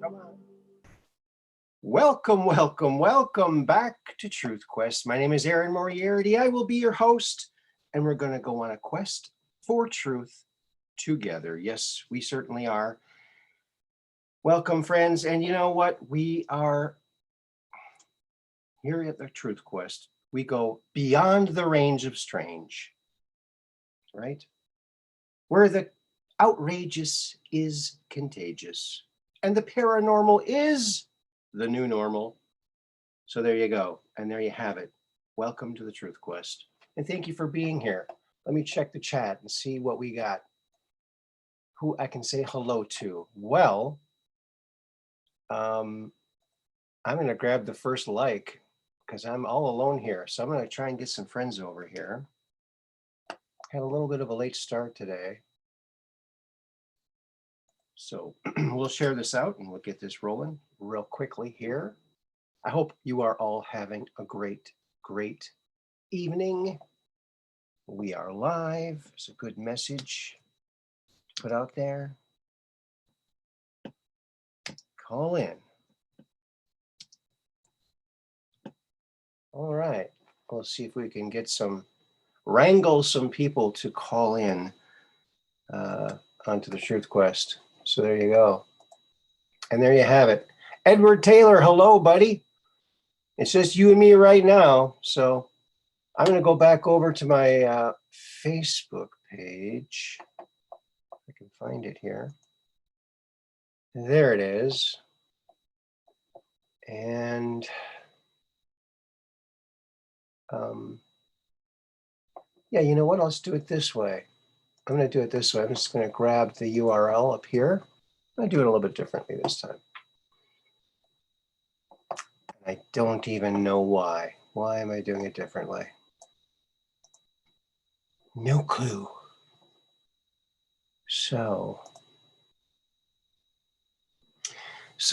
Come on. Welcome back to Truth Quest. My name is Aaron Moriarity. I will be your host, and we're going to go on a quest for truth together. Yes, we certainly are. Welcome, friends. And you know what? We are here at the Truth Quest. We go beyond the range of strange, right? Where the outrageous is contagious and the paranormal is the new normal. So there you go. And there you have it. Welcome to the Truth Quest. And thank you for being here. Let me check the chat and see what we got. Who I can say hello to. Well, I'm going to grab the first like because I'm all alone here. So I'm going to try and get some friends over here. Had a little bit of a late start today. So we'll share this out and we'll get this rolling real quickly here. I hope you are all having a great evening. We are live. It's a good message to put out there. Call in. All right. We'll see if we can get wrangle some people to call in onto the Truth Quest. So there you go. And there you have it. Edward Taylor, hello, buddy. It's just you and me right now. So I'm going to go back over to my Facebook page. I can find it here. There it is. And yeah, you know what? Let's do it this way. I'm going to do it this way. I'm just going to grab the URL up here. I'm going to do it a little bit differently this time. I don't even know why. Why am I doing it differently? No clue. So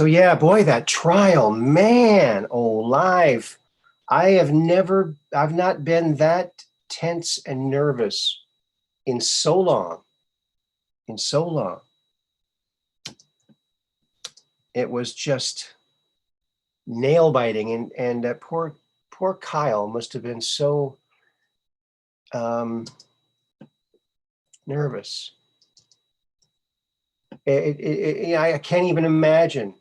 yeah, boy, that trial, man, oh, live. I've not been that tense and nervous in so long. It was just nail biting, and that poor Kyle must have been so nervous. I can't even imagine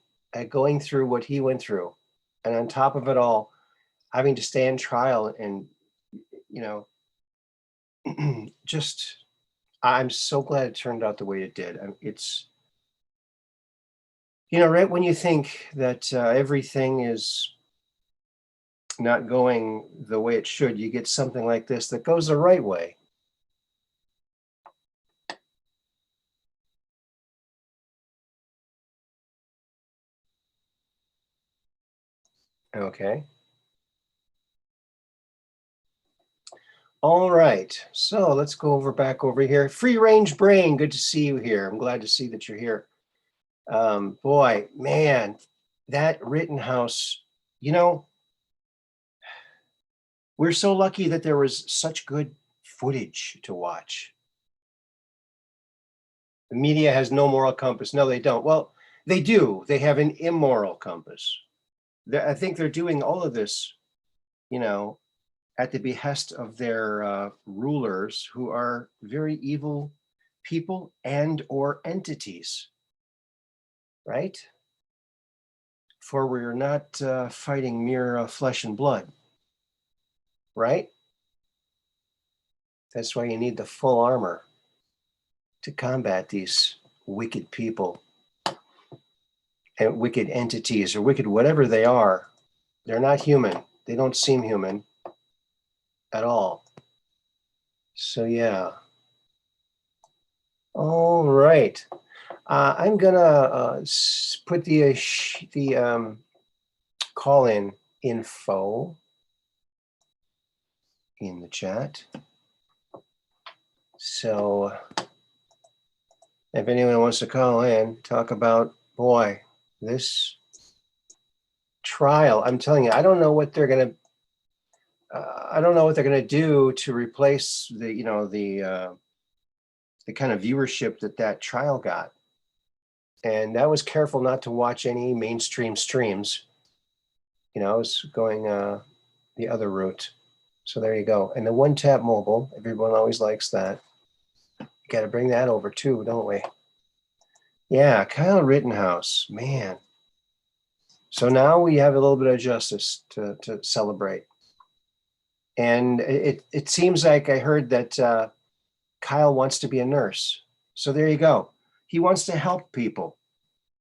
going through what he went through, and on top of it all, having to stand trial, and just I'm so glad it turned out the way it did. It's right when you think that everything is not going the way it should, you get something like this that goes the right way. Okay. All right, so let's go back over here. Free Range Brain, good to see you here. I'm glad to see that you're here. Boy, man, that Rittenhouse, we're so lucky that there was such good footage to watch. The media has no moral compass. No, they don't. Well, they do. They have an immoral compass. I think they're doing all of this, at the behest of their rulers, who are very evil people and or entities, right? For we're not fighting mere flesh and blood, right? That's why you need the full armor to combat these wicked people and wicked entities, or wicked whatever they are. They're not human. They don't seem human at all. So yeah. All right. I'm gonna put the call-in info in the chat. So if anyone wants to call in, talk about, boy, this trial. I'm telling you, I don't know what they're gonna. I don't know what they're gonna do to replace the kind of viewership that trial got. And I was careful not to watch any mainstream streams. You know, I was going the other route. So there you go. And the one tap mobile, everyone always likes that. Got to bring that over too, don't we? Yeah, Kyle Rittenhouse, man. So now we have a little bit of justice to celebrate. And it seems like I heard that Kyle wants to be a nurse. So there you go. He wants to help people.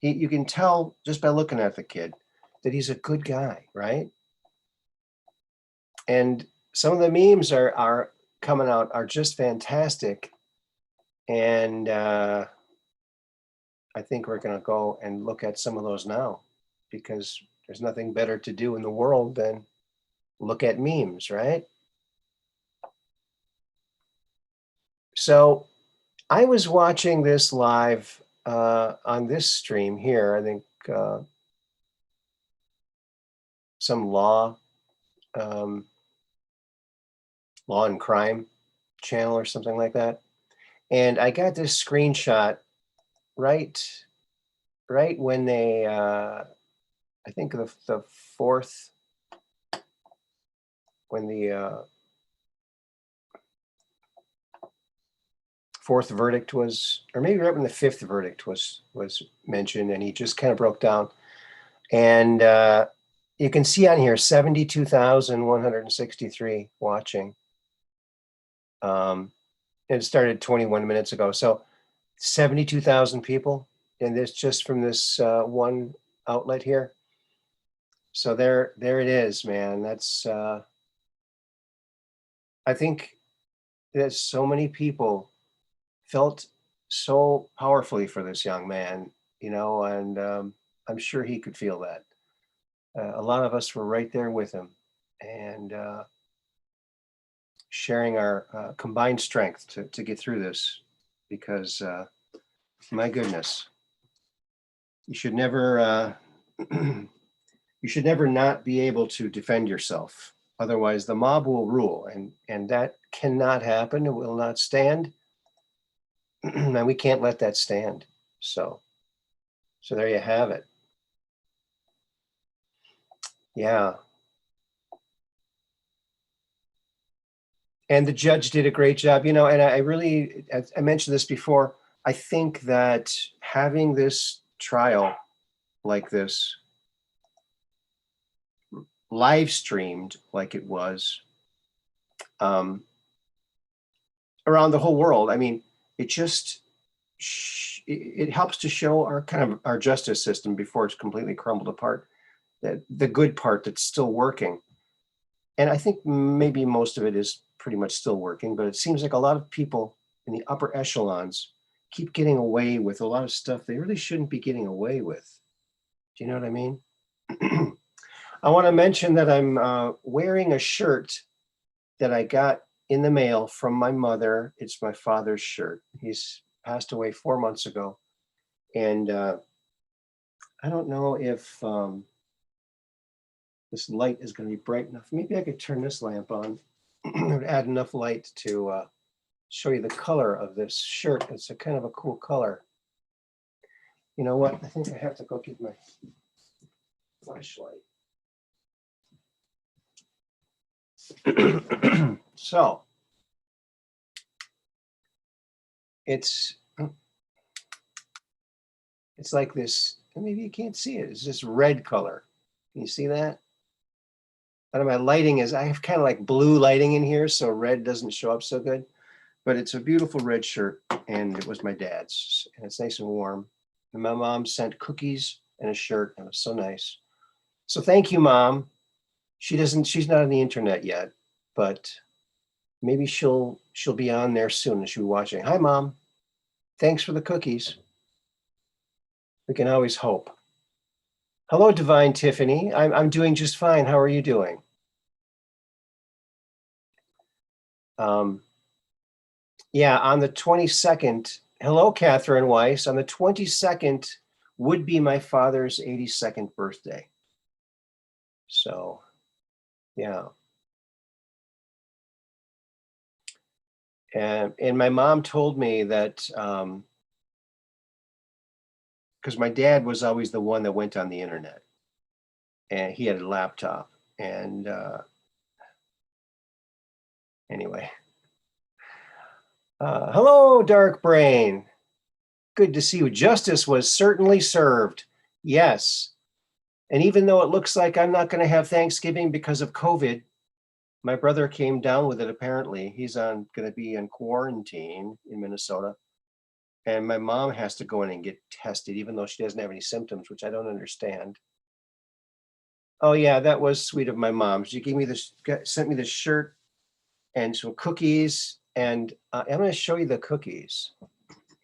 You can tell just by looking at the kid that he's a good guy, right? And some of the memes are coming out are just fantastic. And I think we're going to go and look at some of those now, because there's nothing better to do in the world than look at memes, right? So I was watching this live on this stream here. I think some law and crime channel or something like that. And I got this screenshot right when they, I think the fourth, when the fourth verdict was, or maybe right when the fifth verdict was mentioned, and he just kind of broke down. And you can see on here 72,163 watching. It started 21 minutes ago, so 72,000 people, and this just from this one outlet here. So there it is, man. That's I think that so many people felt so powerfully for this young man, you know, and I'm sure he could feel that. A lot of us were right there with him, and sharing our combined strength to get through this, because my goodness, you should never you should never not be able to defend yourself. Otherwise, the mob will rule, and that cannot happen. It will not stand, and we can't let that stand. So there you have it. Yeah. And the judge did a great job, you know, and I really, I mentioned this before, I think that having this trial like this, live streamed like it was, around the whole world, I mean, it just, it helps to show our kind of our justice system before it's completely crumbled apart, that the good part that's still working. And I think maybe most of it is pretty much still working, but it seems like a lot of people in the upper echelons keep getting away with a lot of stuff they really shouldn't be getting away with. Do you know what I mean? I want to mention that I'm wearing a shirt that I got in the mail from my mother. It's my father's shirt. He's passed away 4 months ago. And I don't know if this light is going to be bright enough. Maybe I could turn this lamp on. It would add enough light to show you the color of this shirt. It's a kind of a cool color. You know what? I think I have to go get my flashlight. So it's like this, maybe you can't see it. It's this red color. Can you see that? And my lighting is, I have kind of like blue lighting in here, so red doesn't show up so good. But it's a beautiful red shirt, and it was my dad's, and it's nice and warm. And my mom sent cookies and a shirt, and it was so nice. So thank you, Mom. She's not on the internet yet, but maybe she'll be on there soon, and she'll be watching. Hi, Mom. Thanks for the cookies. We can always hope. Hello, Divine Tiffany. I'm doing just fine. How are you doing? Yeah, on the 22nd, hello, Catherine Weiss. On the 22nd would be my father's 82nd birthday. So, yeah. And my mom told me that because my dad was always the one that went on the internet, and he had a laptop. And anyway, hello, Dark Brain. Good to see you. Justice was certainly served. Yes. And even though it looks like I'm not going to have Thanksgiving because of COVID, my brother came down with it, apparently. He's going to be in quarantine in Minnesota. And my mom has to go in and get tested, even though she doesn't have any symptoms, which I don't understand. Oh yeah, that was sweet of my mom. She gave me this, sent me this shirt and some cookies. And I'm going to show you the cookies.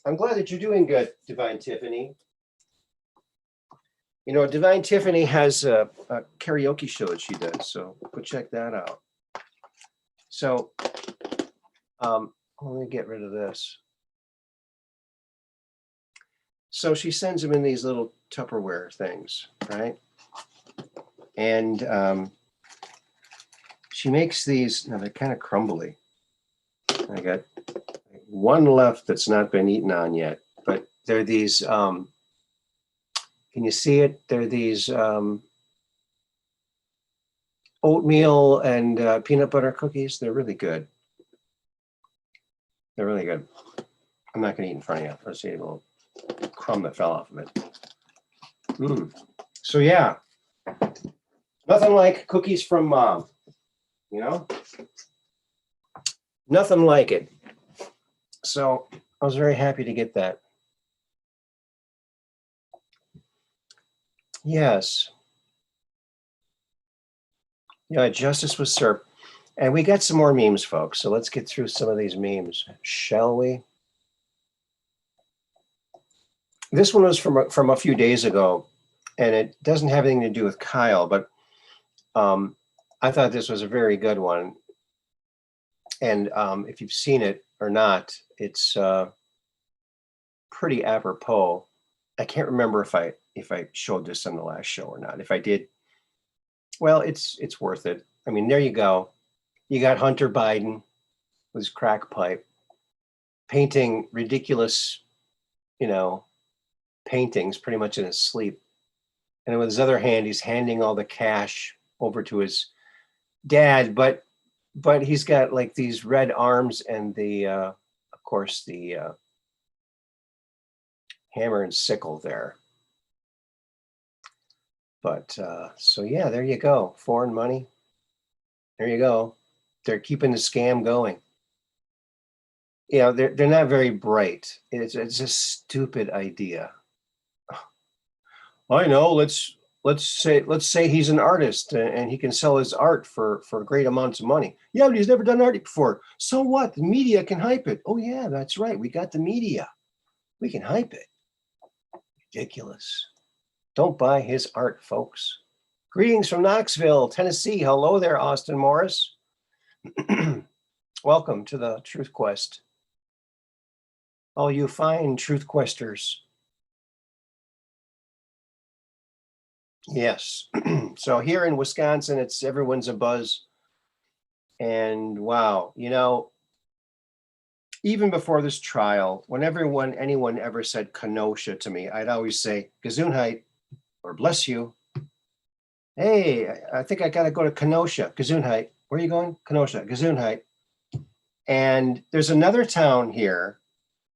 I'm glad that you're doing good, Divine Tiffany. You know, Divine Tiffany has a karaoke show that she does, so go check that out. So let me get rid of this. So she sends them in these little Tupperware things, right? And she makes these, now they're kind of crumbly. I got one left that's not been eaten on yet, but they're these, can you see it? They're these oatmeal and peanut butter cookies. They're really good. They're really good. I'm not going to eat in front of you. Let's see a little crumb that fell off of it. So yeah, nothing like cookies from mom, you know? Nothing like it. So I was very happy to get that. Yes. Yeah, justice was served. And we got some more memes, folks. So let's get through some of these memes, shall we? This one was from a few days ago, and it doesn't have anything to do with Kyle, but I thought this was a very good one. And if you've seen it or not, it's pretty apropos. I can't remember if I showed this on the last show or not. If I did, well, it's worth it. I mean, there you go. You got Hunter Biden with his crack pipe painting ridiculous, you know, paintings pretty much in his sleep. And with his other hand, he's handing all the cash over to his dad, but he's got like these red arms and the, of course, the hammer and sickle there. But so yeah, there you go. Foreign money. There you go. They're keeping the scam going. You know, they're not very bright. It's a stupid idea. I know. Let's say he's an artist and he can sell his art for great amounts of money. Yeah, but he's never done art before. So what? The media can hype it. Oh yeah, that's right. We got the media. We can hype it. Ridiculous. Don't buy his art, folks. Greetings from Knoxville, Tennessee. Hello there, Austin Morris. Welcome to the Truth Quest. All you fine Truth Questers. Yes. So here in Wisconsin, it's everyone's a buzz. And wow, you know, even before this trial, when anyone ever said Kenosha to me, I'd always say Gesundheit or bless you. Hey, I think I got to go to Kenosha. Gesundheit. Where are you going? Kenosha. Gesundheit. And there's another town here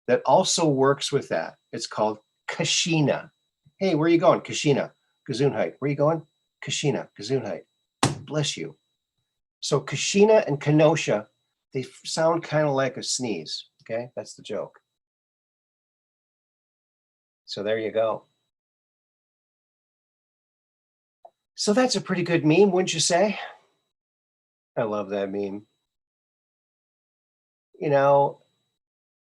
that also works with that. It's called Kashina. Hey, where are you going? Kashina. Gesundheit. Where are you going? Kashina. Gesundheit. Bless you. So Kashina and Kenosha, they sound kind of like a sneeze. Okay, that's the joke. So there you go. So that's a pretty good meme, wouldn't you say? I love that meme. You know,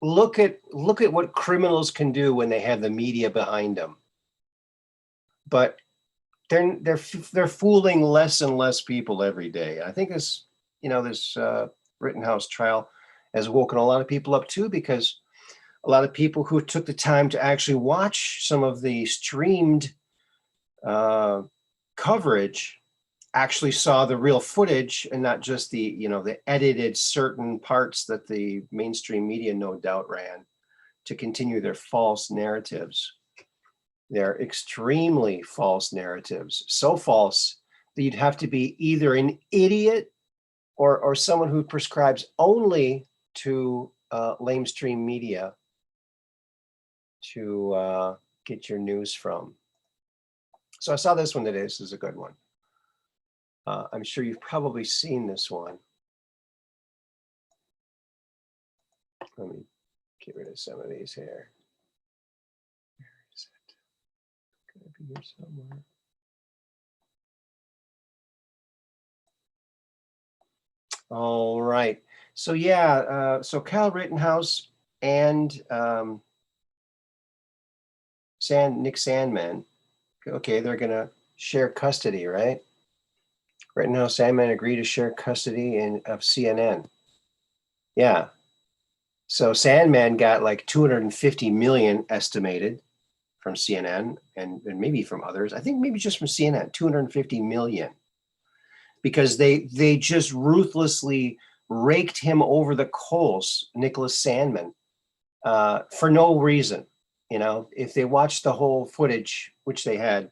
look at what criminals can do when they have the media behind them. But they're fooling less and less people every day. I think this Rittenhouse trial has woken a lot of people up too, because a lot of people who took the time to actually watch some of the streamed coverage actually saw the real footage and not just the edited certain parts that the mainstream media no doubt ran to continue their false narratives. They're extremely false narratives, so false that you'd have to be either an idiot or someone who prescribes only to lamestream media to get your news from. So I saw this one today. This is a good one. I'm sure you've probably seen this one. Let me get rid of some of these here. Where is it? Could it be here somewhere? All right. So yeah, so Cal Rittenhouse and Nick Sandman, okay, they're gonna share custody, right? Rittenhouse Sandman agree to share custody of CNN. Yeah. So Sandman got like 250 million estimated from CNN and maybe from others. I think maybe just from CNN, 250 million. Because they just ruthlessly raked him over the coals, Nicholas Sandman, for no reason. You know, if they watched the whole footage, which they had,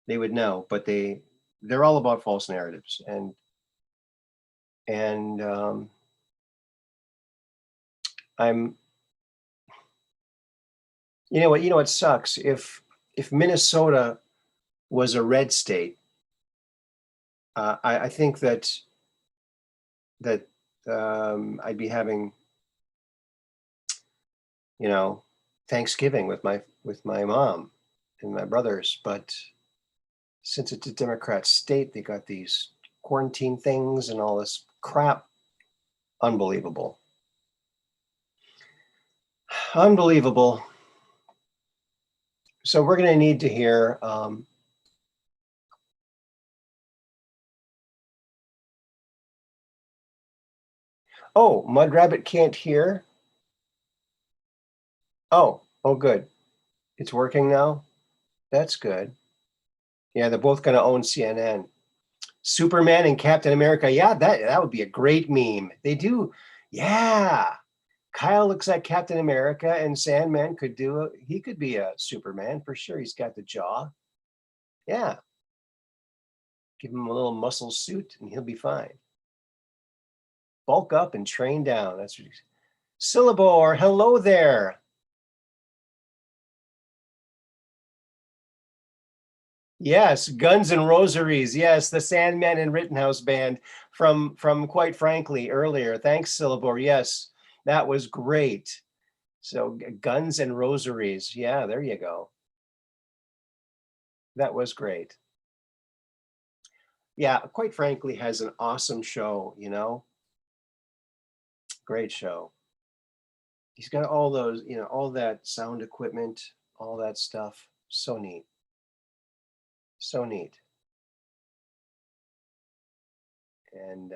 they would know. But they're all about false narratives, and I'm, you know what sucks, if Minnesota was a red state, I think that I'd be having, you know, Thanksgiving with my mom and my brothers. But since it's a Democrat state, they got these quarantine things and all this crap. Unbelievable. Unbelievable. So we're going to need to hear oh, Mud Rabbit can't hear. Oh, good. It's working now. That's good. Yeah, they're both going to own CNN. Superman and Captain America. Yeah, that would be a great meme. They do. Yeah. Kyle looks like Captain America, and Sandman he could be a Superman for sure. He's got the jaw. Yeah. Give him a little muscle suit and he'll be fine. Bulk up and train down. That's what Syllabor, hello there. Yes, Guns and Rosaries. Yes, the Sandman and Rittenhouse band from quite frankly earlier. Thanks, Syllabor. Yes, that was great. So Guns and Rosaries. Yeah, there you go. That was great. Yeah, quite frankly, has an awesome show, you know. Great show. He's got all those, you know, all that sound equipment, all that stuff. So neat. So neat. And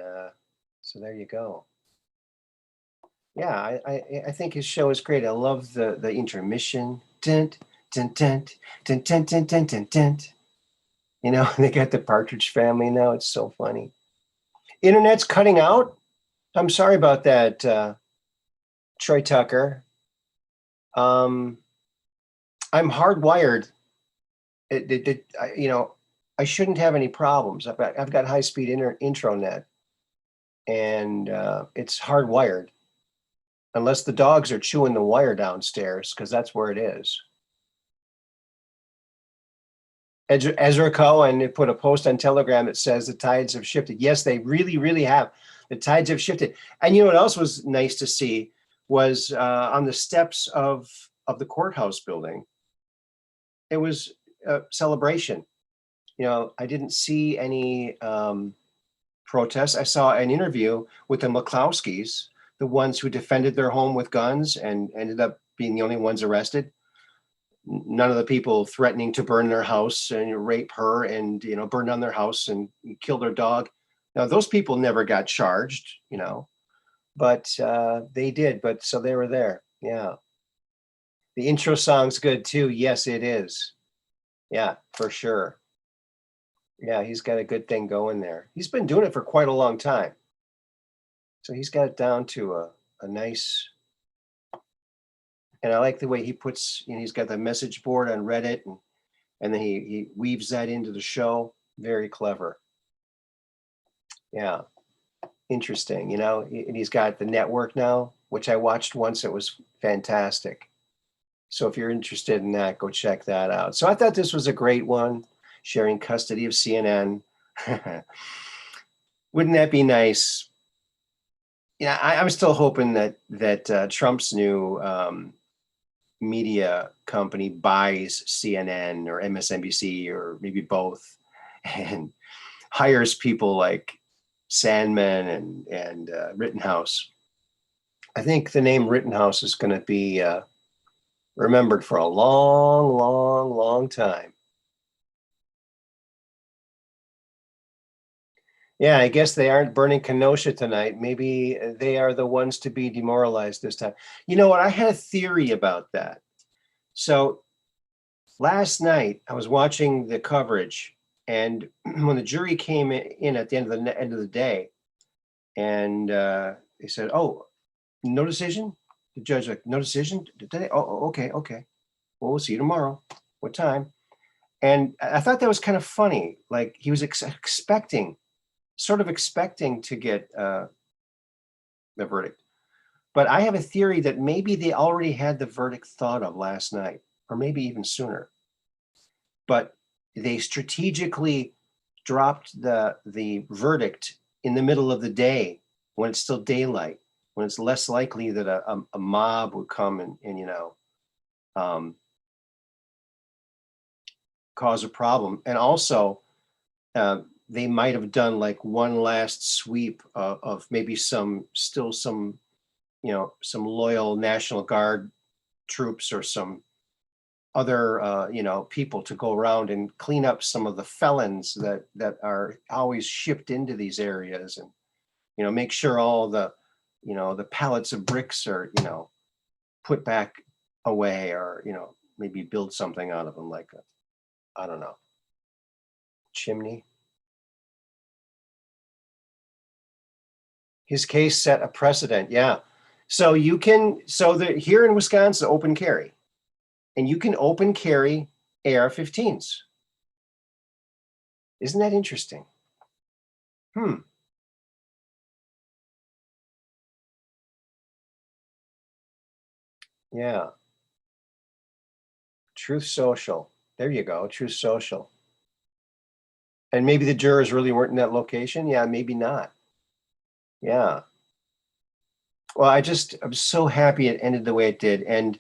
so there you go. Yeah, I think his show is great. I love the intermission. Dent, dent, dent, dent, dent, dent, dent, dent, dent. You know, they got the Partridge Family now. It's so funny. Internet's cutting out. I'm sorry about that, Troy Tucker. I'm hardwired. You know, I shouldn't have any problems. I've got high speed intranet, and it's hardwired. Unless the dogs are chewing the wire downstairs, because that's where it is. Ezra Cohen put a post on Telegram that says the tides have shifted. Yes, they really, really have. The tides have shifted. And you know what else was nice to see was on the steps of the courthouse building. It was a celebration. You know, I didn't see any protests. I saw an interview with the McCloskeys, the ones who defended their home with guns and ended up being the only ones arrested. None of the people threatening to burn their house and rape her and, you know, burn down their house and kill their dog. Now, those people never got charged, you know, but they did. But so they were there. Yeah. The intro song's good too. Yes, it is. Yeah, for sure. Yeah, he's got a good thing going there. He's been doing it for quite a long time. So he's got it down to a nice, and I like the way he puts, you know, he's got the message board on Reddit and And then he weaves that into the show. Very clever. Yeah. Interesting. And he's got the network now, which I watched once. It was fantastic. So if you're interested in that, go check that out. So I thought this was a great one, sharing custody of CNN. Wouldn't that be nice? Yeah, I'm still hoping that Trump's new media company buys CNN or MSNBC or maybe both, and hires people like Sandman and Rittenhouse. I think the name Rittenhouse is going to be remembered for a long, long, long time. Yeah, I guess they aren't burning Kenosha tonight. Maybe they are the ones to be demoralized this time. You know what? I had a theory about that. So last night I was watching the coverage, and when the jury came in at the end of the day, and they said, "Oh, no decision." The judge like, "No decision today." Oh, okay, okay. Well, we'll see you tomorrow. What time? And I thought that was kind of funny. Like he was sort of expecting to get the verdict. But I have a theory that maybe they already had the verdict thought of last night, or maybe even sooner. But they strategically dropped the verdict in the middle of the day when it's still daylight, when it's less likely that a mob would come and um, cause a problem. And also, they might have done like one last sweep of maybe some loyal National Guard troops or some other people to go around and clean up some of the felons that are always shipped into these areas, and make sure all the pallets of bricks are put back away, or maybe build something out of them, like I don't know, chimney. His case set a precedent. Yeah. So here in Wisconsin, open carry, and you can open carry AR-15s. Isn't that interesting? Yeah. Truth Social. There you go. Truth Social. And maybe the jurors really weren't in that location. Yeah, maybe not. Yeah. Well, I'm so happy it ended the way it did. And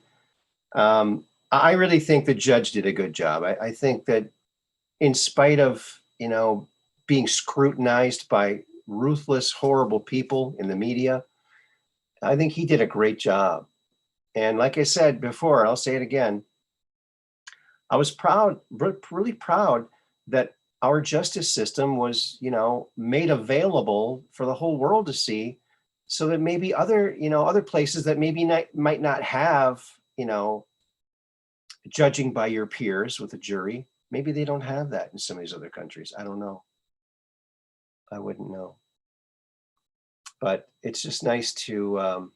I really think the judge did a good job. I think that in spite of, being scrutinized by ruthless, horrible people in the media, I think he did a great job. And like I said before, I'll say it again, I was proud, really proud that our justice system was, made available for the whole world to see, so that maybe other places that maybe might not have, judging by your peers with a jury, maybe they don't have that in some of these other countries. I don't know. I wouldn't know. But it's just nice to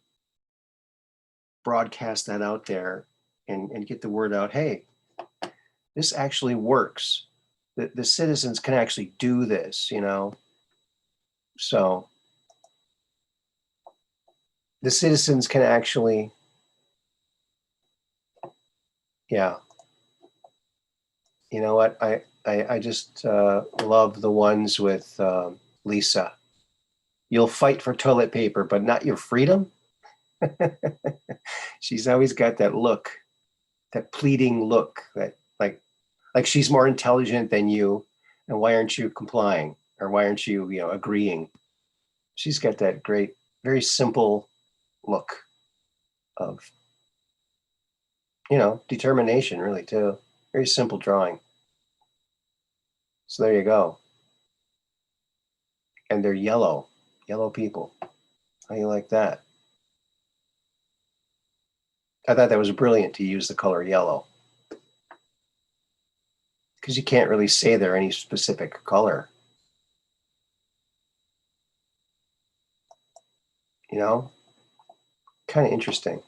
broadcast that out there and get the word out. Hey, this actually works. The citizens can actually do this, So the citizens can actually, yeah. You know what? I just love the ones with Lisa. You'll fight for toilet paper, but not your freedom. She's always got that look, that pleading look, that like she's more intelligent than you, and why aren't you complying, or why aren't you agreeing? She's got that great, very simple look of determination, really, too. Very simple drawing. So there you go. And they're yellow people. How you like that? I thought that was brilliant to use the color yellow, because you can't really say they're any specific color. Kind of interesting.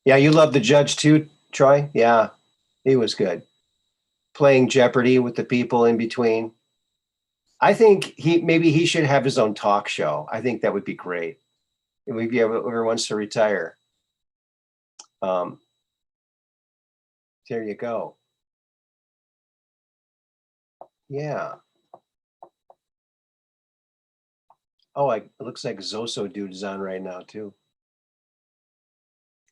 Yeah, you love the judge too, Troy? Yeah, he was good. playing Jeopardy with the people in between. I think maybe he should have his own talk show. I think that would be great. If he ever wants to retire. There you go. Yeah. Oh, it looks like Zoso Dude is on right now too.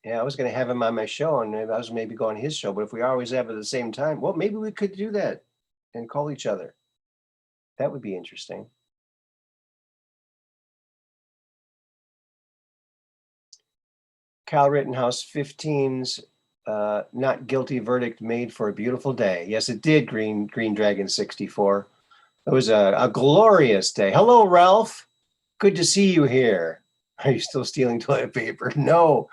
Yeah, I was going to have him on my show, and I was maybe going his show. But if we always have it at the same time, well, maybe we could do that and call each other. That would be interesting. Cal Rittenhouse 15's not guilty verdict made for a beautiful day. Yes, it did, Green Dragon 64. It was a glorious day. Hello, Ralph. Good to see you here. Are you still stealing toilet paper? No,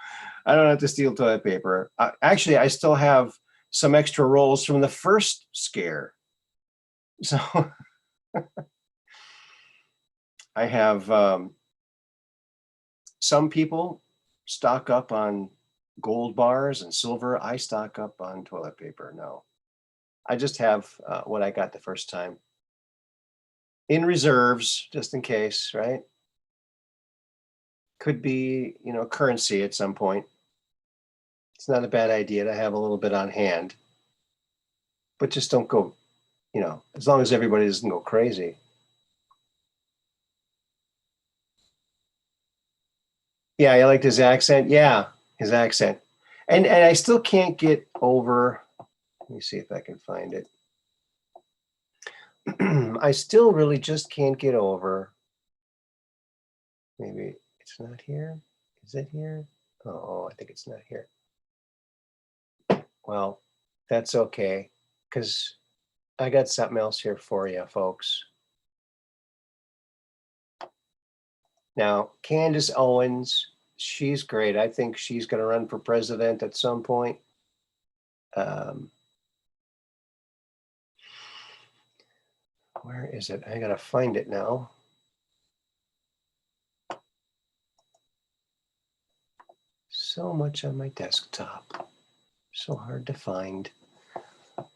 I don't have to steal toilet paper. Actually, I still have some extra rolls from the first scare. So I have some people stock up on gold bars and silver. I stock up on toilet paper. No, I just have what I got the first time in reserves, just in case, right? Could be, currency at some point. It's not a bad idea to have a little bit on hand, but just don't go, as long as everybody doesn't go crazy. Yeah, I liked his accent. Yeah, his accent. And I still can't get over, let me see if I can find it. I still really just can't get over. Maybe it's not here. Is it here? Oh, I think it's not here. Well, that's okay, because I got something else here for you, folks. Now, Candace Owens, she's great. I think she's going to run for president at some point. Where is it? I got to find it now. So much on my desktop. So hard to find.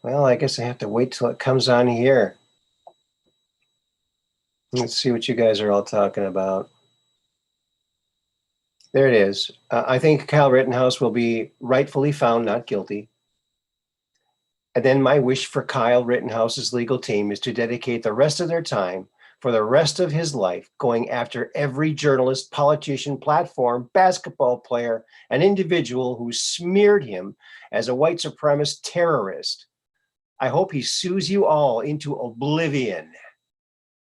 Well, I guess I have to wait till it comes on here. Let's see what you guys are all talking about. There it is. I think Cal Rittenhouse will be rightfully found not guilty. And then my wish for Kyle Rittenhouse's legal team is to dedicate the rest of their time for the rest of his life going after every journalist, politician, platform, basketball player, and individual who smeared him as a white supremacist terrorist. I hope he sues you all into oblivion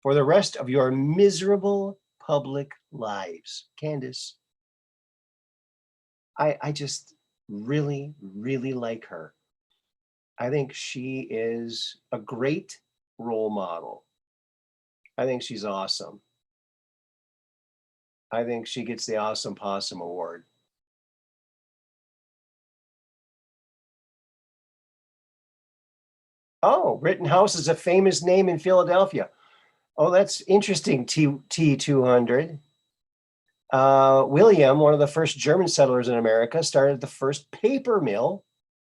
for the rest of your miserable public lives. Candace, I just really, really like her. I think she is a great role model. I think she's awesome. I think she gets the Awesome Possum Award. Oh, Rittenhouse is a famous name in Philadelphia. Oh, that's interesting, T200. William, one of the first German settlers in America, started the first paper mill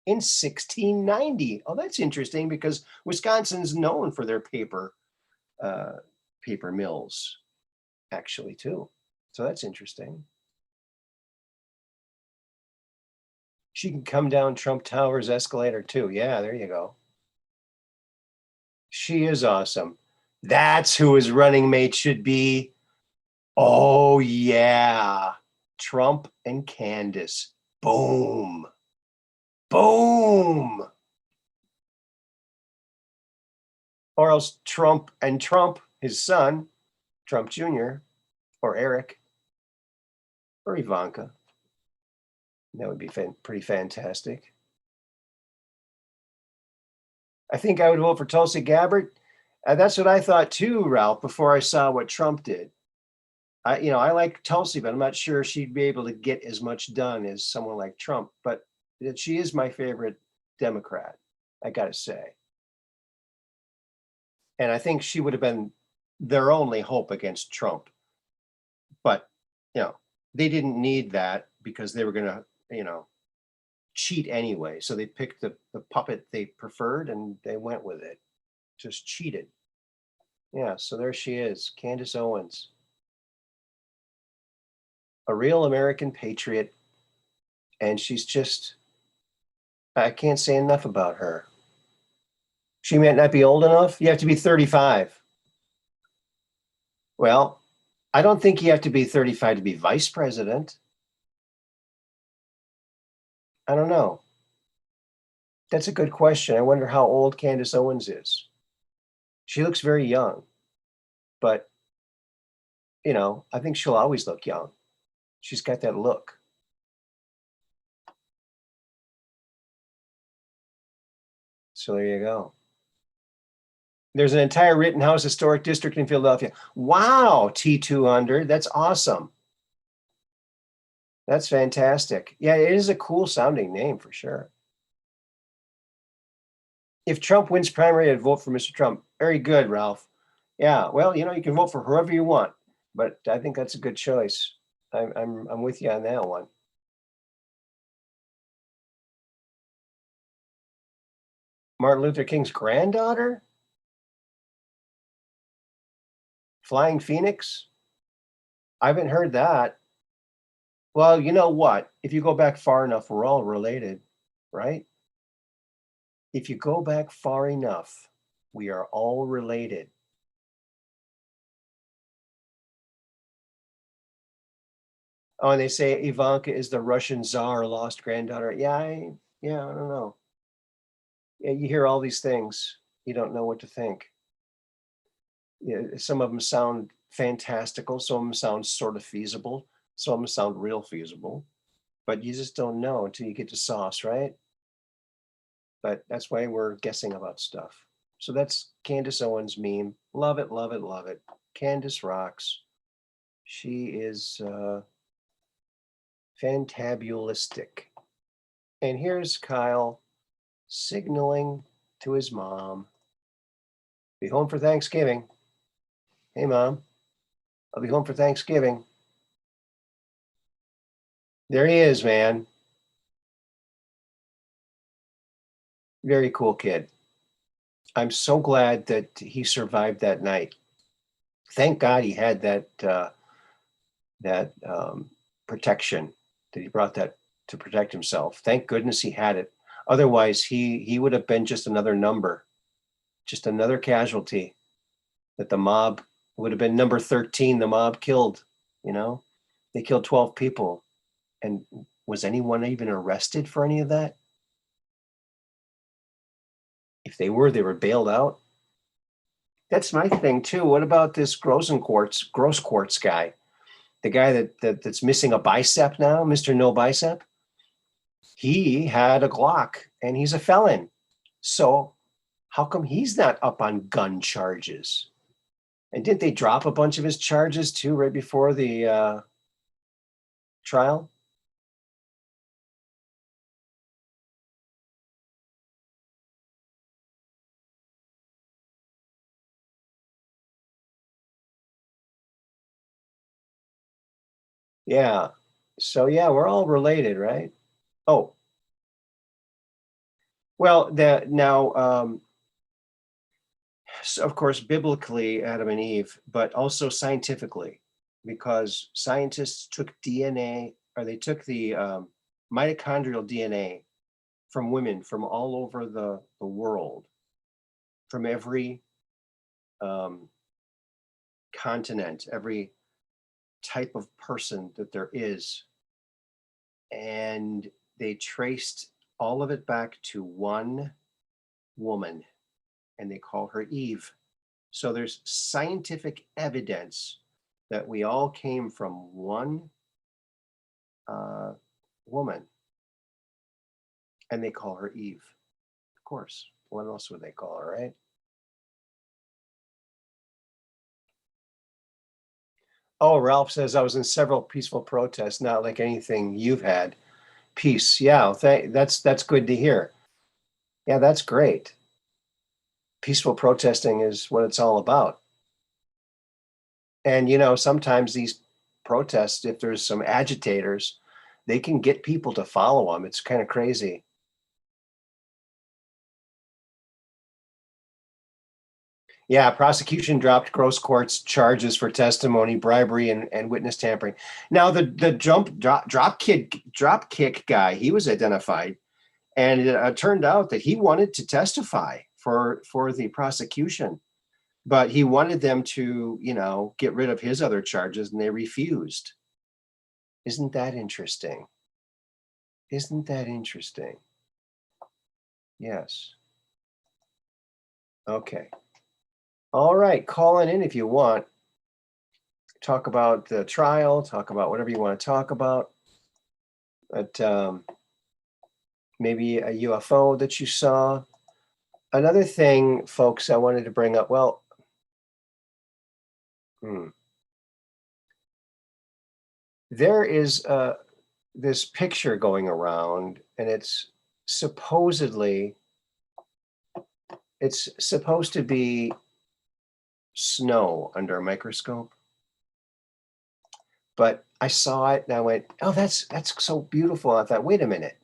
in 1690. Oh, that's interesting because Wisconsin's known for their paper mills, actually, too. So that's interesting. She can come down Trump Tower's escalator, too. Yeah, there you go. She is awesome. That's who his running mate should be. Oh, yeah. Trump and Candace. Boom. Boom. Or else Trump and Trump, his son, Trump Jr., or Eric, or Ivanka. That would be pretty fantastic. I think I would vote for Tulsi Gabbard. That's what I thought too, Ralph, before I saw what Trump did. I like Tulsi, but I'm not sure she'd be able to get as much done as someone like Trump. But she is my favorite Democrat, I got to say. And I think she would have been their only hope against Trump. But, they didn't need that because they were going to, cheat anyway. So they picked the puppet they preferred and they went with it. Just cheated. Yeah, so there she is, Candace Owens. A real American patriot. And she's just, I can't say enough about her. She might not be old enough. You have to be 35. Well, I don't think you have to be 35 to be vice president. I don't know. That's a good question. I wonder how old Candace Owens is. She looks very young, but I think she'll always look young. She's got that look. So there you go. There's an entire Rittenhouse Historic District in Philadelphia. Wow, T200. That's awesome. That's fantastic. Yeah, it is a cool sounding name for sure. If Trump wins primary, I'd vote for Mr. Trump. Very good, Ralph. Yeah, well, you can vote for whoever you want, but I think that's a good choice. I'm with you on that one. Martin Luther King's granddaughter? Flying Phoenix? I haven't heard that. Well, you know what? If you go back far enough, we're all related, right? If you go back far enough, we are all related. Oh, and they say Ivanka is the Russian czar lost granddaughter. Yeah, I don't know. Yeah, you hear all these things, you don't know what to think. Yeah, some of them sound fantastical, some of them sound sort of feasible, some of them sound real feasible, but you just don't know until you get to sauce, right? But that's why we're guessing about stuff. So that's Candace Owens meme. Love it, love it, love it. Candace rocks. She is fantabulistic. And here's Kyle signaling to his mom. Be home for Thanksgiving. Hey, Mom, I'll be home for Thanksgiving. There he is, man. Very cool kid. I'm so glad that he survived that night. Thank God he had that protection, that he brought that to protect himself. Thank goodness he had it. Otherwise, he would have been just another number, just another casualty that the mob would have been number 13. The mob killed, they killed 12 people. And was anyone even arrested for any of that? If they were bailed out. That's my thing too. What about this Grosskreutz guy? The guy that's missing a bicep now, Mr. No Bicep? He had a Glock and he's a felon. So how come he's not up on gun charges? And didn't they drop a bunch of his charges too right before the trial? Yeah. So yeah, we're all related, right? Oh, well, so of course, biblically, Adam and Eve, but also scientifically, because scientists took DNA, or they took the mitochondrial DNA from women from all over the world, from every um, continent, every type of person that there is. And they traced all of it back to one woman, and they call her Eve. So there's scientific evidence that we all came from one woman, and they call her Eve. Of course, what else would they call her, right? Oh, Ralph says I was in several peaceful protests, not like anything you've had. Peace, yeah, that's good to hear. Yeah, that's great. Peaceful protesting is what it's all about. And sometimes these protests, if there's some agitators, They can get people to follow them. It's kind of crazy. Yeah, prosecution dropped gross court's charges for testimony, bribery, and witness tampering. Now the drop kick guy, he was identified, and it turned out that he wanted to testify for the prosecution, but he wanted them to, get rid of his other charges, and they refused. Isn't that interesting? Isn't that interesting? Yes. Okay. All right, call in if you want. Talk about the trial, talk about whatever you want to talk about. But maybe a UFO that you saw. Another thing, folks, I wanted to bring up, well, there is this picture going around, and it's supposed to be snow under a microscope. But I saw it and I went, oh, that's so beautiful. I thought, wait a minute,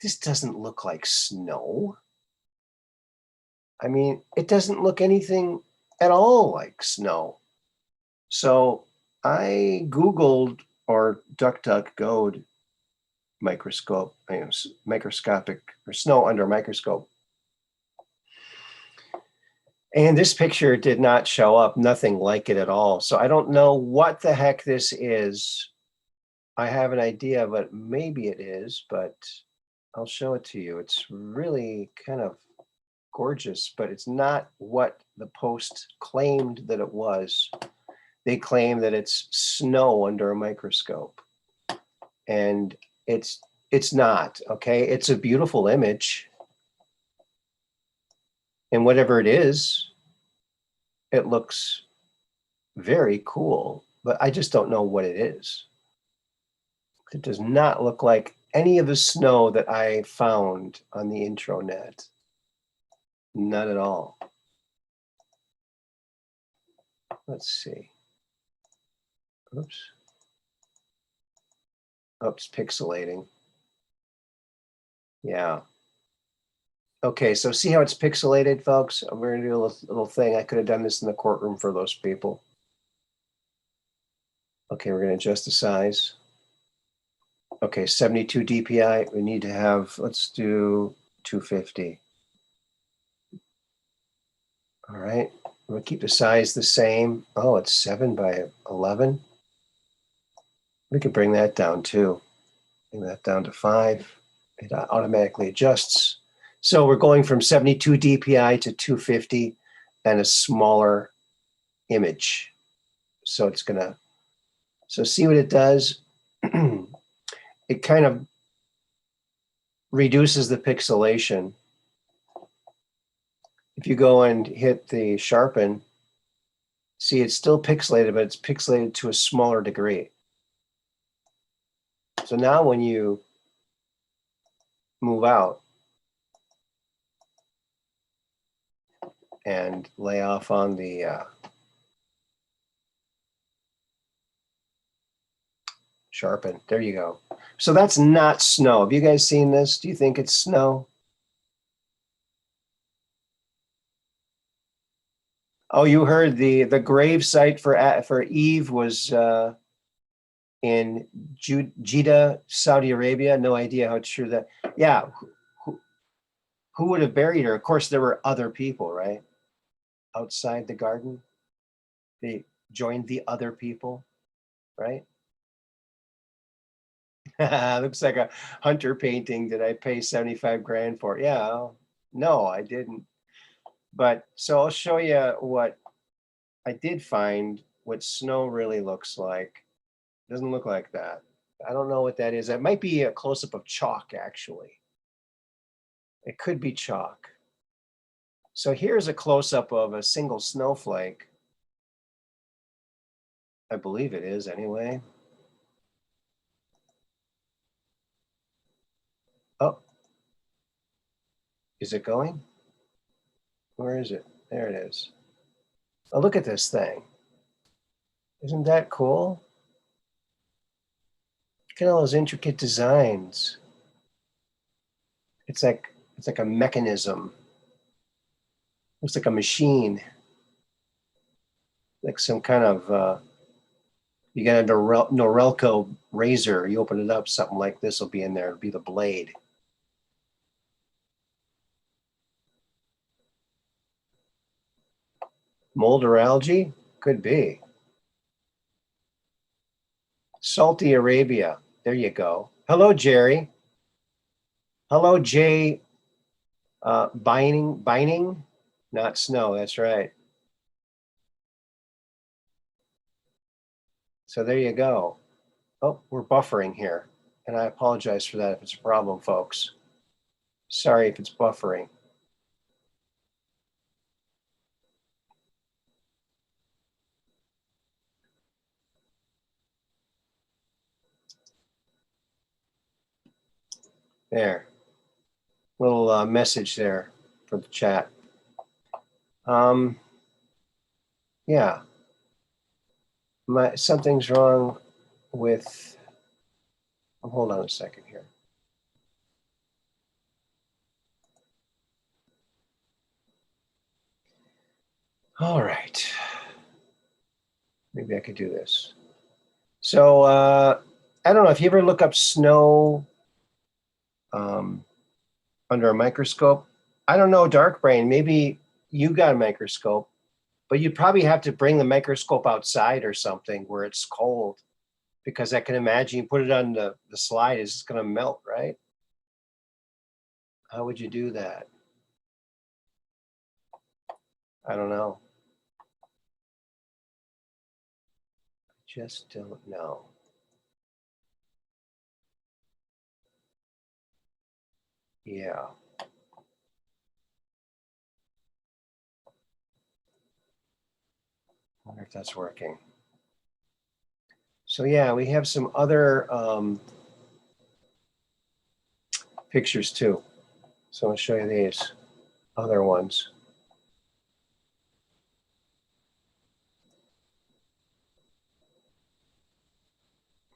this doesn't look like snow. I mean, it doesn't look anything at all like snow. So I Googled or DuckDuckGo'd microscope, microscopic or snow under a microscope. And this picture did not show up, nothing like it at all. So I don't know what the heck this is. I have an idea, but maybe it is, but I'll show it to you. It's really kind of gorgeous, but it's not what the Post claimed that it was. They claim that it's snow under a microscope, and it's not. Okay, it's a beautiful image, and whatever it is, it looks very cool, but I just don't know what it is. It does not look like any of the snow that I found on the intranet. Not at all. Let's see. Oops. Oops, pixelating. Yeah. Okay, so see how it's pixelated, folks? We're gonna do a little thing. I could have done this in the courtroom for those people. Okay, we're gonna adjust the size. Okay, 72 DPI. We need to have, let's do 250. All right, we'll keep the size the same. Oh, it's 7 by 11. We can bring that down too. Bring that down to 5. It automatically adjusts. So we're going from 72 DPI to 250 and a smaller image. So it's gonna, so see what it does? It kind of reduces the pixelation. If you go and hit the sharpen, see it's still pixelated, but it's pixelated to a smaller degree. So now when you move out and lay off on the sharpen, there you go. So that's not snow. Have you guys seen this? Do you think it's snow? Oh, you heard the grave site for Eve was in Jeddah, Saudi Arabia. No idea how true that. Yeah, who would have buried her? Of course, there were other people, right? Outside the garden, they joined the other people, right? Looks like a Hunter painting. Did I pay 75 grand for? Yeah, no, I didn't. But so I'll show you what I did find, what snow really looks like. Doesn't look like that. I don't know what that is. It might be a close-up of chalk, actually. It could be chalk. So here's a close-up of a single snowflake. I believe it is anyway. Oh, is it going? Where is it? There it is. Oh, look at this thing. Isn't that cool? Look at all those intricate designs. It's like a mechanism. Looks like a machine. Like some kind of you got a Norelco razor. You open it up, something like this will be in there. It'll be the blade. Mold or algae? Could be. Salty Arabia. There you go. Hello, Jerry. Hello, Jay. Bining, not snow. That's right. So there you go. Oh, we're buffering here. And I apologize for that if it's a problem, folks. Sorry if it's buffering. There. Little message there for the chat. Yeah. Something's wrong with, hold on a second here. All right. Maybe I could do this. So I don't know if you ever look up snow under a microscope. I don't know, Dark Brain, maybe you got a microscope, but you'd probably have to bring the microscope outside or something where it's cold, because I can imagine you put it on the slide, it's just going to melt, right? How would you do that? I don't know. Just don't know. Yeah. I wonder if that's working. So yeah, we have some other pictures too. So I'll show you these other ones.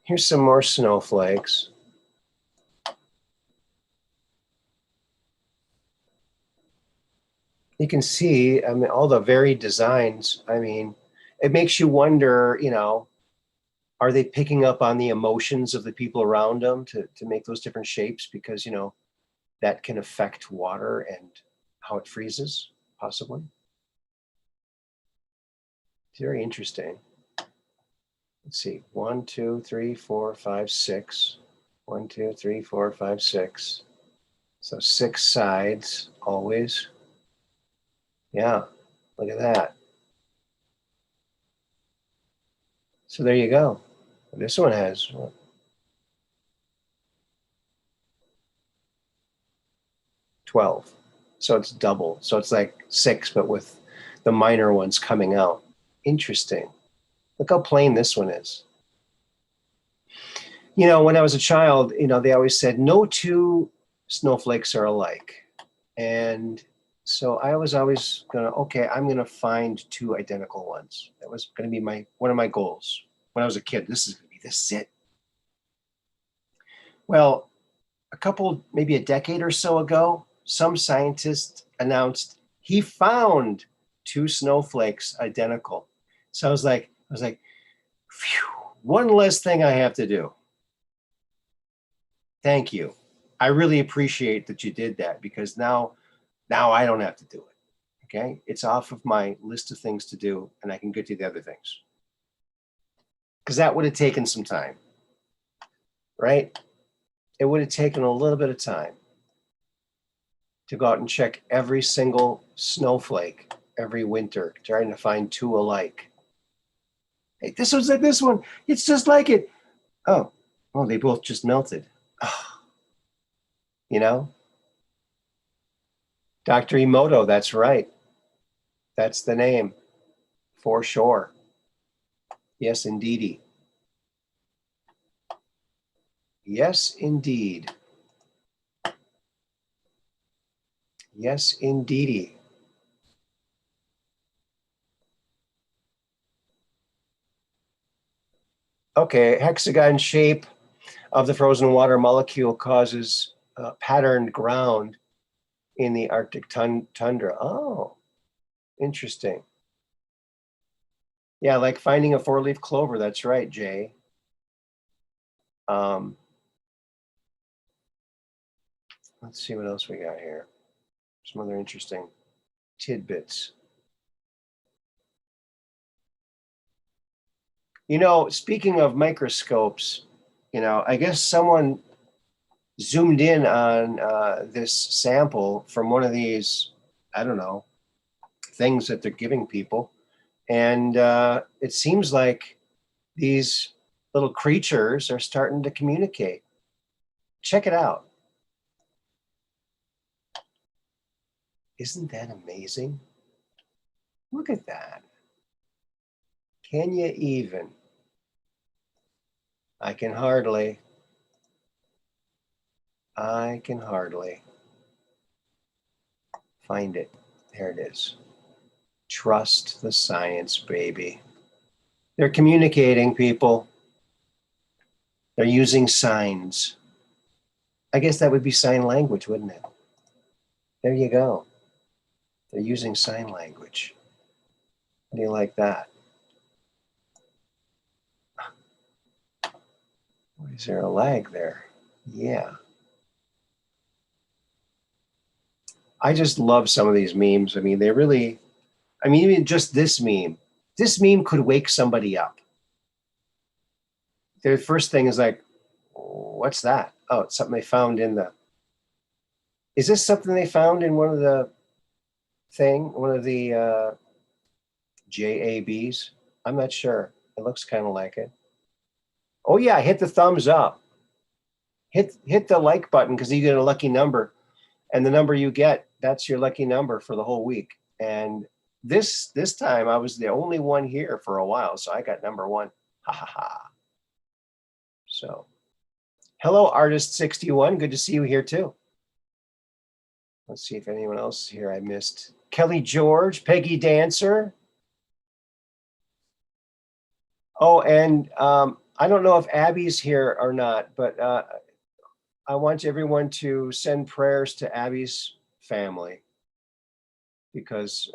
Here's some more snowflakes. You can see, I mean, all the varied designs. I mean, it makes you wonder, you know, are they picking up on the emotions of the people around them to make those different shapes? Because, you know, that can affect water and how it freezes, possibly. It's very interesting. Let's see, 1, 2, 3, 4, 5, 6. 1, 2, 3, 4, 5, 6. So 6 sides always. Yeah, look at that. So there you go. This one has what? 12. So it's double. So it's like 6, but with the minor ones coming out. Interesting. Look how plain this one is. You know, when I was a child, you know, they always said no two snowflakes are alike. And so I was always gonna, okay, I'm gonna find 2 identical ones. That was gonna be one of my goals when I was a kid. This is it. Well, maybe a decade or so ago, some scientist announced he found 2 snowflakes identical. So I was like, phew, one less thing I have to do. Thank you. I really appreciate that you did that, because now I don't have to do it. Okay. It's off of my list of things to do, and I can get to the other things. Because that would have taken some time, right? It would have taken a little bit of time to go out and check every single snowflake every winter, trying to find 2 alike. Hey, this one's like this one. It's just like it. Oh, well, they both just melted. Oh, you know? Dr. Emoto, that's right. That's the name, for sure. Yes, indeedy. Yes, indeed. Yes, indeedy. Okay, hexagon shape. of the frozen water molecule causes patterned ground in the Arctic tundra. Oh, interesting. Yeah, like finding a four-leaf clover. That's right, Jay. Let's see what else we got here. Some other interesting tidbits. You know, speaking of microscopes, you know, I guess someone zoomed in on this sample from one of these, I don't know, things that they're giving people. And it seems like these little creatures are starting to communicate. Check it out. Isn't that amazing? Look at that. Can you even? I can hardly. Find it. There it is. Trust the science, baby. They're communicating, people. They're using signs. I guess that would be sign language, wouldn't it? There you go. They're using sign language. How do you like that? Is there a lag there? Yeah. I just love some of these memes. I mean, they really, I mean, even just this meme could wake somebody up. Their first thing is like, what's that? Oh, it's something they found in the, is this something they found in one of the JABs? I'm not sure. It looks kind of like it. Oh yeah, hit the thumbs up. Hit the like button because you get a lucky number. And the number you get, that's your lucky number for the whole week. And this time I was the only one here for a while, so I got number one. Ha ha ha. So, hello, Artist61. Good to see you here too. Let's see if anyone else here I missed. Kelly George, Peggy Dancer. Oh, and I don't know if Abby's here or not, but I want everyone to send prayers to Abby's family because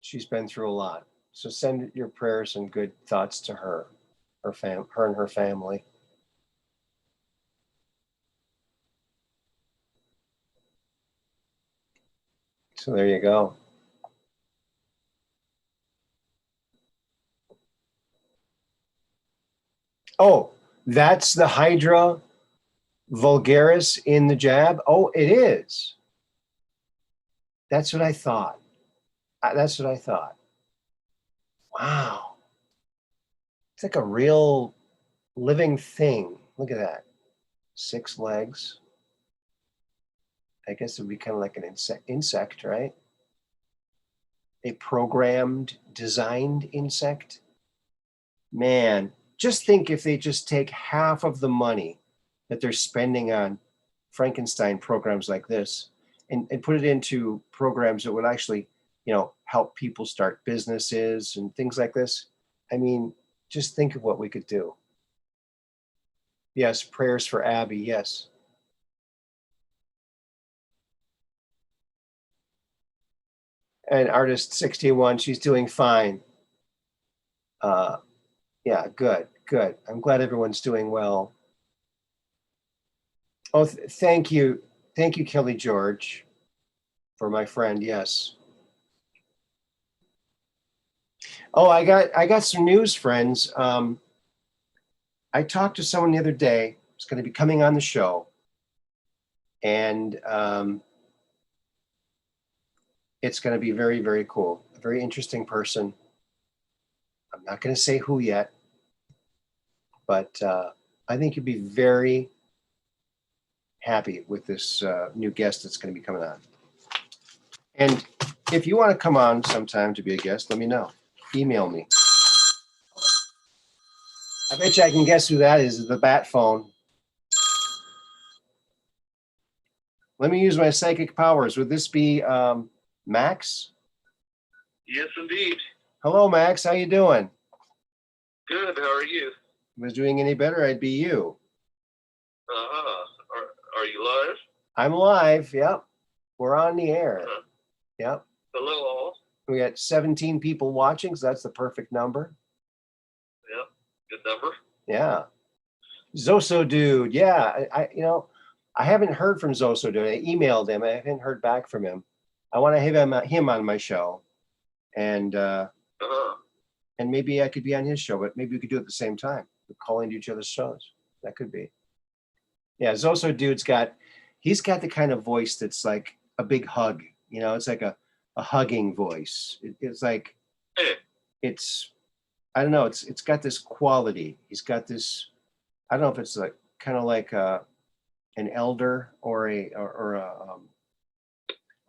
she's been through a lot. So send your prayers and good thoughts to her and her family. So there you go. Oh, that's the Hydra vulgaris in the jab. Oh, it is. That's what I thought. That's what I thought. Wow. It's like a real living thing. Look at that. 6 legs. I guess it would be kind of like an insect, right? A programmed, designed insect. Man, just think if they just take half of the money that they're spending on Frankenstein programs like this and put it into programs that would actually, you know, help people start businesses and things like this. I mean, just think of what we could do. Yes, prayers for Abby, yes. And Artist61, she's doing fine. Yeah, good. I'm glad everyone's doing well. Oh, thank you, Kelly George, for my friend. Yes. Oh, I got some news, friends. I talked to someone the other day. It's going to be coming on the show, and it's going to be very, very cool. A very interesting person. I'm not going to say who yet, but I think you'll be very happy with this new guest that's going to be coming on. And if you want to come on sometime to be a guest, let me know. Email me. I bet you I can guess who that is, the bat phone. Let me use my psychic powers. Would this be Max? Yes, indeed. Hello, Max. How you doing? Good. How are you? If I was doing any better, I'd be you. Uh-huh. Are you live? I'm live. Yep. We're on the air. Yep. Hello, all. We got 17 people watching, so that's the perfect number. Yep. Good number. Yeah. Zoso dude. Yeah. I haven't heard from Zoso dude. I emailed him. I haven't heard back from him. I want to have him on my show. And Uh-huh. and maybe I could be on his show, but maybe we could do it at the same time. We're calling to each other's shows. That could be. Yeah, Zoso dude's he's got the kind of voice that's like a big hug. It's like a hugging voice. It's like Hey. I don't know. It's got this quality. He's got this. I don't know if it's like kind of like an elder or a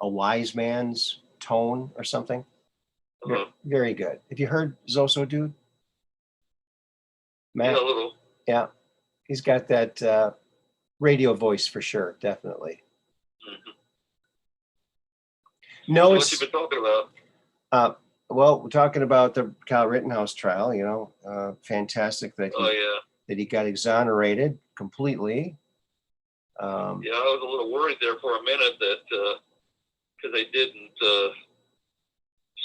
wise man's tone or something. Uh-huh. Very good. Have you heard Zoso dude? Matt? Yeah, a little. Yeah, he's got that radio voice for sure, definitely. Mm-hmm. No, So it's what you been talking about? Well, we're talking about the Cal Rittenhouse trial. Fantastic that Oh yeah. that he got exonerated completely. Yeah, I was a little worried there for a minute that because they didn't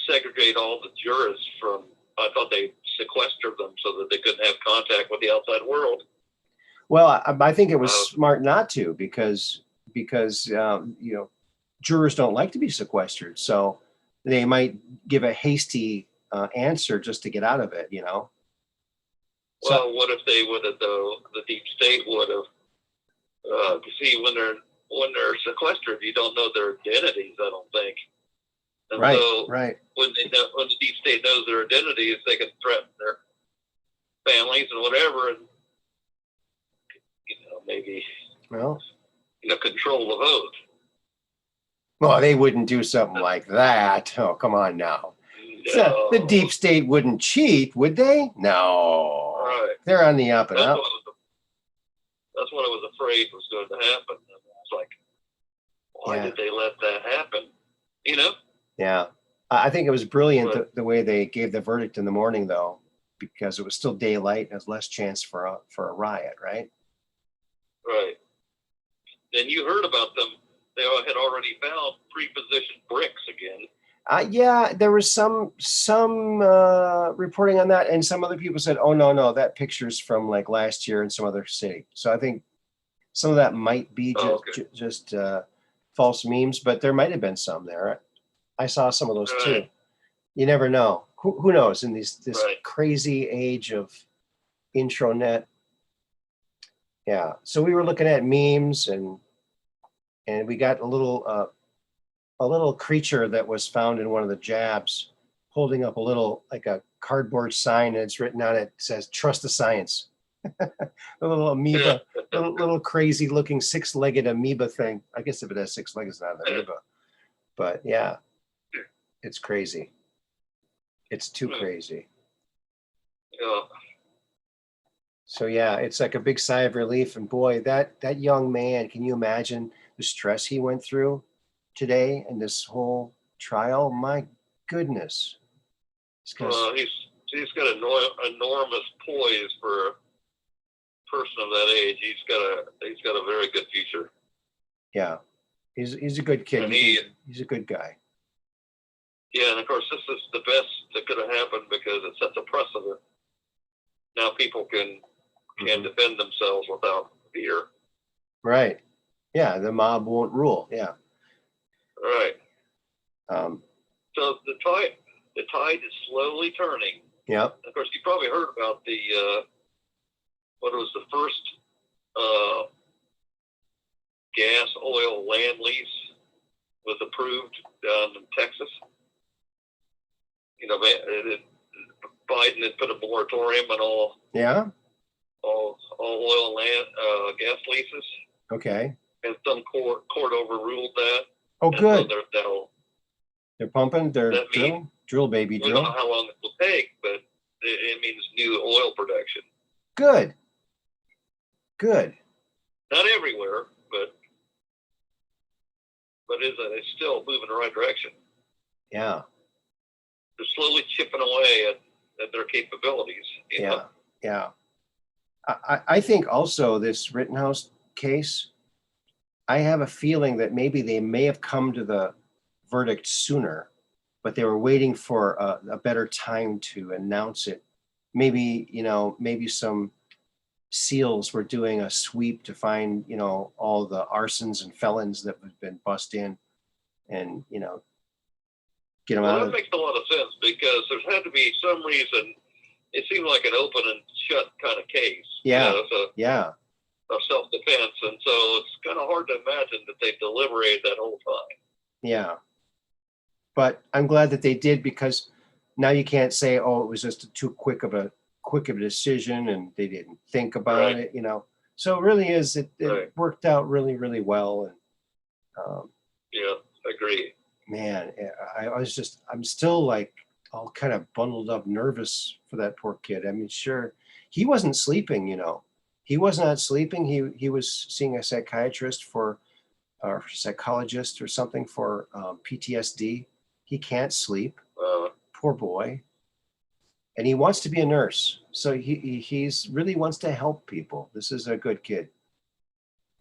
segregate all the jurors from. I thought they sequestered them so that they couldn't have contact with the outside world. Well, I think it was smart not to because jurors don't like to be sequestered, so they might give a hasty answer just to get out of it. Well, what if they would have, though? The deep state would have. See, when they're sequestered, you don't know their identities. I don't think. And right. so Right. When the deep state knows their identities, they can threaten their families and whatever, and maybe control the vote. Well, they wouldn't do something like that. Oh, come on now. No. The deep state wouldn't cheat, would they? No. Right. They're on the up and up. That's what I was afraid was going to happen. And I was like, why did they let that happen? Yeah. I think it was brilliant the way they gave the verdict in the morning, though, because it was still daylight and there's less chance for a riot, right? Right. And you heard about them. They had already found pre-positioned bricks again. Yeah, there was some reporting on that, and some other people said, "Oh no, that picture's from like last year in some other city." So I think some of that might be just false memes, but there might have been some there. I saw some of those too. You never know. Who knows in this crazy age of intranet? Yeah. So we were looking at memes, and we got a little creature that was found in one of the jabs holding up like a cardboard sign, and it's written on it, says, "Trust the science." A little amoeba, little crazy looking 6-legged amoeba thing. I guess if it has 6 legs, it's not an amoeba. But yeah, it's crazy. It's too crazy. Yeah. So yeah, it's like a big sigh of relief. And boy, that young man, can you imagine the stress he went through today in this whole trial? My goodness. Well, he's got enormous poise for a person of that age. He's got a very good future. Yeah, he's a good kid. And he's a good guy. Yeah, and of course this is the best that could have happened because it sets a precedent. Now people can defend themselves without fear. Right. Yeah, the mob won't rule. Yeah. Right. So the tide is slowly turning. Yep. Of course, you probably heard about what was the first gas oil land lease was approved down in Texas. Biden had put a moratorium on all oil land gas leases. Okay. And some court overruled that. Oh, good. So they're pumping. They're drill, baby, drill. I don't know how long it will take, but it means new oil production. Good. Not everywhere, but it's still moving in the right direction. Yeah. They're slowly chipping away at their capabilities. Yeah. I think also this Rittenhouse case, I have a feeling that maybe they may have come to the verdict sooner, but they were waiting for a better time to announce it. Maybe, maybe some SEALs were doing a sweep to find, all the arsons and felons that have been bust in and, get them out Well, of that makes a lot of sense because there's had to be some reason. It seemed like an open and shut kind of case. Yeah. Yeah. Of self-defense. And so it's kind of hard to imagine that they deliberated that whole time. Yeah. But I'm glad that they did, because now you can't say, oh, it was just too quick of a decision and they didn't think about it, So it really is, it worked out really, really well. And yeah, agree. Man, I'm still like all kind of bundled up, nervous for that poor kid. I mean, sure, he wasn't sleeping, He was not sleeping. He was seeing a psychiatrist or psychologist or something for PTSD. He can't sleep. Poor boy. And he wants to be a nurse. So he's really wants to help people. This is a good kid.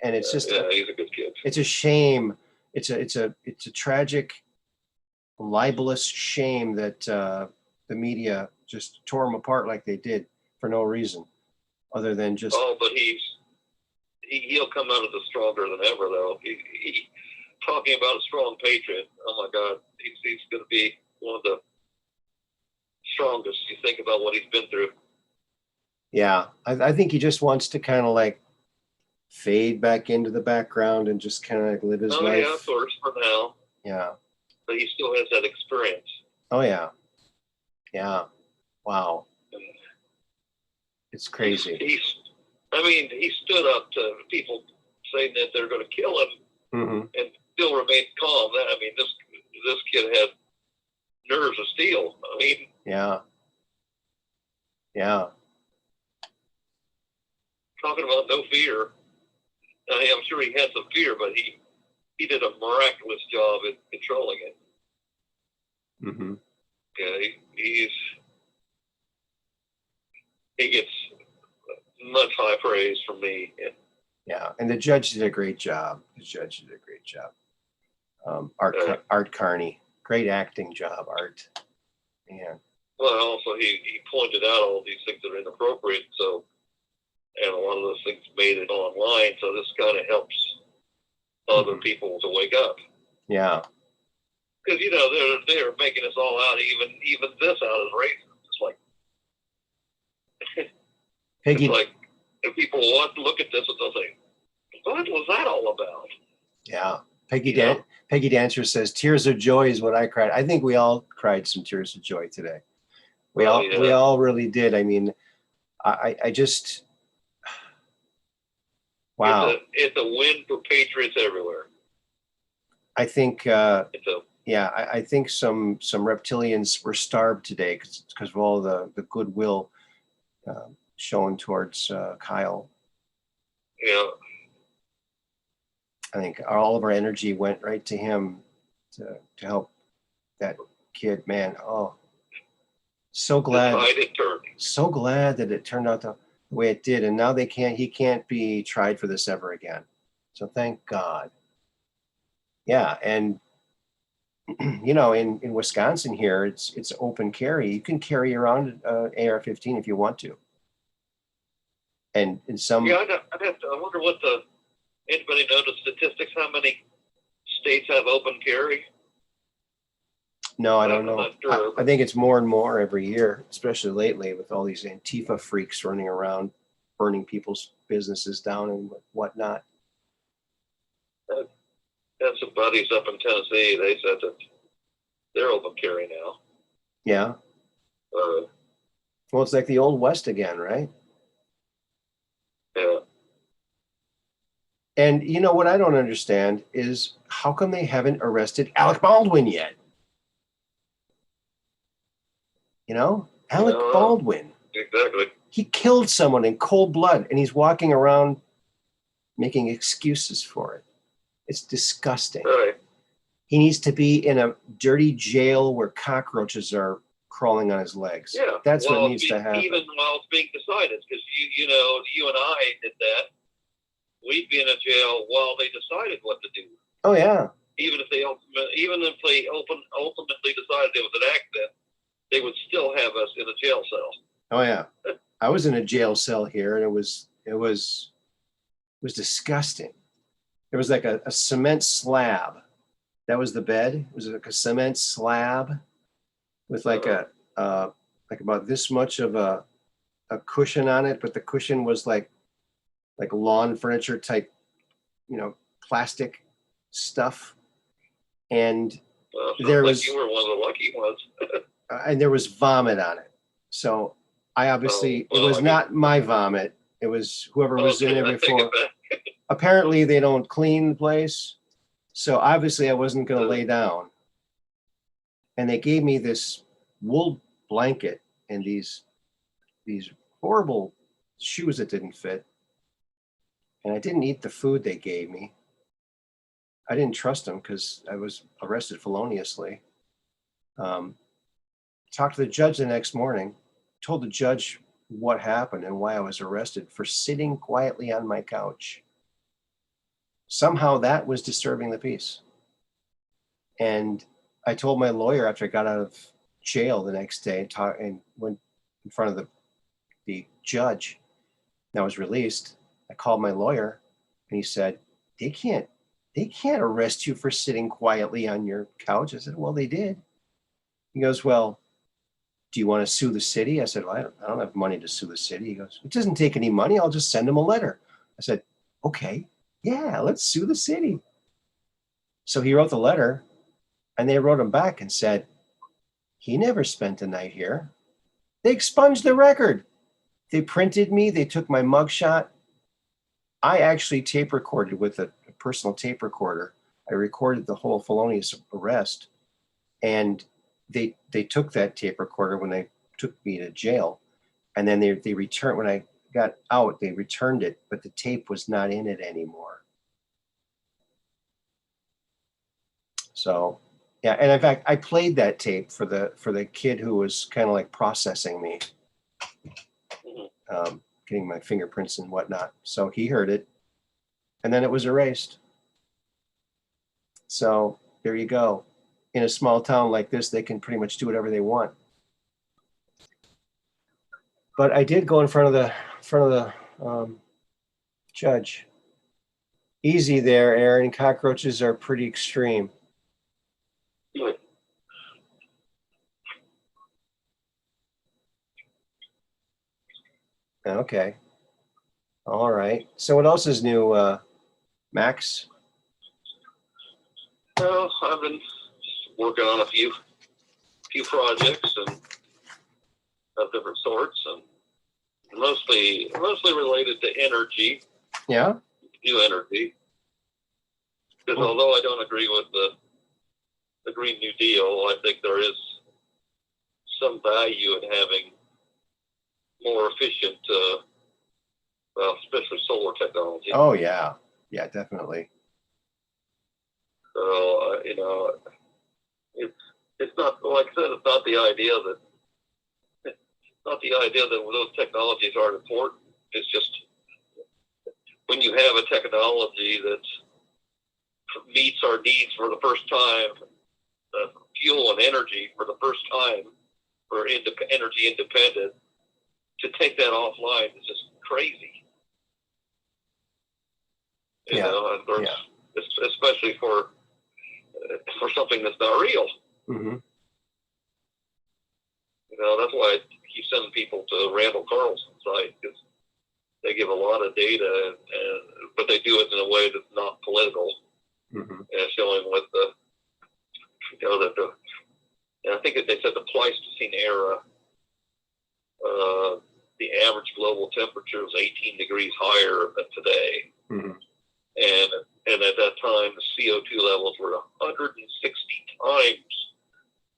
And it's just he's a good kid. It's a shame. It's a tragic, libelous shame that the media just tore him apart like they did for no reason, other than just. Oh, but he'll come out of this stronger than ever, though. He talking about a strong patriot. Oh my God, he's going to be one of the strongest. You think about what he's been through. Yeah, I think he just wants to kind of like fade back into the background and just kind of like live his life. Yeah, of course, for now. Yeah. But he still has that experience. Oh yeah. Yeah. Wow. And it's crazy. He stood up to people saying that they're going to kill him, and still remained calm. This kid had nerves of steel. Yeah. Yeah. Talking about no fear. I'm sure he had some fear, but he did a miraculous job at controlling it. Mm-hmm. Yeah, he gets much high praise from me. Yeah, and the judge did a great job. Art Carney, great acting job, Art. Yeah. Well, also he pointed out all these things that are inappropriate. So, and a lot of those things made it online. So this kind of helps other people to wake up. Yeah. Because they're making us all out, even this out as racist. It's like Peggy. It's like if people want to look at this and they'll say, "What was that all about?" Yeah. Peggy Dancer says, "Tears of joy is what I cried." I think we all cried some tears of joy today. We all really did. I mean, I just wow. It's a win for patriots everywhere. I think I think some reptilians were starved today because of all the goodwill shown towards Kyle. Yeah. I think all of our energy went right to him to help that kid. Man, oh, so glad that it turned out the way it did. And now he can't be tried for this ever again. So thank God. Yeah, and in Wisconsin here, it's open carry. You can carry around AR-15 if you want to. And in some, I wonder what anybody know the statistics? How many states have open carry? No, I don't know. Sure. I think it's more and more every year, especially lately with all these Antifa freaks running around, burning people's businesses down and whatnot. I have some buddies up in Tennessee. They said that they're open carry now. Yeah. Well, it's like the Old West again, right? Yeah. And what I don't understand is how come they haven't arrested Alec Baldwin yet? Alec Baldwin. Exactly. He killed someone in cold blood, and he's walking around making excuses for it. It's disgusting. Right. He needs to be in a dirty jail where cockroaches are crawling on his legs. Yeah. That's what needs to happen. Even while it's being decided, because you and I did that. we'd be in a jail while they decided what to do. Oh yeah. Even if they ultimately decided it was an accident, they would still have us in a jail cell. Oh yeah. I was in a jail cell here, and it was disgusting. There was like a cement slab. That was the bed. It was like a cement slab with like like about this much of a cushion on it, but the cushion was like lawn furniture type, plastic stuff. And there was, you were one of the lucky ones. and there was vomit on it. So I obviously, it was not my vomit. It was whoever was in there before. Apparently they don't clean the place. So obviously I wasn't going to lay down. And they gave me this wool blanket and these horrible shoes that didn't fit. And I didn't eat the food they gave me. I didn't trust them because I was arrested feloniously. Talked to the judge the next morning, told the judge what happened and why I was arrested for sitting quietly on my couch. Somehow that was disturbing the peace. And I told my lawyer after I got out of jail the next day and went in front of the judge and I was released. I called my lawyer and he said, they can't arrest you for sitting quietly on your couch. I said, well, they did. He goes, well, do you want to sue the city? I said, well, I don't have money to sue the city. He goes, it doesn't take any money. I'll just send them a letter. I said, okay, yeah, let's sue the city. So he wrote the letter and they wrote him back and said, he never spent a night here. They expunged the record. They printed me. They took my mugshot. I actually tape recorded with a personal tape recorder. I recorded the whole felonious arrest, and they took that tape recorder when they took me to jail, and then they returned when I got out. They returned it, but the tape was not in it anymore. So, yeah, and in fact, I played that tape for the kid who was kind of like processing me, getting my fingerprints and whatnot. So he heard it, and then it was erased. So there you go. In a small town like this, they can pretty much do whatever they want. But I did go in front of the judge. Easy there, Aaron. Cockroaches are pretty extreme. Okay. All right. So what else is new, Max? Well, I've been working on a few projects and of different sorts, and mostly related to energy. Yeah. New energy. Because although I don't agree with the Green New Deal, I think there is some value in having more efficient, especially solar technology. Oh yeah, yeah, definitely. So it's not, like I said, it's not the idea that those technologies aren't important. It's just when you have a technology that meets our needs for the first time, fuel and energy for the first time for energy independent, to take that offline is just crazy. You know, of course, especially for something that's not real. Mm-hmm. You know, that's why I keep sending people to Randall Carlson's site, because they give a lot of data, but they do it in a way that's not political, and showing what and I think that they said the Pleistocene era, the average global temperature was 18 degrees higher than today. And at that time, the CO2 levels were 160 times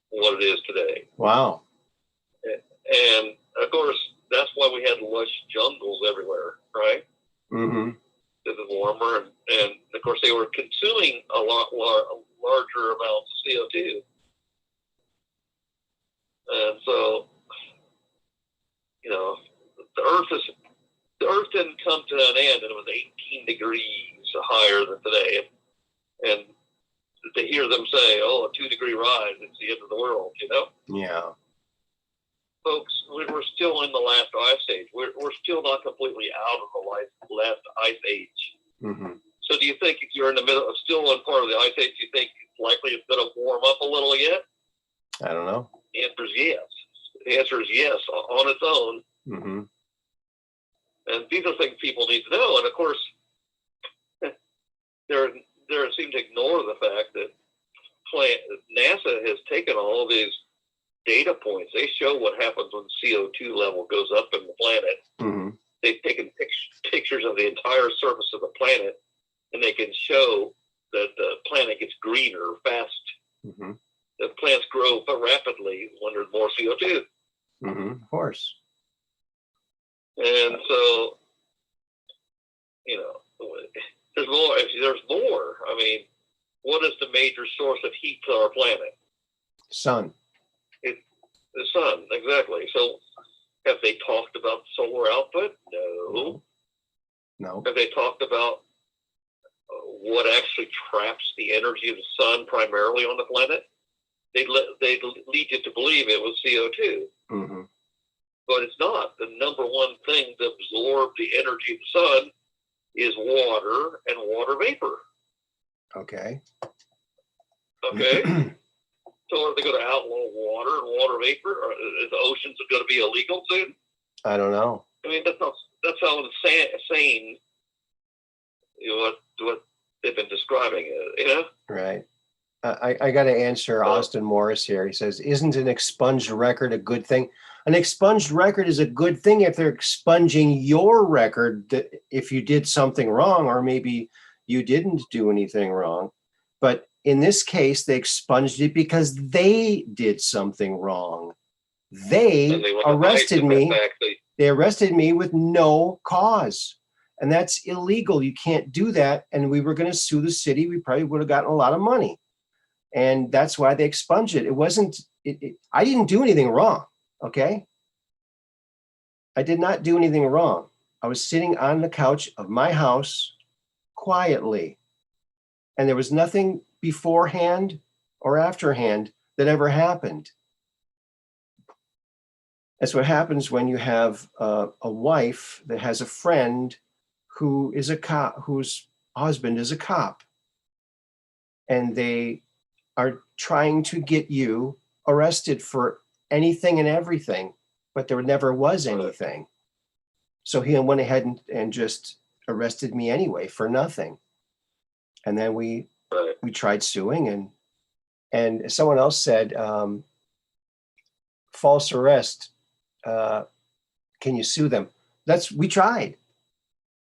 what it is today. Wow. And of course, that's why we had lush jungles everywhere, right? Because it's warmer, and of course they were consuming a lot larger amounts of CO2. And so, you know, the Earth didn't come to an end, and it was 18 degrees higher than today. And to hear them say, oh, a 2-degree rise, it's the end of the world, you know? Yeah. Folks, we're still in the last ice age. We're still not completely out of the last ice age. Mm-hmm. So do you think if you're in the middle, still in part of the ice age, do you think it's likely it's going to warm up a little yet? I don't know. The answer is yes. The answer is yes on its own. Mm-hmm. And these are things people need to know. And of course, they seem to ignore the fact that NASA has taken all of these data points. They show what happens when CO2 level goes up in the planet. Mm-hmm. They've taken pictures of the entire surface of the planet, and they can show that the planet gets greener fast. Mm-hmm. The plants grow rapidly when there's more CO2. Mm-hmm. Of course. And so, you know, there's more. If there's more, I mean, what is the major source of heat to our planet? Sun. The sun, exactly. So, have they talked about solar output? No. No. Have they talked about what actually traps the energy of the sun primarily on the planet? They lead you to believe it was CO2. Mm-hmm. But it's not. The number one thing to absorb the energy of the sun is water and water vapor. Okay. Okay? So are they going to outlaw water and water vapor? Or is the oceans going to be illegal soon? I don't know. I mean, that's how insane what they've been describing it, you know? Right. I got to answer Austin Morris here. He says, isn't an expunged record a good thing? An expunged record is a good thing if they're expunging your record, that if you did something wrong, or maybe you didn't do anything wrong. But in this case, they expunged it because they did something wrong. They arrested me. They arrested me with no cause. And that's illegal. You can't do that. And we were going to sue the city. We probably would have gotten a lot of money. And that's why they expunged it. It wasn't, I didn't do anything wrong. Okay. I did not do anything wrong. I was sitting on the couch of my house quietly. And there was nothing beforehand or afterhand that ever happened. That's what happens when you have a wife that has a friend who is a cop, whose husband is a cop. And they are trying to get you arrested for anything and everything, but there never was anything. So he went ahead and just arrested me anyway for nothing. And then we tried suing, and someone else said, false arrest, can you sue them? We tried.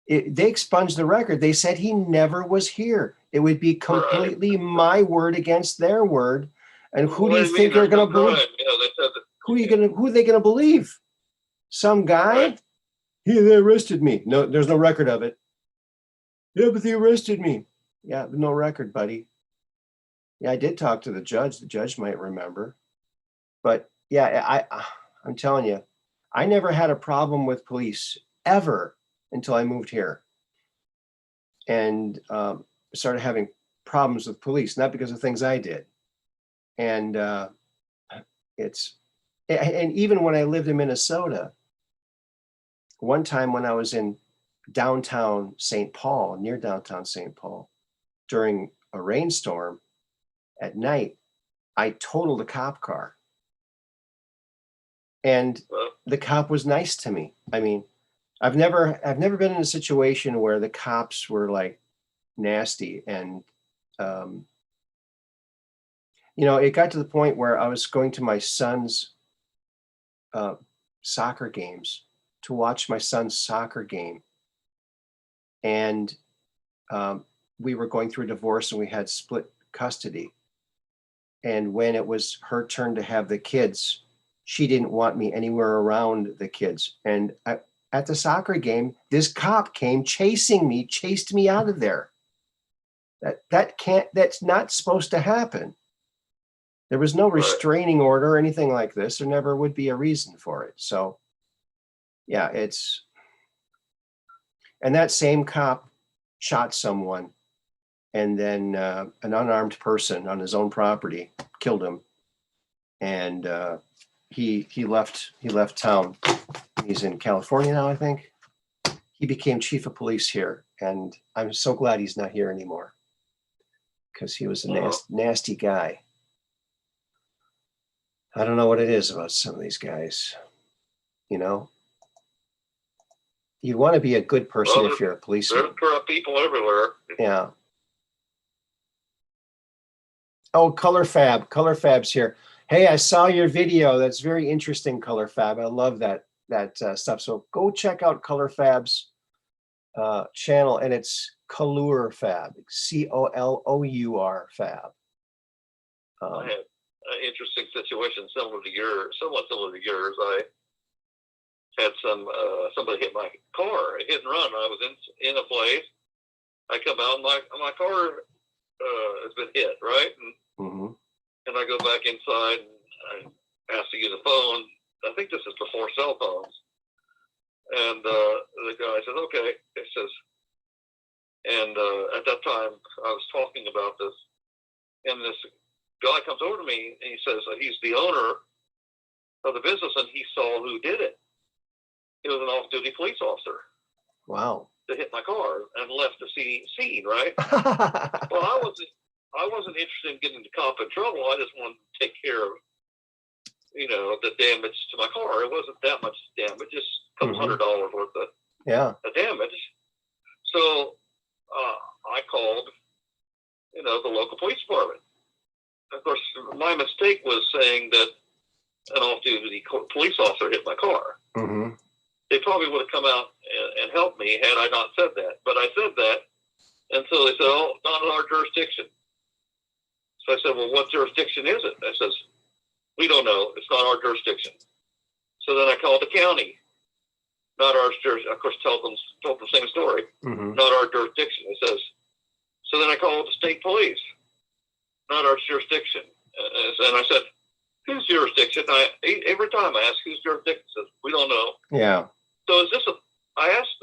They expunged the record. They said he never was here. It would be completely my word against their word. And who do you think they're going to believe? Who are they going to believe? Some guy? Right. Yeah, they arrested me. No, there's no record of it. Yeah, but they arrested me. Yeah, no record, buddy. Yeah, I did talk to the judge. The judge might remember. But yeah, I'm telling you, I never had a problem with police ever until I moved here. And started having problems with police, not because of things I did. And and even when I lived in Minnesota, one time when I was in downtown St. Paul, near downtown St. Paul, during a rainstorm at night, I totaled a cop car. And the cop was nice to me. I mean, I've never been in a situation where the cops were like nasty. And, it got to the point where I was going to my son's soccer games to watch my son's soccer game. And we were going through a divorce and we had split custody. And when it was her turn to have the kids, she didn't want me anywhere around the kids. And at the soccer game, this cop came chased me out of there. That's not supposed to happen. There was no restraining order or anything like this. There never would be a reason for it. So yeah, and that same cop shot someone, and then an unarmed person on his own property killed him, and he left town. He's in California now, I think. He became chief of police here, and I'm so glad he's not here anymore, because he was a nasty guy. I don't know what it is about some of these guys, you know. You want to be a good person if you're a policeman. There's corrupt people everywhere. Yeah. Oh, Color Fab's here. Hey, I saw your video. That's very interesting, Color Fab. I love that stuff. So go check out Color Fab's channel, and it's Color Fab, COLOUR Fab. I had an interesting situation somewhat similar to yours. I had somebody hit my car, hit and run. I was in a place. I come out, my car has been hit, right? And I go back inside, and I asked to use a phone. I think this is before cell phones. And the guy says, okay. It says, and at that time, I was talking about this, and this guy comes over to me, and he says he's the owner of the business, and he saw who did it. It was an off-duty police officer. Wow. That hit my car and left the scene, right? Well, I wasn't interested in getting the cop in trouble. I just wanted to take care of, the damage to my car. It wasn't that much damage, just a couple $100 worth of damage. So I called, the local police department. Of course, my mistake was saying that an off-duty police officer hit my car. They probably would have come out and helped me had I not said that. But I said that, and so they said, oh, not in our jurisdiction. So I said, well, what jurisdiction is it? I says, we don't know. It's not our jurisdiction. So then I called the county. Not our jurisdiction. Of course, told the same story. Not our jurisdiction. It says, so then I called the state police. Not our jurisdiction. And I said, whose jurisdiction? Every time I ask whose jurisdiction, says, we don't know. Yeah. So is this I asked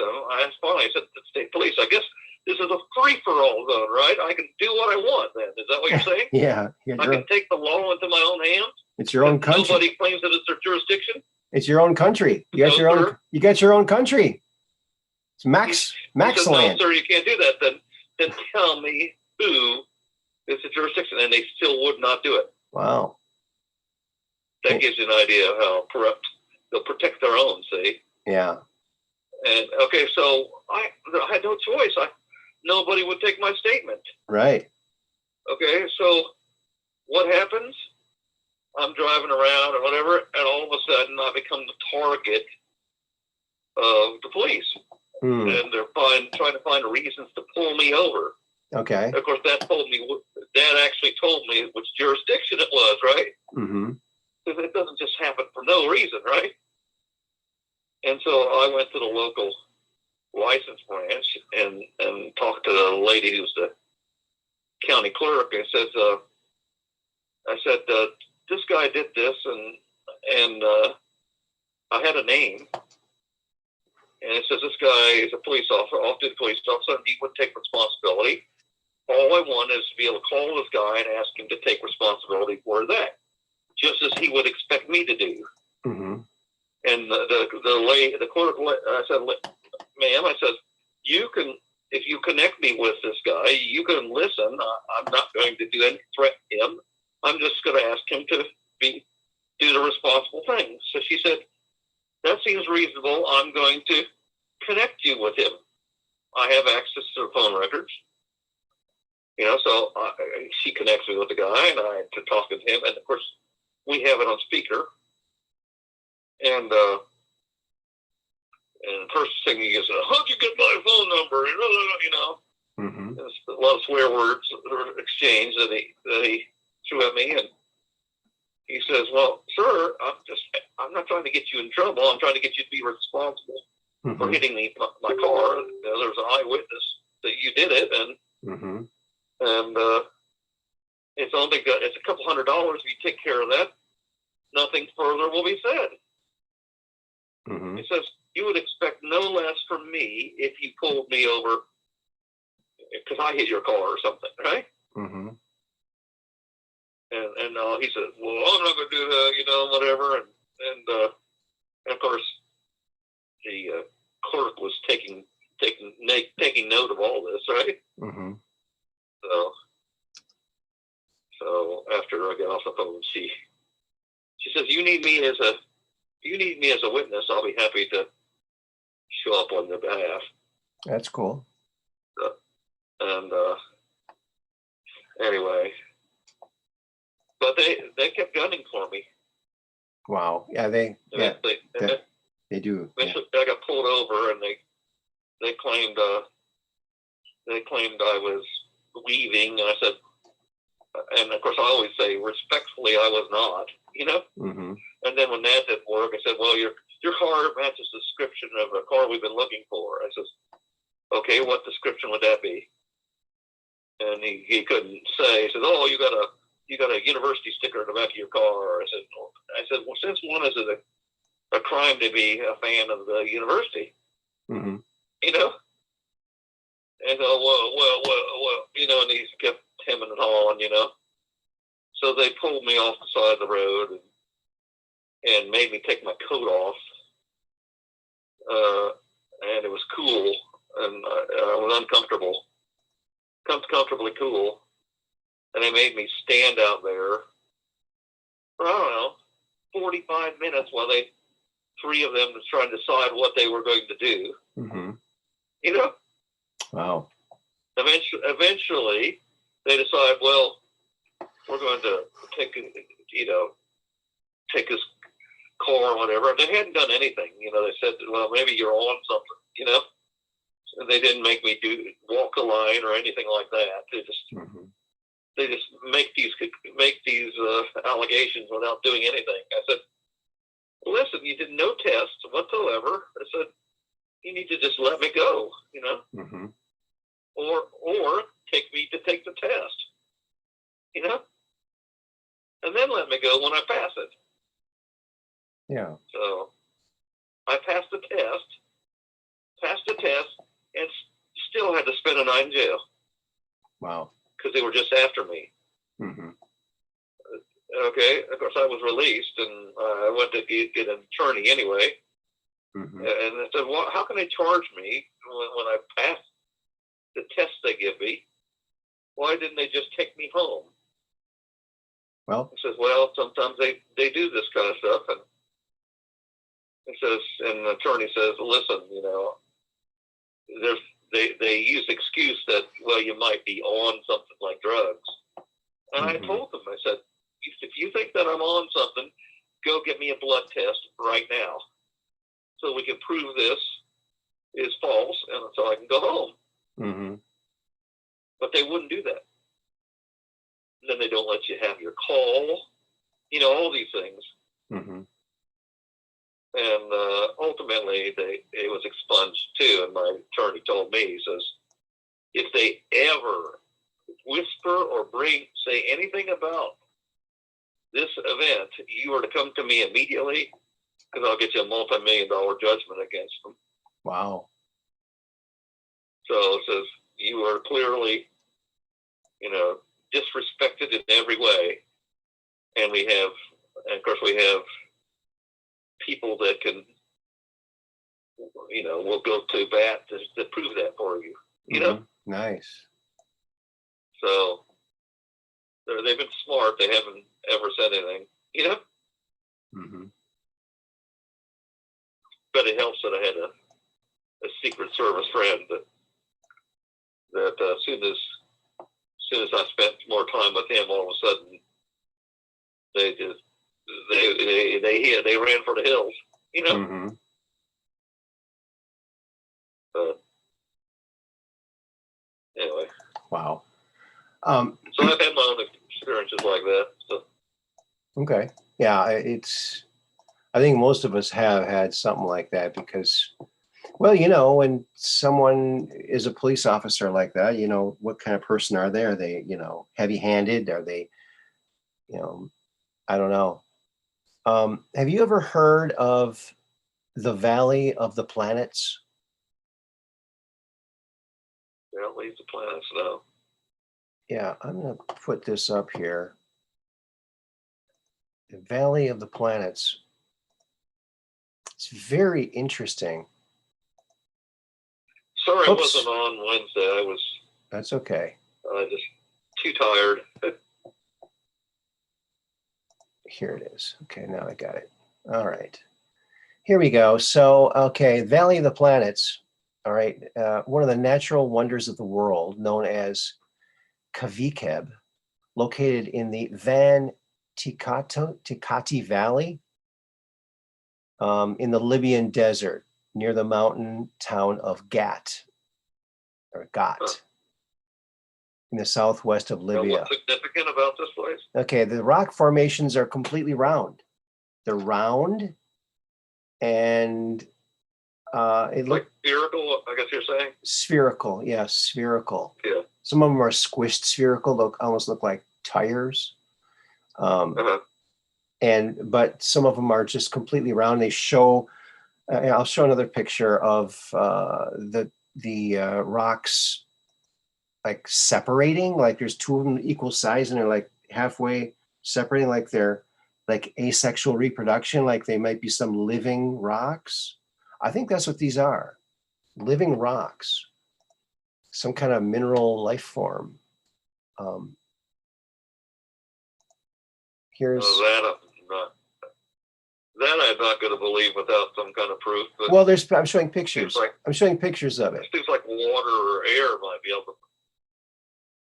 finally, I said to the state police, I guess this is a free-for-all zone, right? I can do what I want then. Is that what you're saying? Yeah. I can take the law into my own hands? It's your own country. Nobody claims that it's their jurisdiction? It's your own country. You got your own country. It's max land. No, sir, you can't do that. Then tell me who is the jurisdiction. And they still would not do it. Wow. That gives you an idea of how corrupt they'll protect their own, see? Yeah. And okay, so I had no choice. Nobody would take my statement. Right. Okay, so what happens? I'm driving around or whatever, and all of a sudden I become the target of the police. And they're trying to find reasons to pull me over. Okay. Of course, Dad actually told me which jurisdiction it was, right? Because it doesn't just happen for no reason, right? And so I went to the local license branch and talked to the lady who's the county clerk, and says, I said, this guy did this, and I had a name, and it says this guy is a police officer, off-duty police officer, and he would take responsibility. All I want is to be able to call this guy and ask him to take responsibility for that, just as he would expect me to do. And the clerk, I said, ma'am, I said, if you connect me with this guy, you can listen. I'm not going to do any threat to him. I'm just going to ask him to do the responsible thing. So she said, that seems reasonable. I'm going to connect you with him. I have access to the phone records. So she connects me with the guy, and I to talk to him. And of course, we have it on speaker. And the first thing he says, how'd you get my phone number? There's a lot of swear words exchanged that he threw at me, and he says, well, sir, I'm not trying to get you in trouble. I'm trying to get you to be responsible for hitting my car. There's an eyewitness that you did it, and it's a couple $100. If you take care of that, nothing further will be said. He says, you would expect no less from me if you pulled me over because I hit your car or something, right? Mm-hmm. And he said, well, I'm not going to do that, whatever. And of course, the clerk was taking note of all this, right? Mm-hmm. So after I got off the phone, she says, you need me as a witness. I'll be happy to show up on your behalf. That's cool. And anyway, but they kept gunning for me. Wow. Yeah, they do. Eventually, I got pulled over, and they claimed I was leaving, and I said, and of course I always say respectfully I was not, Mm-hmm. And then when that didn't work, I said, well, your car matches the description of a car we've been looking for. I says, okay, what description would that be? And he couldn't say. He said, oh, you got a university sticker in the back of your car. I said, well, since when is it a crime to be a fan of the university? Mm-hmm. And well, and he kept hemming and hawing, So they pulled me off the side of the road and made me take my coat off. And it was cool, and I was comfortably cool. And they made me stand out there for, I don't know, 45 minutes while three of them was trying to decide what they were going to do. Mm-hmm. Wow. Eventually, they decide, well, we're going to take his car or whatever. They hadn't done anything. They said, well, maybe you're on something, And they didn't make me walk a line or anything like that. They just make these allegations without doing anything. I said, listen, you did no tests whatsoever. I said, you need to just let me go, Mm-hmm. or take me to take the test, and then let me go when I pass it. Yeah. So I passed the test, and still had to spend a night in jail. Wow. Because they were just after me. Mm-hmm. Okay, of course I was released, and I went to get an attorney anyway. Mm-hmm. And I said, well, how can they charge me when I passed the test they give me? Why didn't they just take me home? Well, I says, well, sometimes they do this kind of stuff, and and the attorney says, listen, they use the excuse that, well, you might be on something like drugs. And Mm-hmm. I told them, I said, if you think that I'm on something, go get me a blood test right now, so we can prove this is false, and so I can go home. Mm-hmm. But they wouldn't do that. And then they don't let you have your call, all these things. Mm-hmm. And ultimately, it was expunged too. And my attorney told me, he says, if they ever whisper or say anything about this event, you are to come to me immediately, because I'll get you a multi-million-dollar judgment against them. Wow. So it says, you are clearly, disrespected in every way. And of course we have people that can, will go to bat to prove that for you, Mm-hmm. Nice. So they've been smart. They haven't ever said anything, Mm-hmm. But it helps that I had a Secret Service friend that as soon as I spent more time with him, all of a sudden they ran for the hills, Mm-hmm. But anyway. Wow. So I've had my own experiences like that. So. Okay. Yeah, I think most of us have had something like that because, well, when someone is a police officer like that, what kind of person are they? Are they, heavy-handed? Are they, I don't know. Have you ever heard of the Valley of the Planets? Valleys of planets, no. Yeah, I'm going to put this up here. The Valley of the Planets. It's very interesting. Sorry, Oops. I wasn't on Wednesday. That's okay. Just too tired. Here it is. Okay, now I got it. All right. Here we go. So, okay, Valley of the Planets. All right. One of the natural wonders of the world, known as Kavikeb, located in the Van Tikati Valley in the Libyan desert near the mountain town of Gat, in the southwest of Libya. What's significant about this place? Okay, the rock formations are completely round. They're round, and it looks like spherical, I guess you're saying? Spherical, yeah, spherical. Yeah. Some of them are squished spherical, almost look like tires. But some of them are just completely round. They show, I'll show another picture of the rocks like separating, like there's two of them equal size and they're like halfway separating, like they're like asexual reproduction, like they might be some living rocks. I think that's what these are, living rocks, some kind of mineral life form. Here's that I'm not going to believe without some kind of proof. But well, I'm showing pictures. I'm showing pictures of it. It seems like water or air might be able to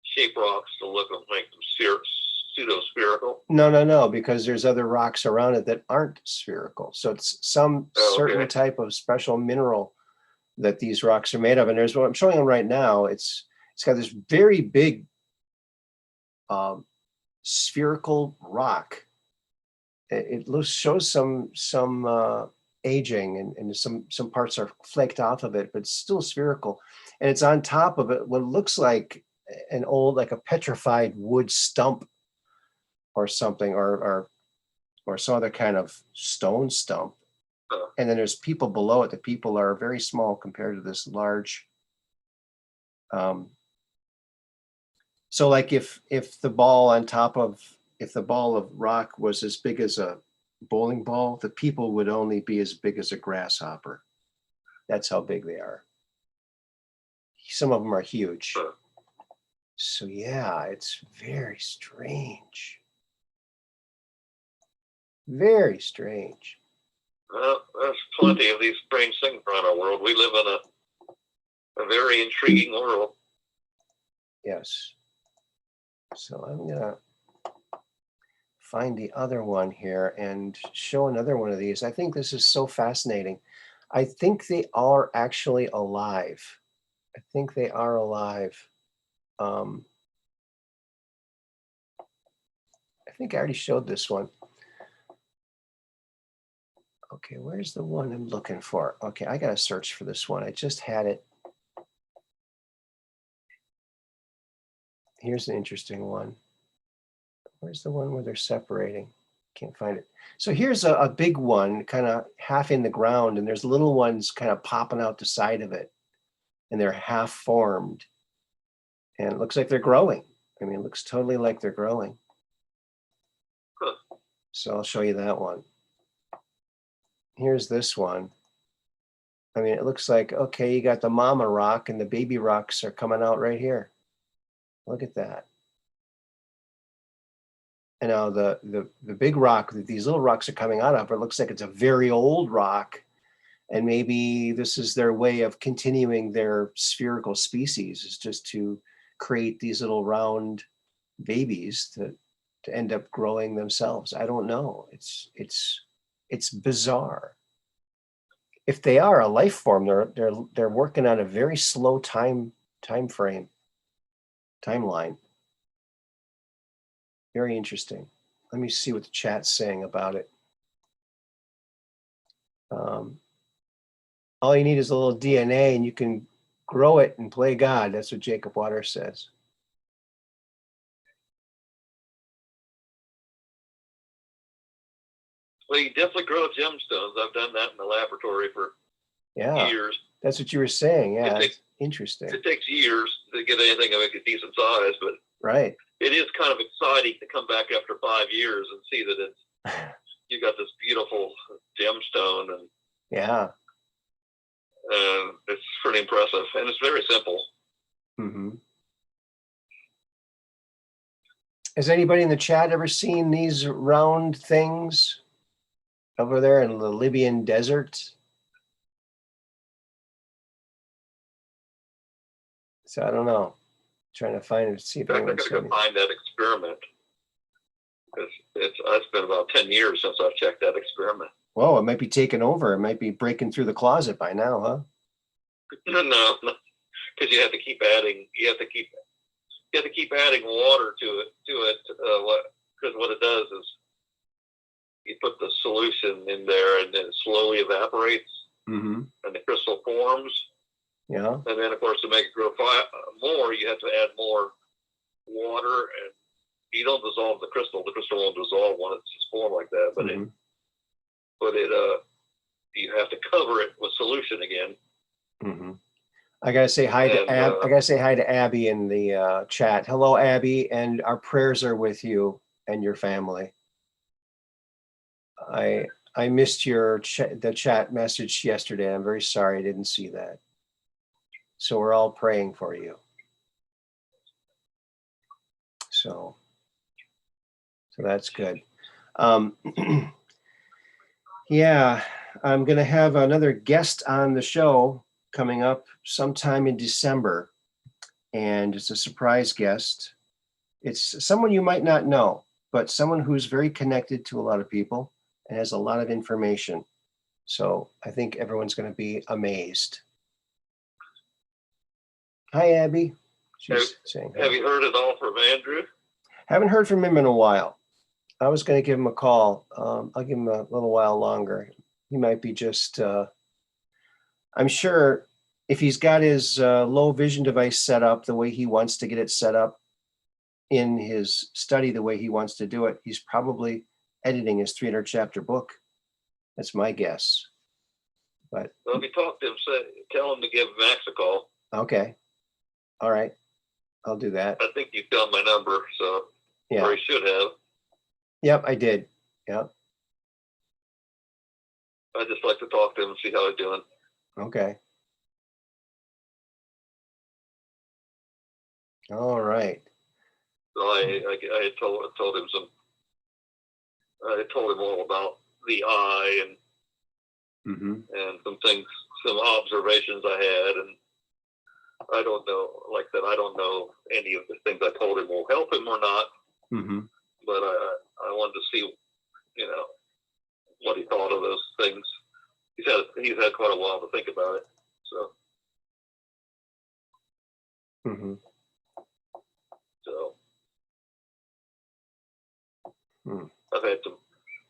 shape rocks to look and make them pseudo-spherical. No, because there's other rocks around it that aren't spherical. So it's some certain type of special mineral that these rocks are made of. And there's what I'm showing them right now. It's got this very big spherical rock. It shows some aging, and some parts are flaked off of it, but it's still spherical. And it's on top of it what looks like an old, like a petrified wood stump or something, or some other kind of stone stump. And then there's people below it. The people are very small compared to this large. So like if the ball on top of, if the ball of rock was as big as a bowling ball, the people would only be as big as a grasshopper. That's how big they are. Some of them are huge. So yeah, it's very strange. Very strange. Well, there's plenty of these strange things around our world. We live in a very intriguing world. Yes. So I'm gonna find the other one here and show another one of these. I think this is so fascinating. I think they are actually alive. I think they are alive. I think I already showed this one. Okay, where's the one I'm looking for? Okay, I gotta search for this one. I just had it. Here's an interesting one. Where's the one where they're separating? Can't find it. So here's a big one, kind of half in the ground, and there's little ones kind of popping out the side of it, and they're half formed. And it looks like they're growing. I mean, it looks totally like they're growing. So I'll show you that one. Here's this one. I mean, it looks like, okay, you got the mama rock and the baby rocks are coming out right here. Look at that. And now the big rock that these little rocks are coming out of, it looks like it's a very old rock. And maybe this is their way of continuing their spherical species, is just to create these little round babies to end up growing themselves. I don't know. It's bizarre. If they are a life form, they're working on a very slow timeline. Very interesting. Let me see what the chat's saying about it. All you need is a little DNA and you can grow it and play God. That's what Jacob Waters says. Well, you definitely grow gemstones. I've done that in the laboratory for years. That's what you were saying. Yeah, interesting. It takes years to get anything of a decent size, but right. It is kind of exciting to come back after 5 years and see that you got this beautiful gemstone, and yeah, it's pretty impressive, and it's very simple. Mm-hmm. Has anybody in the chat ever seen these round things over there in the Libyan desert? So I don't know. Trying to find it, see if I gotta go find that experiment. It's been about 10 years since I've checked that experiment. Whoa, it might be taken over. It might be breaking through the closet by now, huh? No, because you have to keep adding. You have to keep adding water to it. Because what it does is you put the solution in there, and then it slowly evaporates, mm-hmm. and the crystal forms. Yeah. And then, of course, to make it grow more, you have to add more water, and you don't dissolve the crystal. The crystal won't dissolve when it's just formed like that. But mm-hmm. You have to cover it with solution again. Mm-hmm. I gotta say hi to I gotta say hi to Abby in the chat. Hello, Abby, and our prayers are with you and your family. I missed the chat message yesterday. I'm very sorry I didn't see that. So we're all praying for you. So that's good. Yeah, I'm going to have another guest on the show coming up sometime in December. And it's a surprise guest. It's someone you might not know, but someone who's very connected to a lot of people and has a lot of information. So I think everyone's going to be amazed. Hi, Abby. She's saying hi. Have you heard at all from Andrew? Haven't heard from him in a while. I was going to give him a call. I'll give him a little while longer. He might be just, I'm sure if he's got his low vision device set up the way he wants to get it set up in his study, the way he wants to do it, he's probably editing his 300 chapter book. That's my guess. But well, if you talk to him, tell him to give Max a call. Okay. All right. I'll do that. I think you've got my number, so yeah. Or you should have. Yep, I did. Yep. I just like to talk to him and see how he's doing. Okay. All right. So I told him I told him all about the eye and some things, some observations I had, and I don't know, like that, I don't know any of the things I told him will help him or not. But I wanted to see, what he thought of those things. He's had quite a while to think about it. So. So.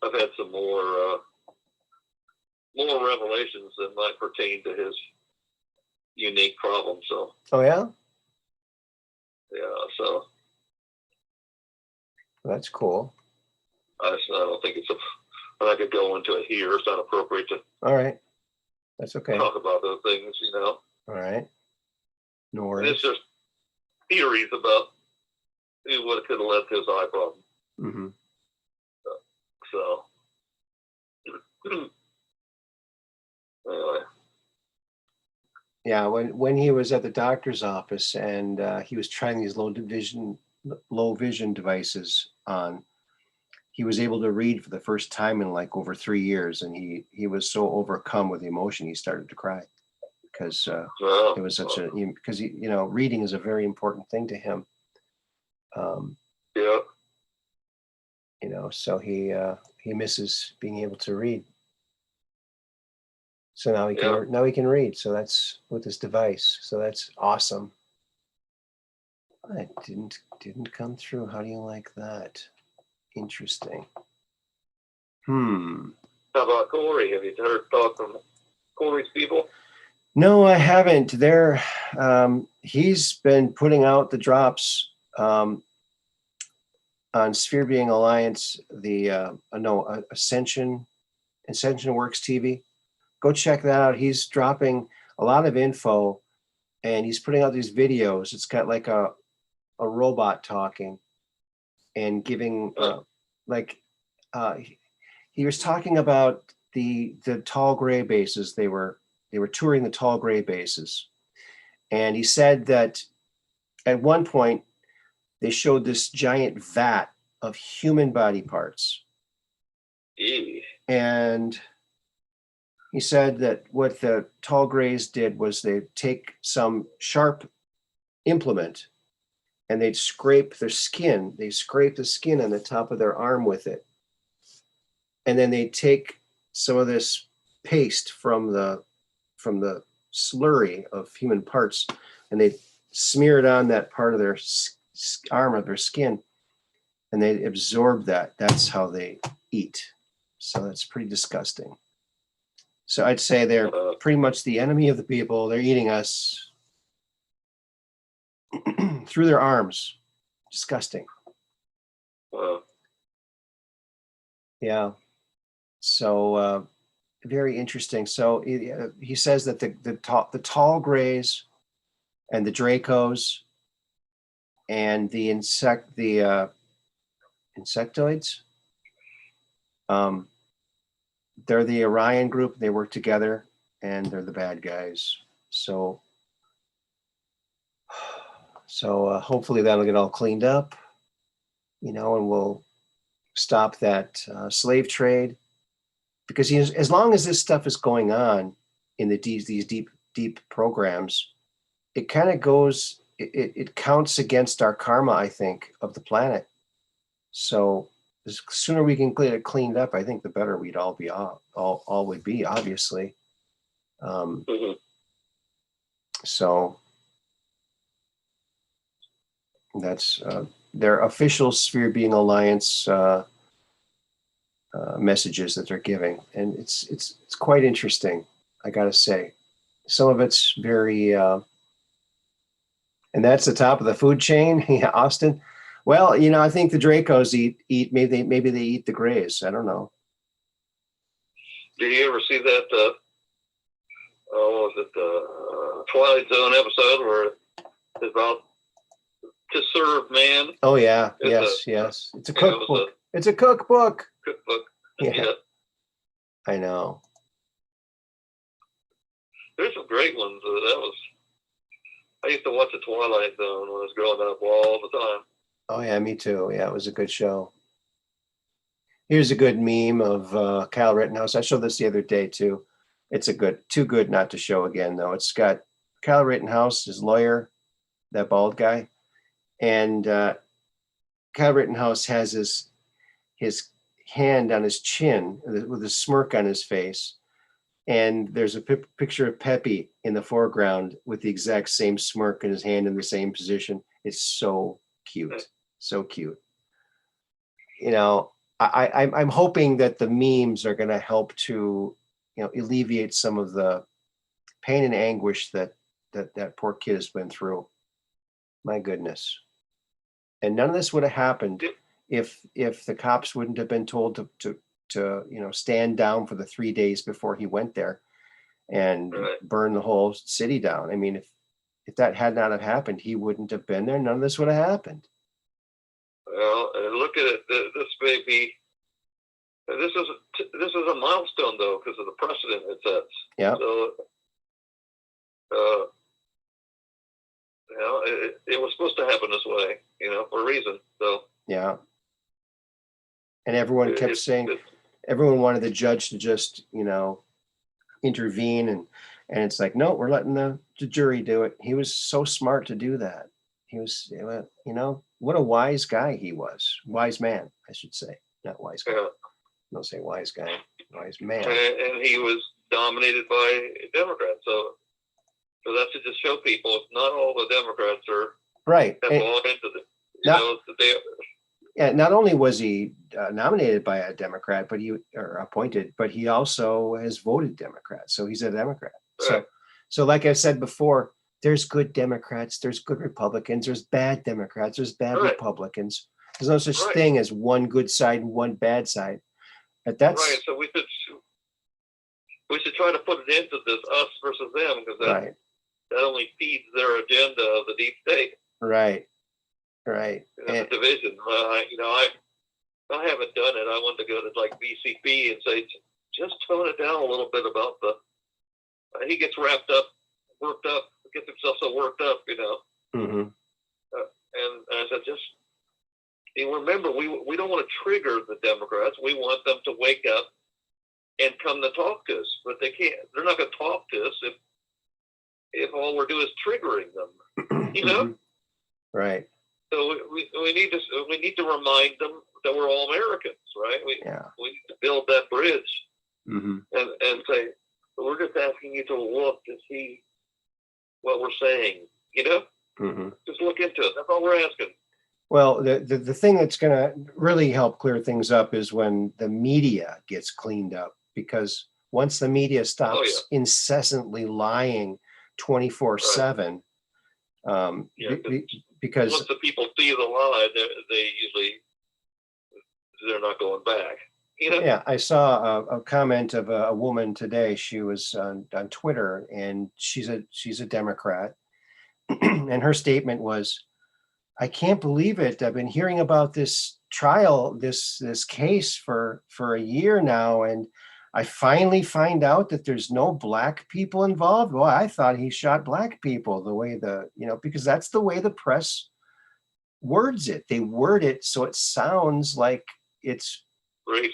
I've had some more revelations that might pertain to his unique problem. So. Oh yeah. Yeah. So. That's cool. I don't think I could go into it here. It's not appropriate to. All right. That's okay. Talk about those things, All right. No worries. It's just theories about what could have led to his eye problem. So. Anyway. Yeah, when he was at the doctor's office and he was trying these low vision devices on, he was able to read for the first time in like over 3 years, and he was so overcome with emotion he started to cry because it was such because reading is a very important thing to him. Yeah. So he misses being able to read. So now he can read. So that's with this device. So that's awesome. It didn't come through. How do you like that? Interesting. How about Corey? Have you heard talk from Corey's people? No, I haven't. He's been putting out the drops on Sphere Being Alliance, the Ascension Works TV. Go check that out. He's dropping a lot of info, and he's putting out these videos. It's got like a robot talking and giving he was talking about the tall gray bases. They were touring the tall gray bases, and he said that at one point they showed this giant vat of human body parts. And he said that what the tall grays did was they take some sharp implement and they'd scrape their skin. They scrape the skin on the top of their arm with it. And then they'd take some of this paste from the slurry of human parts, and they'd smear it on that part of their arm of their skin, and they absorb that. That's how they eat. So that's pretty disgusting. So I'd say they're pretty much the enemy of the people. They're eating us through their arms. Disgusting. Yeah. So very interesting. So he says that the tall grays and the Dracos and the insectoids, they're the Orion group. They work together, and they're the bad guys. So hopefully that'll get all cleaned up, and we'll stop that slave trade. Because as long as this stuff is going on in these deep programs, it kind of goes. It counts against our karma, I think, of the planet. So the sooner we can get it cleaned up, I think the better we'd all be. All would be, obviously. So that's their official Sphere Being Alliance messages that they're giving, and it's quite interesting. I gotta say, some of it's very, and that's the top of the food chain. Yeah, Austin. Well, I think the Dracos eat. Maybe they eat the Greys. I don't know. Did you ever see that? Was it the Twilight Zone episode where it's about To Serve Man? Oh yeah, yes. It's a cookbook. It's a cookbook. Yeah. I know. There's some great ones. I used to watch the Twilight Zone when I was growing up all the time. Oh yeah, me too. Yeah, it was a good show. Here's a good meme of Cal Rittenhouse. I showed this the other day too. It's too good not to show again though. It's got Cal Rittenhouse, his lawyer, that bald guy, and Cal Rittenhouse has his hand on his chin with a smirk on his face, and there's a picture of Pepe in the foreground with the exact same smirk and his hand in the same position. It's so cute. I'm hoping that the memes are going to help to alleviate some of the pain and anguish that poor kid has been through. My goodness. And none of this would have happened if the cops wouldn't have been told to stand down for the 3 days before he went there and burn the whole city down. I mean, if that had not have happened, he wouldn't have been there. None of this would have happened. Well, and look at it. This may be. This is a milestone though, because of the precedent it sets. Yeah. So, it was supposed to happen this way, for a reason. So. Yeah. And everyone kept saying, everyone wanted the judge to just, intervene. And it's like, no, we're letting the jury do it. He was so smart to do that. He was, what a wise guy he was. Wise man, I should say. Not wise guy. Yeah. Don't say wise guy, wise man. And he was dominated by Democrats. So that should just show people not all the Democrats are right. Have bought into the, Yeah, not only was he nominated by a Democrat, or appointed, but he also has voted Democrat. So he's a Democrat. Right. So like I said before, there's good Democrats, there's good Republicans, there's bad Democrats, there's bad Republicans. There's no such thing as one good side and one bad side. But that's right. So we we should try to put an end to this us versus them, because Right. that only feeds their agenda of the deep state. Right. Right. And the division. I haven't done it. I want to go to like BCP and say, just tone it down a little bit about the. He gets worked up, gets himself so worked up, Mm-hmm. And I said, just remember, we don't want to trigger the Democrats. We want them to wake up and come to talk to us, but they can't. They're not going to talk to us if all we're doing is triggering them. Mm-hmm. Right. So we need to remind them that we're all Americans, right? We need to build that bridge, mm-hmm. and say, we're just asking you to look to see what we're saying. Mm-hmm. Just look into it. That's all we're asking. Well, the thing that's going to really help clear things up is when the media gets cleaned up, because once the media stops incessantly lying 24/7, because once the people see the lie, they're not going back. Yeah, I saw a comment of a woman today. She was on Twitter, and she's a Democrat, and her statement was, "I can't believe it. I've been hearing about this trial, this case for a year now, and I finally find out that there's no black people involved. Well, I thought he shot black people." The way because that's the way the press words it. They word it so it sounds like it's racist.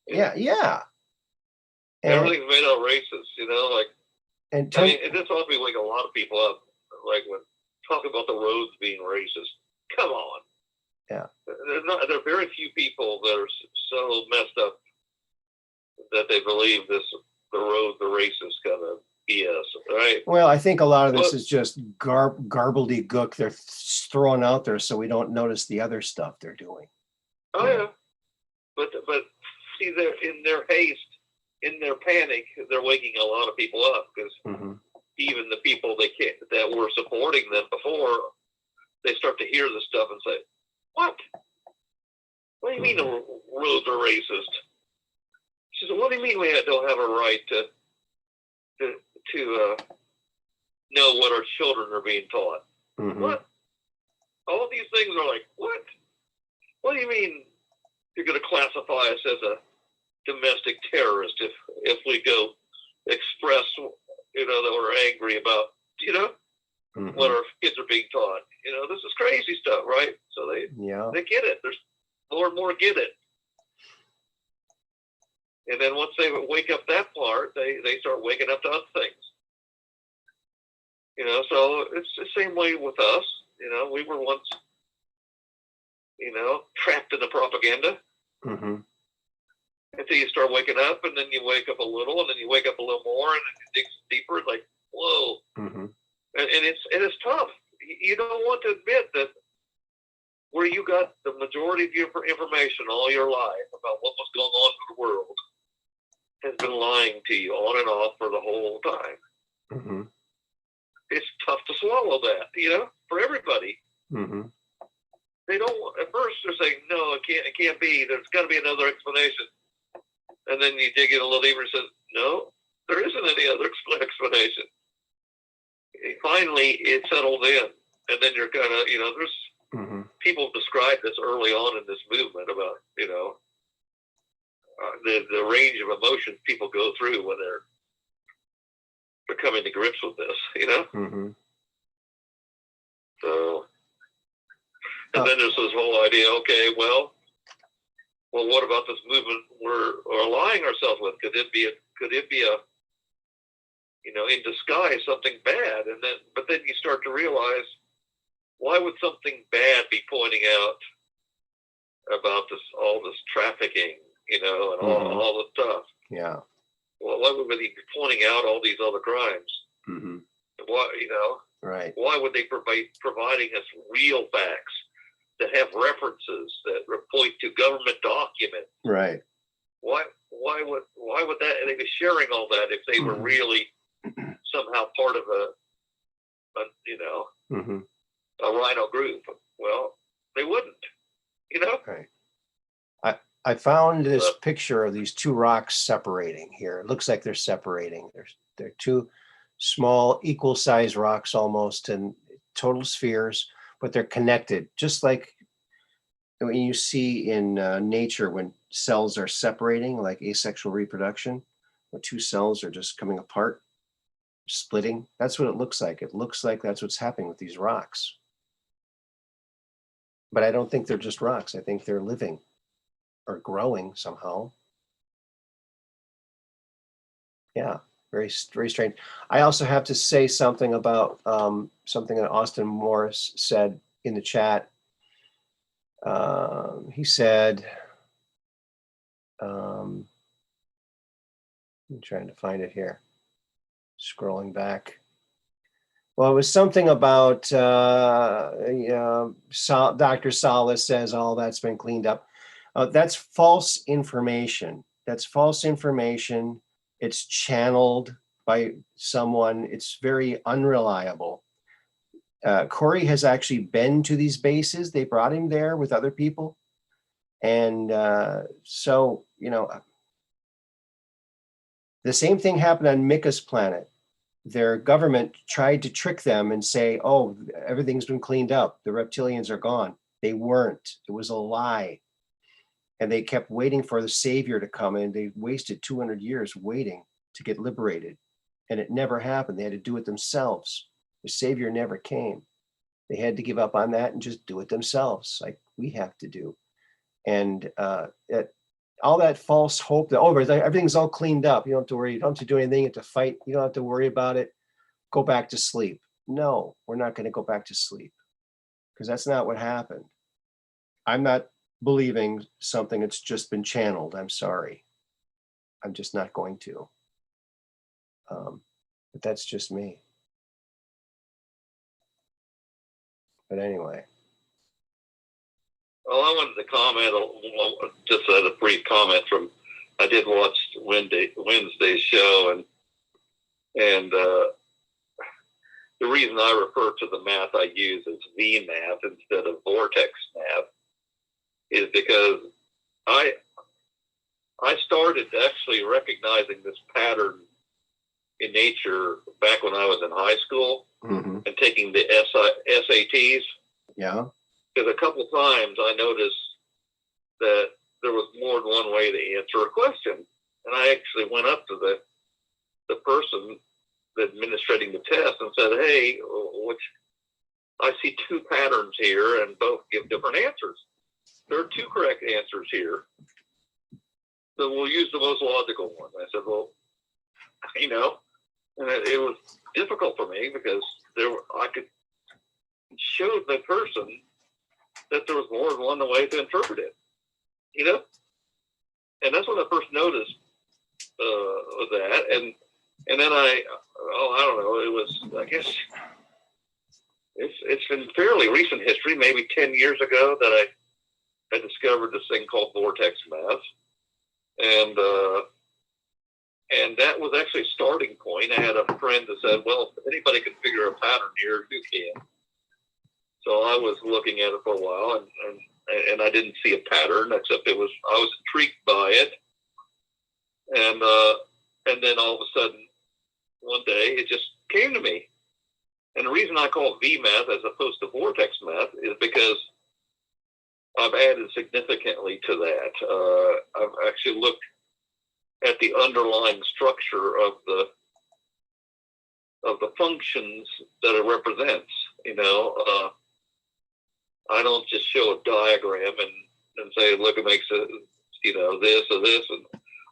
Yeah. Everything's made out racist, and this ought to be waking a lot of people up, like when talking about the roads being racist. Come on. Yeah. There are very few people that are so messed up that they believe the roads are racist kind of BS, right? Well, I think a lot of this is just garbledy-gook they're throwing out there so we don't notice the other stuff they're doing. Oh yeah. But see, they're in their haste, in their panic, they're waking a lot of people up, because even the people that were supporting them before, they start to hear this stuff and say, "What? What do you mean the roads are racist?" She said, "What do you mean we don't have a right to know what our children are being taught?" What? All these things are like, what? What do you mean you're going to classify us as a domestic terrorist if we go express, that we're angry about, what our kids are being taught? This is crazy stuff, right? So they get it. There's more and more get it. And then once they wake up that part, they start waking up to other things. So it's the same way with us. We were once, trapped in the propaganda. Until you start waking up, and then you wake up a little, and then you wake up a little more, and then you dig deeper. It's like, whoa. And it's tough. You don't want to admit that where you got the majority of your information all your life about what was going on in the world has been lying to you on and off for the whole time. It's tough to swallow that, for everybody. They don't. At first, they're saying, "No, it can't be. There's got to be another explanation." And then you dig in a little deeper and says, "No, there isn't any other explanation." And finally, it settles in, and then you're kind of, there's people describe this early on in this movement about, the range of emotions people go through when they're coming to grips with this, So, and then there's this whole idea. Okay, well, what about this movement we're aligning ourselves with? Could it be a in disguise something bad? But then you start to realize, why would something bad be pointing out about all this trafficking, and all the stuff? Yeah. Well, why would they be pointing out all these other crimes? Why, Right. Why would they providing us real facts that have references that point to government documents? Right. Why would that? They be sharing all that if they were really somehow part of a rhino group? Well, they wouldn't. Right. I found this picture of these two rocks separating here. It looks like they're separating. They're two small, equal-sized rocks almost, and total spheres, but they're connected, just like when you see in nature when cells are separating, like asexual reproduction, when two cells are just coming apart, splitting. That's what it looks like. It looks like that's what's happening with these rocks. But I don't think they're just rocks. I think they're living or growing somehow. Yeah, very, very strange. I also have to say something about something that Austin Morris said in the chat. He said, I'm trying to find it here, scrolling back. Well, it was something about Dr. Salas says all that's been cleaned up. That's false information. That's false information. It's channeled by someone. It's very unreliable. Corey has actually been to these bases. They brought him there with other people. And so, you know, the same thing happened on Mika's planet. Their government tried to trick them and say, oh, everything's been cleaned up. The reptilians are gone. They weren't. It was a lie. And they kept waiting for the savior to come in. They wasted 200 years waiting to get liberated. And it never happened. They had to do it themselves. The savior never came. They had to give up on that and just do it themselves, like we have to do. And all that false hope that, oh, everything's all cleaned up. You don't have to worry. You don't have to do anything. You have to fight. You don't have to worry about it. Go back to sleep. No, we're not going to go back to sleep because that's not what happened. I'm not believing something that's just been channeled. I'm sorry. I'm just not going to. But that's just me. But anyway. Well, I wanted to comment, just a brief comment from, I did watch Wednesday's show, and the reason I refer to the math I use as V math instead of Vortex Math is because I started actually recognizing this pattern in nature back when I was in high school and taking the SATs. Yeah. Because a couple times I noticed that there was more than one way to answer a question. And I actually went up to the person administrating the test and said, hey, I see two patterns here and both give different answers. There are two correct answers here. So we'll use the most logical one. I said, well, you know, and it was difficult for me because I could show the person that there was more than one way to interpret it, you know? And that's when I first noticed that. And then I don't know, it was, I guess, it's been fairly recent history, maybe 10 years ago that I discovered this thing called Vortex Math. And that was actually a starting point. I had a friend that said, well, if anybody can figure a pattern here, you can. So I was looking at it for a while, and I didn't see a pattern, except I was intrigued by it. And then all of a sudden, one day, it just came to me. And the reason I call it V-math as opposed to Vortex Math is because I've added significantly to that. I've actually looked at the underlying structure of the functions that it represents. You know, I don't just show a diagram and say, look, it makes it, you know, this or this. And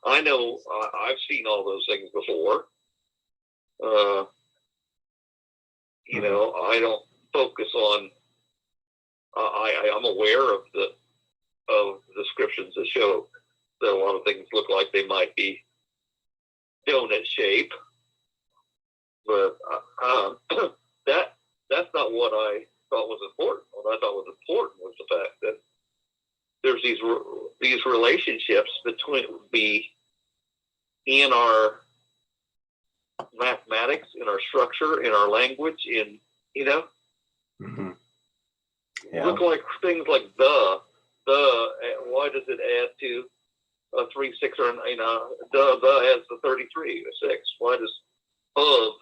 I know I've seen all those things before. You know, I don't focus on. I'm aware of the descriptions that show that a lot of things look like they might be donut shape, but that's not what I thought was important. What I thought was important was the fact that there's these relationships in our mathematics, in our structure, in our language, in, you know, Yeah. look like things like the, why does it add to a 3, 6, or, the adds to 33, or 6? Why does of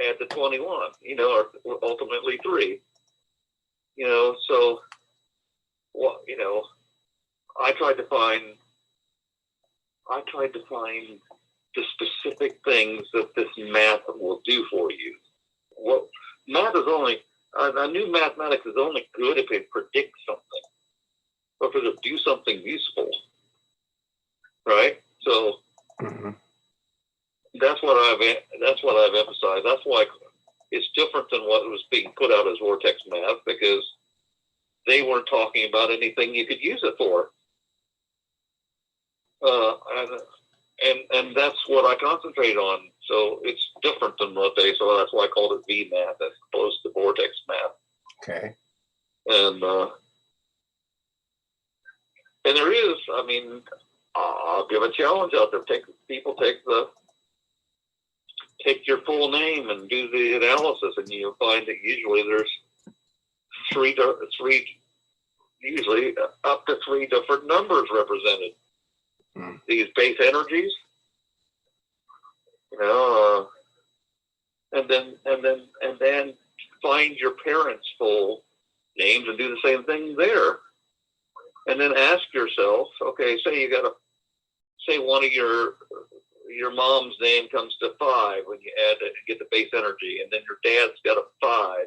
add to 21, or ultimately 3? So, well, I tried to find the specific things that this math will do for you. Well, math is only, I knew mathematics is only good if it predicts something, or if it'll do something useful, right? So that's what I've emphasized. That's why it's different than what was being put out as Vortex Math, because they weren't talking about anything you could use it for. And that's what I concentrate on. So it's different than what so that's why I called it V Math as opposed to Vortex Math. Okay. And there is, I'll give a challenge out there. Take your full name and do the analysis, and you'll find that usually there's usually up to 3 different numbers represented. These base energies, and then find your parents' full names and do the same thing there. And then ask yourself, okay, say one of your mom's name comes to 5 when you add it and get the base energy, and then your dad's got a 5.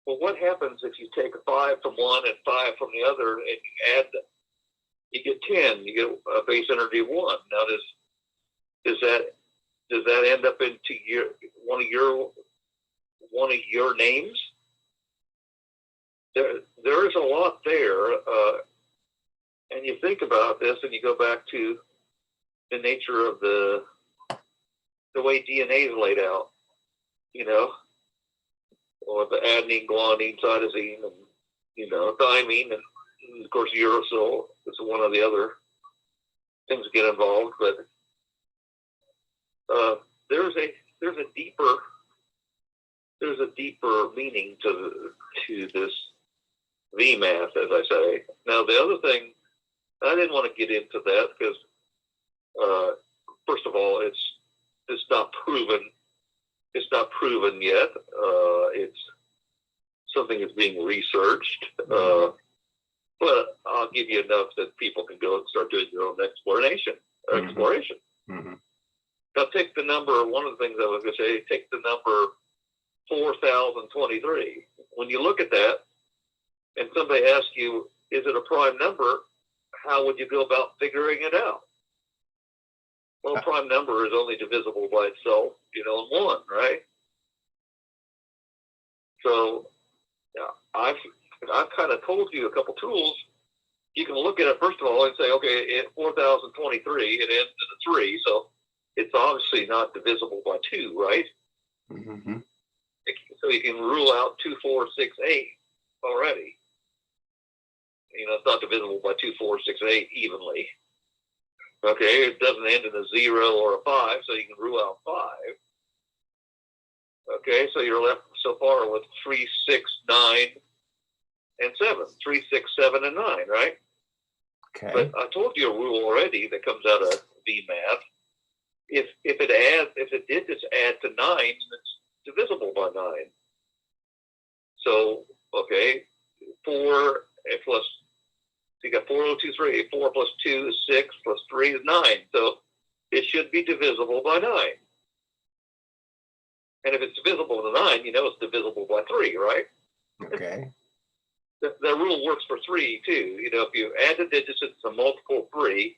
Well, what happens if you take a 5 from one and 5 from the other and you add them? You get 10. You get a base energy of 1. Now, does that end up into one of your names? There is a lot there, and you think about this, and you go back to the nature of the way DNA is laid out, or the adenine, guanine, cytosine, and thymine, and of course uracil is one of the other things that get involved. But there's a deeper meaning to this V math, as I say. Now, the other thing, I didn't want to get into that because, first of all, it's not proven. It's not proven yet. It's something that's being researched. But I'll give you enough that people can go and start doing their own exploration. Now, take the number. One of the things I was going to say, take the number 4,023. When you look at that, and somebody asks you, is it a prime number? How would you go about figuring it out? Well, a prime number is only divisible by itself, in 1, right? So, yeah, I've kind of told you a couple tools. You can look at it, first of all, and say, okay, at 4,023, it ends in a 3, so it's obviously not divisible by 2, right? So you can rule out 2, 4, 6, 8 already. It's not divisible by 2, 4, 6, 8 evenly. Okay, it doesn't end in a 0 or a 5, so you can rule out 5. Okay, so you're left so far with 3, 6, 9, and 7. 3, 6, 7, and 9, right? Okay. But I told you a rule already that comes out of V math. If it did just add to 9, it's divisible by 9. So, okay, 4 plus, you got 4023, 4 plus 2 is 6, plus 3 is 9. So it should be divisible by 9. And if it's divisible by 9, it's divisible by 3, right? Okay. The rule works for 3, too. If you add the digits, it's a multiple of 3,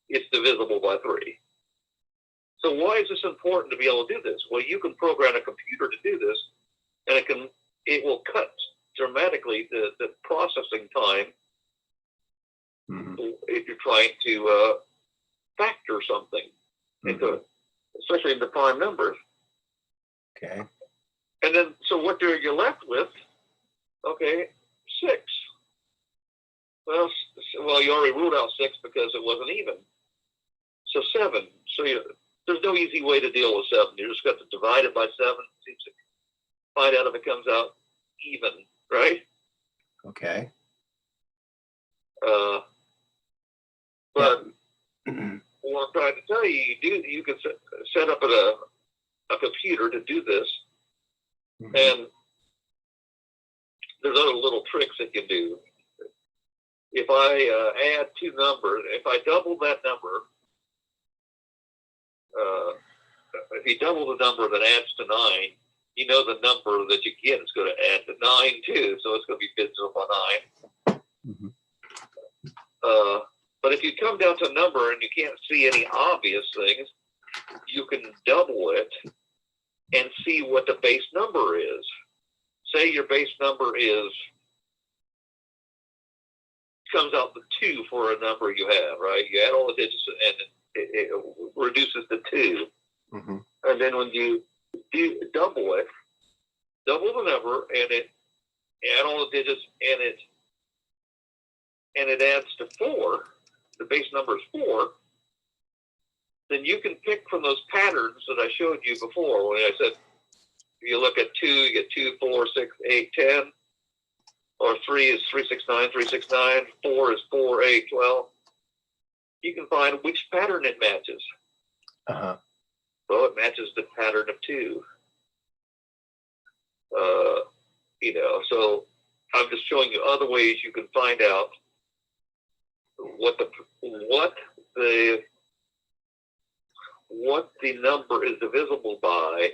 it's divisible by 3. So why is this important to be able to do this? Well, you can program a computer to do this, and it will cut dramatically the processing time if you're trying to factor something into, especially into prime numbers. Okay. And then, so what are you left with? Okay, 6. Well, you already ruled out 6 because it wasn't even. So 7. So there's no easy way to deal with 7. You just got to divide it by 7. Find out if it comes out even, right? Okay. But what I'm trying to tell you, you can set up a computer to do this, and there's other little tricks that you do. If I add two numbers, if I double that number, if you double the number that adds to 9, you know the number that you get is going to add to 9 too, so it's going to be divisible by 9. But if you come down to a number and you can't see any obvious things, you can double it and see what the base number is. Say your base number comes out to 2 for a number you have, right? You add all the digits and it reduces to 2. And then when you double it, double the number, and it add all the digits, and it adds to 4. The base number is 4. Then you can pick from those patterns that I showed you before. When I said, if you look at 2, you get 2, 4, 6, 8, 10. Or 3 is 3, 6, 9, 3, 6, 9. 4 is 4, 8, 12. You can find which pattern it matches. Well, it matches the pattern of 2. So I'm just showing you other ways you can find out what the number is divisible by,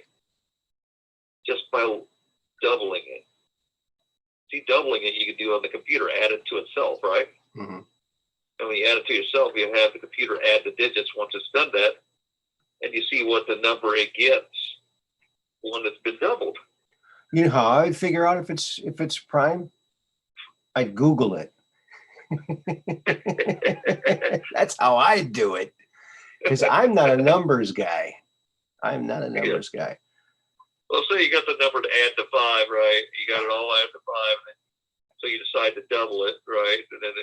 just by doubling it. See, doubling it you can do on the computer, add it to itself, right? And when you add it to yourself, you have the computer add the digits once it's done that, and you see what the number it gets when it's been doubled. You know how I'd figure out if it's prime? I'd Google it. That's how I do it, because I'm not a numbers guy. I'm not a numbers guy. Well, say you got the number to add to 5, right? You got it all add to 5, so you decide to double it, right? And then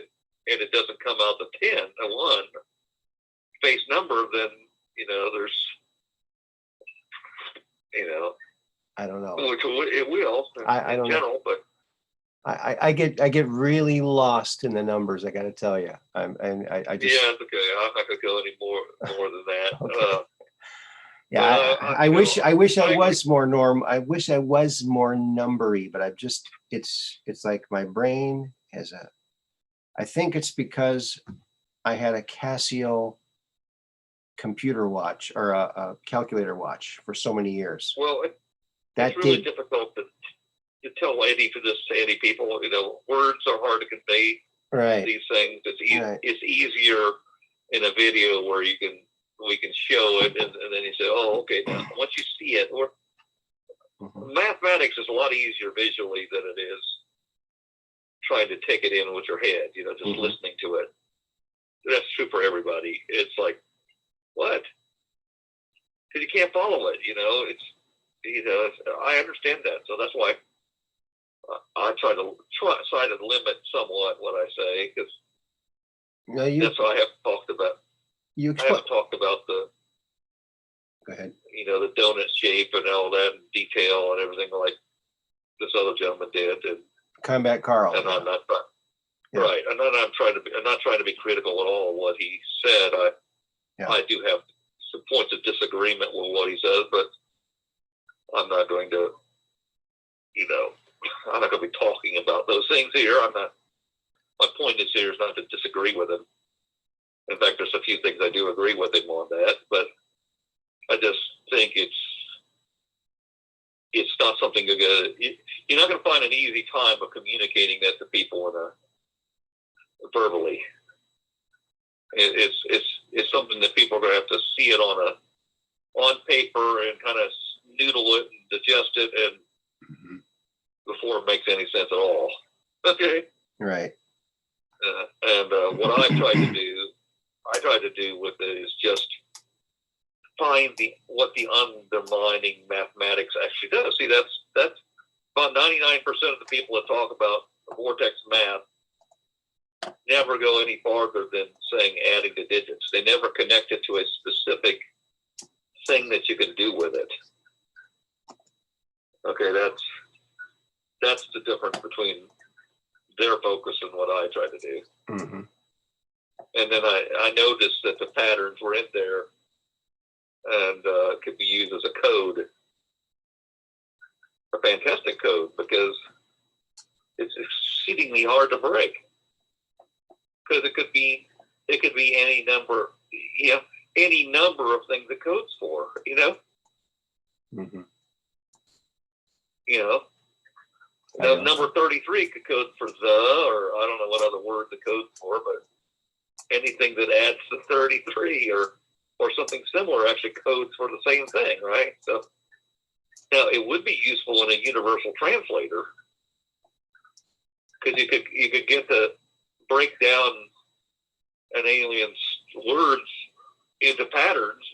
it doesn't come out to 10, a 1 base number. Then there's I don't know. Which it will in general, but I get really lost in the numbers. I got to tell you, I just it's okay. I'm not gonna go any more than that. Okay. I wish I was more I wish I was more numbery, but it's like my brain has I think it's because I had a Casio computer watch or a calculator watch for so many years. Well, it's really difficult to tell to any people. Words are hard to convey these things. It's easier in a video where we can show it, and then you say, oh, okay. Now, once you see it, or mathematics is a lot easier visually than it is trying to take it in with your head. Just listening to it. That's true for everybody. It's like, what? Because you can't follow it. I understand that, so that's why I try to limit somewhat what I say, because that's what I have talked about. I haven't talked about Go ahead. The donut shape and all that detail and everything like this other gentleman did. And Combat Carl. And I'm not right. I'm not trying to be critical at all of what he said. I do have some points of disagreement with what he says, but I'm not going to, I'm not going to be talking about those things here. My point is not to disagree with him. In fact, there's a few things I do agree with him on that, but I just think it's not something you're not going to find an easy time of communicating that to people verbally. It's something that people are going to have to see it on paper and kind of noodle it and digest it, and before it makes any sense at all. Okay. Right. What I try to do with it is just find what the undermining mathematics actually does. See, that's about 99% of the people that talk about Vortex Math never go any farther than saying adding the digits. They never connect it to a specific thing that you can do with it. Okay, that's the difference between their focus and what I try to do. Mm-hmm. And then I noticed that the patterns were in there and could be used as a code, a fantastic code, because it's exceedingly hard to break. Because it could be any number, any number of things it codes for, Mm-hmm. Now, number 33 could code for the, or I don't know what other word it codes for, but anything that adds to 33 or something similar actually codes for the same thing, right? So now it would be useful in a universal translator, because you could get to break down an alien's words into patterns,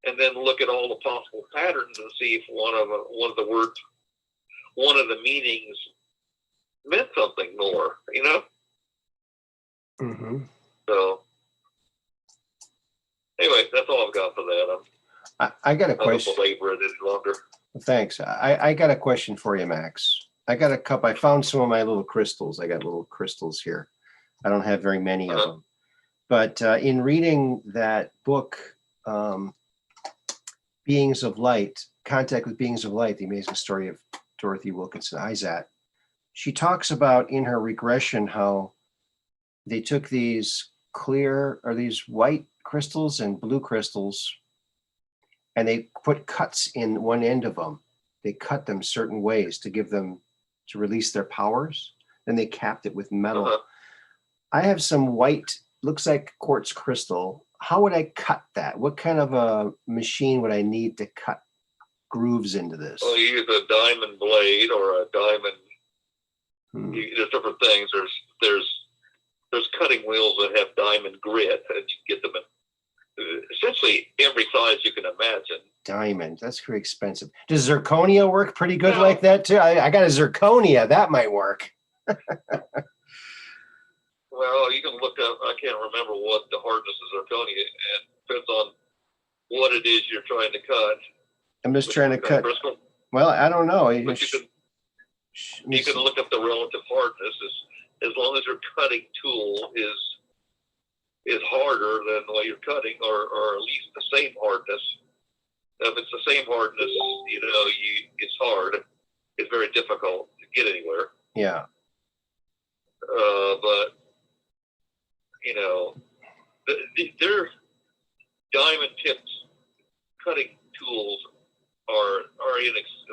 and then look at all the possible patterns and see if one of the words, one of the meanings meant something more, Mm-hmm. So anyway, that's all I've got for that. I got a question. I don't belabor it any longer. Thanks. I got a question for you, Max. I got a cup. I found some of my little crystals. I got little crystals here. I don't have very many of them. But in reading that book, Beings of Light, Contact with Beings of Light, The Amazing Story of Dorothy Wilkinson Izat, she talks about in her regression how they took these these white crystals and blue crystals, and they put cuts in one end of them. They cut them certain ways to release their powers. Then they capped it with metal. I have some white, looks like quartz crystal. How would I cut that? What kind of a machine would I need to cut grooves into this? Well, you use a diamond blade or a diamond. There's different things. There's cutting wheels that have diamond grit, and you get them in essentially every size you can imagine. Diamond, that's very expensive. Does zirconia work pretty good like that too? I got a zirconia, that might work. Well, you can look up, I can't remember what the hardness of zirconia is, and it depends on what it is you're trying to cut. I'm just trying to cut. Crystal. Well, I don't know. But you can look up the relative hardness as long as your cutting tool is harder than the way you're cutting, or at least the same hardness. If it's the same hardness, it's hard. It's very difficult to get anywhere. Yeah. But their diamond tipped cutting tools are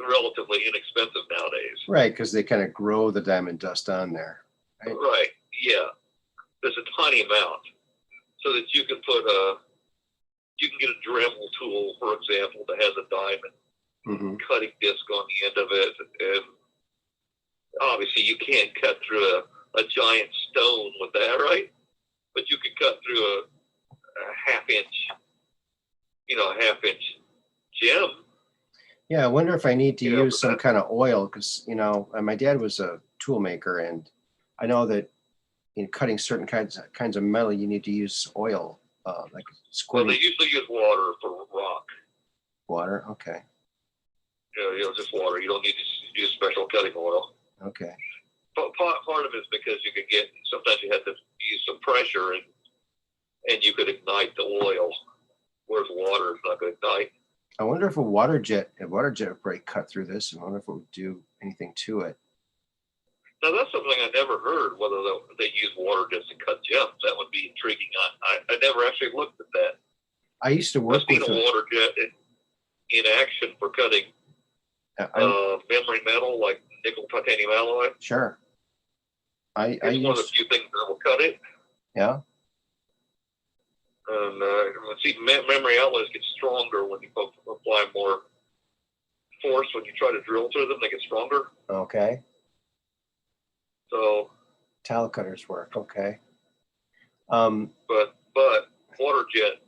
relatively inexpensive nowadays. Right, because they kind of grow the diamond dust on there. Right. Yeah. There's a tiny amount, so that you can get a Dremel tool, for example, that has a diamond cutting disc on the end of it, and obviously you can't cut through a giant stone with that, right? But you can cut through a half inch gem. Yeah, I wonder if I need to use some kind of oil, because my dad was a tool maker, and I know that in cutting certain kinds of metal, you need to use oil, like squirting. Well, they usually use water for rock. Water, okay. Just water. You don't need to use special cutting oil. Okay. But part of it is because sometimes you have to use some pressure, and you could ignite the oil, whereas water is not going to ignite. I wonder if a water jet would break cut through this. I wonder if it would do anything to it. Now, that's something I never heard, whether they use water jets to cut gems. That would be intriguing. I never actually looked at that. I used to work with a water jet in action for cutting memory metal, like nickel titanium alloy. Sure. It's one of the few things that will cut it. Yeah. And memory alloys get stronger when you apply more force. When you try to drill through them, they get stronger. Okay. So tile cutters work. Okay. But water jet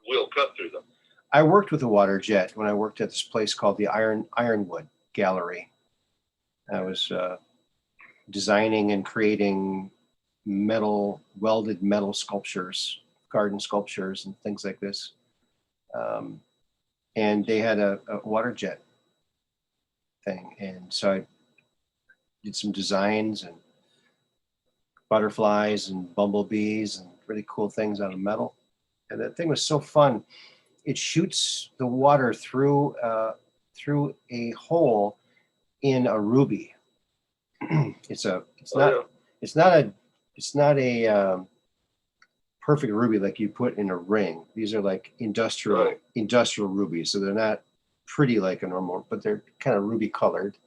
will cut through them. I worked with a water jet when I worked at this place called the Ironwood Gallery. I was designing and creating welded metal sculptures, garden sculptures, and things like this. And they had a water jet thing, and so I did some designs and butterflies and bumblebees and really cool things out of metal. And that thing was so fun. It shoots the water through a hole in a ruby. It's not a perfect ruby like you put in a ring. These are like industrial rubies, so they're not pretty like a normal, but they're kind of ruby colored.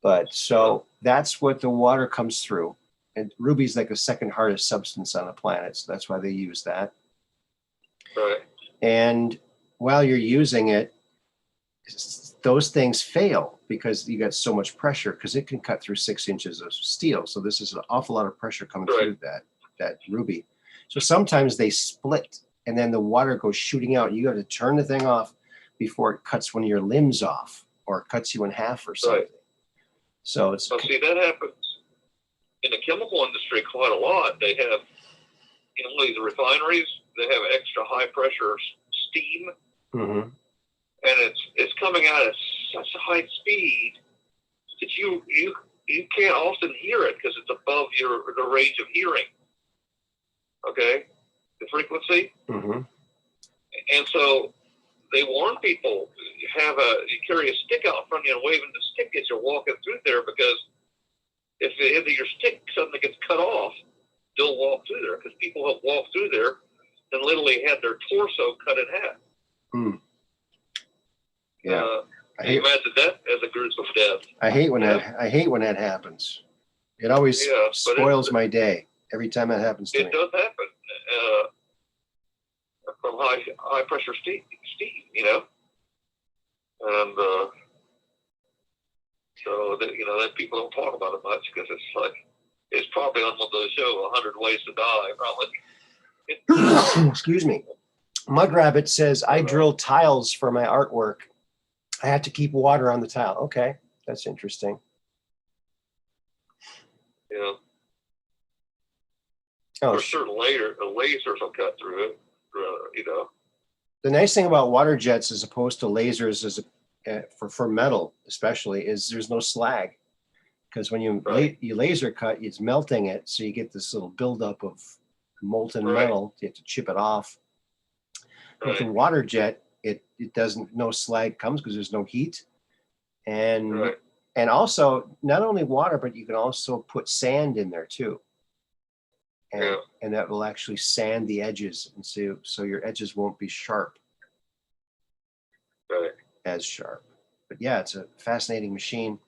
But so that's what the water comes through. And ruby's like the second hardest substance on the planet, so that's why they use that. Right. And while you're using it, those things fail because you got so much pressure, because it can cut through 6 inches of steel. So this is an awful lot of pressure coming through that ruby. So sometimes they split and then the water goes shooting out. You got to turn the thing off before it cuts one of your limbs off or cuts you in half or something. Right. So it's. Well, see, that happens in the chemical industry quite a lot. They have, these refineries, they have extra high pressure steam. Mm-hmm. And it's coming out at such a high speed that you can't often hear it because it's above the range of hearing. Okay, the frequency. Mm-hmm. And so they warn people: you carry a stick out in front of you and waving the stick as you're walking through there, because if your stick suddenly gets cut off, don't walk through there, because people have walked through there and literally had their torso cut in half. Mm. Yeah, can you imagine that as a gruesome death? I hate when that happens. It always spoils my day every time that happens to me. It does happen from high pressure steam, and so that people don't talk about it much, because it's probably on one of those shows, 100 Ways to Die, probably. Excuse me. Mud Rabbit says, I drill tiles for my artwork. I have to keep water on the tile. Okay, that's interesting. Yeah. Oh, for certain lasers will cut through it, The nice thing about water jets as opposed to lasers is for metal especially is there's no slag, because when you laser cut, it's melting it, so you get this little buildup of molten metal. You have to chip it off. With a water jet, it doesn't, no slag comes because there's no heat. And also not only water, but you can also put sand in there too. And that will actually sand the edges, and so your edges won't be sharp. As sharp. But yeah, it's a fascinating machine.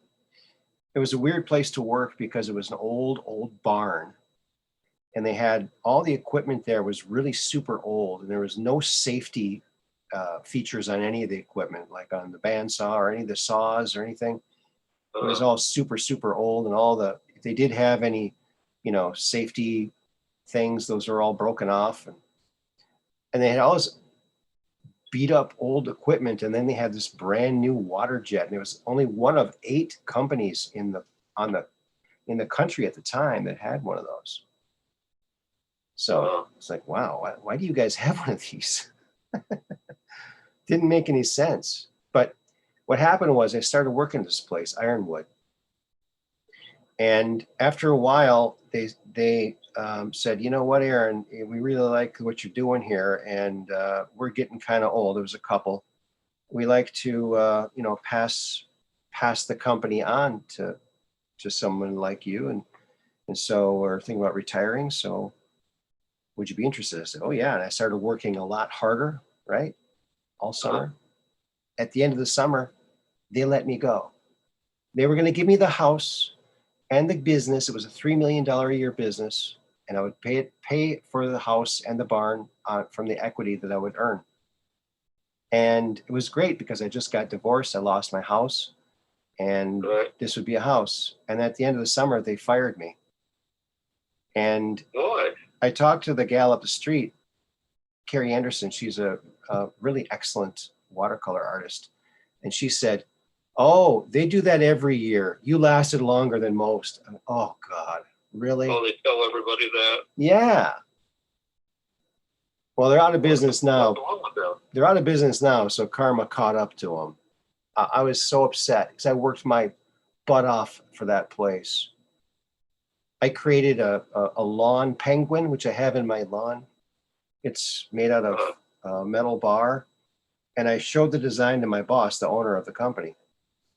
It was a weird place to work because it was an old barn. And they had all the equipment there was really super old, and there was no safety features on any of the equipment, like on the bandsaw or any of the saws or anything. It was all super, super old, and if they did have any, safety things, those are all broken off. And they had all this beat up old equipment, and then they had this brand new water jet, and it was only one of 8 companies in the country at the time that had one of those. So it's like, wow, why do you guys have one of these? Didn't make any sense. But what happened was I started working at this place, Ironwood. And after a while, they said, you know what, Aaron, we really like what you're doing here, and we're getting kind of old. There was a couple. We like to, pass the company on to someone like you, and so we're thinking about retiring. So would you be interested? I said, oh yeah. And I started working a lot harder, right? All summer. At the end of the summer, they let me go. They were going to give me the house and the business. It was a $3 million a year business, and I would pay for the house and the barn from the equity that I would earn. And it was great because I just got divorced. I lost my house, and this would be a house. And at the end of the summer, they fired me. And I talked to the gal up the street, Carrie Anderson. She's a really excellent watercolor artist. And she said, oh, they do that every year. You lasted longer than most. Oh, God, really? Oh, they tell everybody that? Yeah. Well, they're out of business now. They're out of business now, so karma caught up to them. I was so upset because I worked my butt off for that place. I created a lawn penguin, which I have in my lawn. It's made out of a metal bar. And I showed the design to my boss, the owner of the company.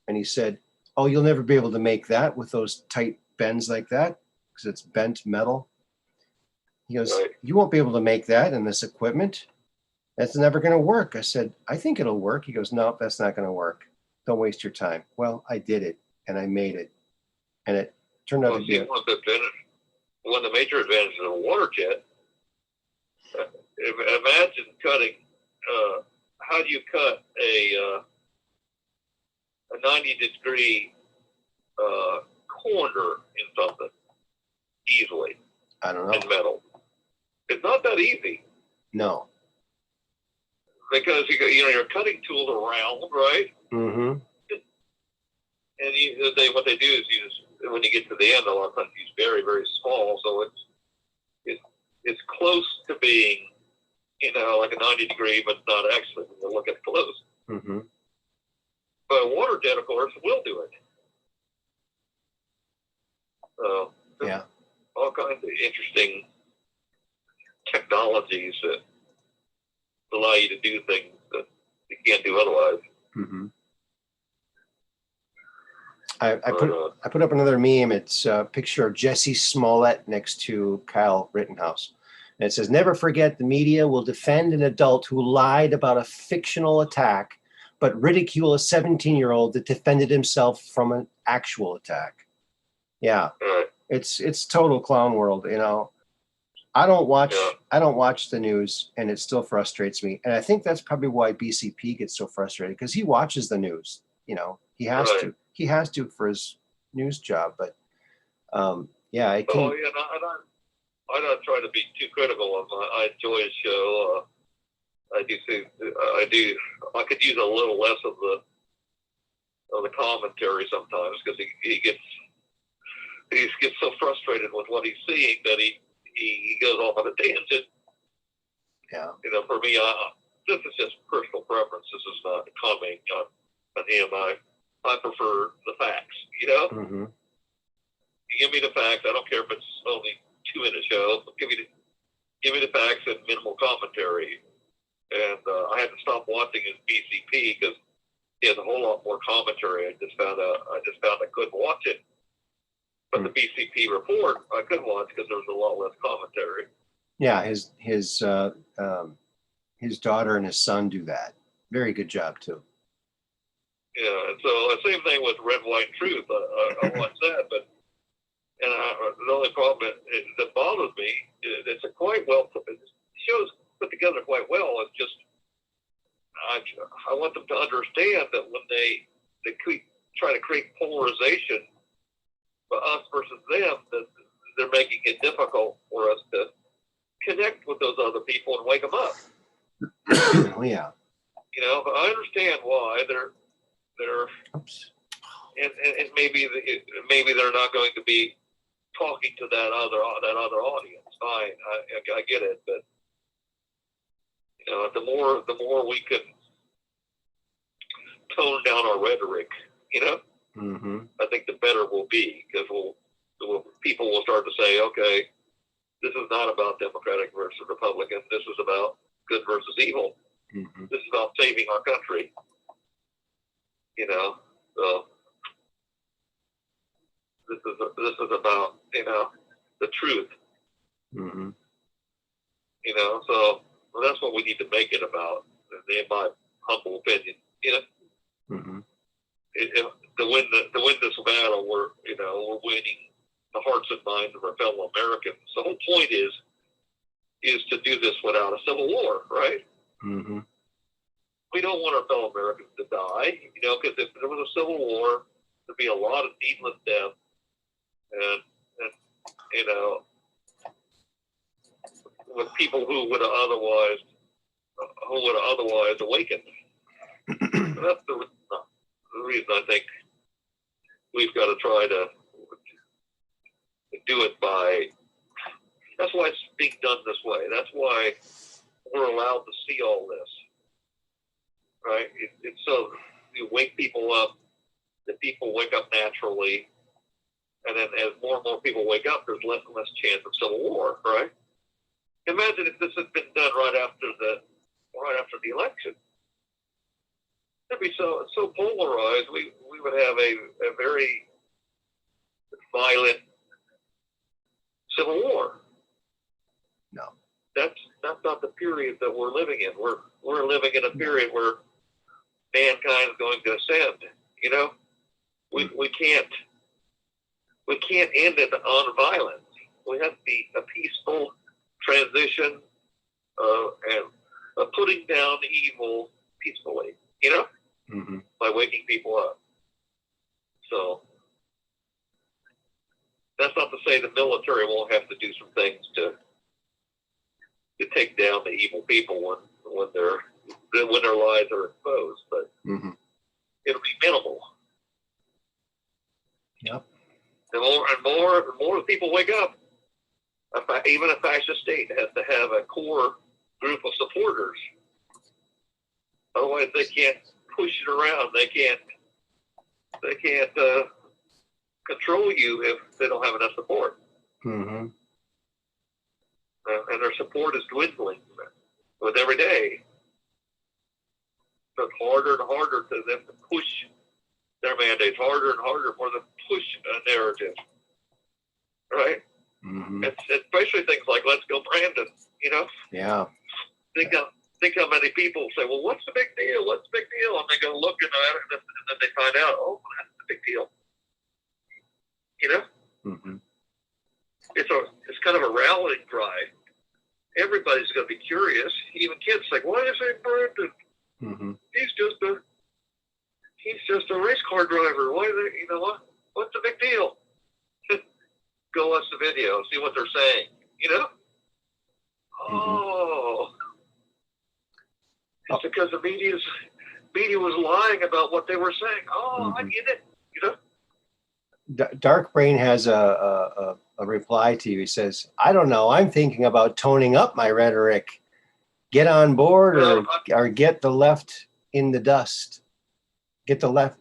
And he said, "Oh, you'll never be able to make that with those tight bends like that because it's bent metal." He goes, Right. "You won't be able to make that in this equipment. That's never going to work." I said, "I think it'll work." He goes, "No, that's not going to work. Don't waste your time." Well, I did it and I made it. And it turned out to be one of the major advantages of a water jet. Imagine cutting. How do you cut a 90-degree corner in something easily? I don't know. In metal, it's not that easy. No. Because your cutting tools are round, right? Mm-hmm. And what they do is use, when you get to the end, a lot of times use very, very small, so it's close to being, like a 90-degree, but not actually when you look at it close. Mm-hmm. But a water jet, of course, will do it. So yeah, all kinds of interesting technologies that allow you to do things that you can't do otherwise. Mm-hmm. I put up another meme. It's a picture of Jesse Smollett next to Cal Rittenhouse. And it says, "Never forget the media will defend an adult who lied about a fictional attack, but ridicule a 17-year-old that defended himself from an actual attack." Yeah, it's total clown world. I don't watch the news, and it still frustrates me. And I think that's probably why BCP gets so frustrated, because he watches the news. He has to. He has to for his news job. But yeah, it can. I don't try to be too critical of him. I enjoy his show. I I could use a little less of the commentary sometimes, because he gets so frustrated with what he's seeing that he goes off on a tangent. Yeah. For me, this is just personal preference. This is not commenting on him. I prefer the facts. Mm-hmm. You give me the facts. I don't care if it's only 2-minute show. Give me the facts and minimal commentary. And I had to stop watching his BCP because he has a whole lot more commentary. I just found I couldn't watch it. But the BCP report I could watch because there was a lot less commentary. Yeah, his daughter and his son do that. Very good job too. Yeah, and so the same thing with Red, White, Truth. I watch that, but the only problem that bothers me is it's show's put together quite well. It's just I want them to understand that when they try to create polarization for us versus them, that they're making it difficult for us to connect with those other people and wake them up. Oh yeah. But I understand why they're. Oops. And maybe they're not going to be talking to that other audience. Fine, I get it, but the more we can tone down our rhetoric, Mm-hmm. I think the better we'll be, because people will start to say, okay, this is not about Democratic versus Republican. This is about good versus evil. Mm-hmm. This is about saving our country. So this is about the truth. Mm-hmm. So that's what we need to make it about, in my humble opinion. Mm-hmm. To win this battle, we're winning the hearts and minds of our fellow Americans. The whole point is to do this without a civil war, right? Mm-hmm. We don't want our fellow Americans to die, because if there was a civil war, there'd be a lot of needless death, and with people who would have otherwise awakened. So that's the reason I think we've got to try to do it by. That's why it's being done this way. That's why we're allowed to see all this, right? It's so you wake people up, that people wake up naturally, And then as more and more people wake up, there's less and less chance of civil war, right? Imagine if this had been done right after the election. It'd be so polarized. We would have a very violent civil war. No, that's not the period that we're living in. We're living in a period where mankind is going to ascend. You know, we can't end it on violence. We have to be a peaceful transition and putting down evil peacefully. You know, by waking people up. So that's not to say the military won't have to do some things to take down the evil people when their lives are exposed, but it'll be minimal. Yep. The more people wake up, even a fascist state has to have a core group of supporters. Otherwise, they can't push it around. They can't control you if they don't have enough support. And their support is dwindling with every day. So it's harder and harder for them to push their mandates, harder and harder for them to push a narrative. Right? It's especially things like "Let's Go Brandon." You know? Yeah. Think how many people say, "Well, what's the big deal? What's the big deal?" And they go look at it, and then they find out, "Oh, that's the big deal." You know? It's kind of a rallying cry. Everybody's going to be curious. Even kids say, "Why is it Brandon? He's just a race car driver. Why? You know what? What's the big deal?" Go watch the video, see what they're saying. You know? Oh, it's because the media was lying about what they were saying. Oh, I get it. You know? Dark Brain has a reply to you. He says, "I don't know. I'm thinking about toning up my rhetoric. Get on board or get the left in the dust. Get the left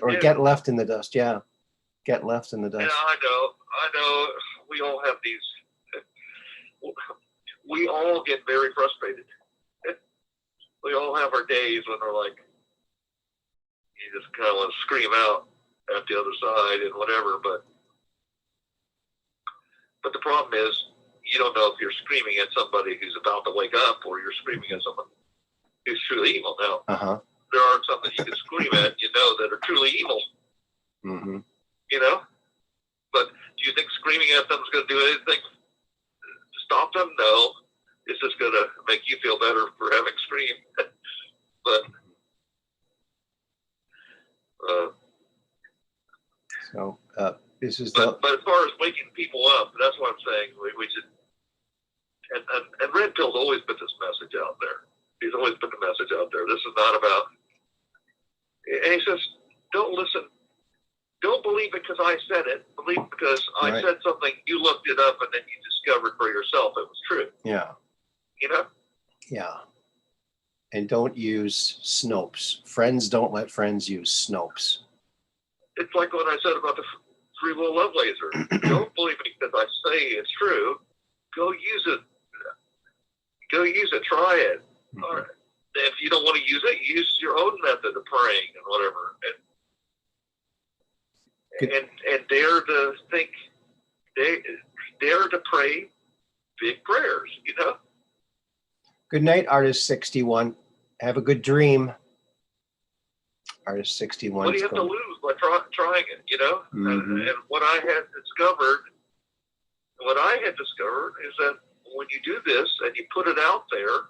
or get left in the dust." Yeah. Get left in the dust. Yeah, I know. We all have these. We all get very frustrated. We all have our days when we're like, you just kind of want to scream out at the other side and whatever. But the problem is, you don't know if you're screaming at somebody who's about to wake up or you're screaming at someone who's truly evil. Now, there are some that you can scream at, you know, that are truly evil. You know? But do you think screaming at them is going to do anything to stop them? No. It's just going to make you feel better for having screamed. But this is but as far as waking people up, that's what I'm saying. We should. And Red Pill's always put this message out there. He's always put the message out there. This is not about. And he says, "Don't listen. Don't believe it because I said it. Believe it because I said something. You looked it up and then you discovered for yourself it was true." Yeah. You know. Yeah. And don't use Snopes. Friends don't let friends use Snopes. It's like what I said about the free will love laser. Don't believe it because I say it's true. Go use it. Try it. All right. If you don't want to use it, use your own method of praying and whatever. And dare to think, dare to pray big prayers. You know. Good night, Artist 61. Have a good dream. Artist 61. What do you have to lose by trying it, you know? And what I had discovered is that when you do this and you put it out there,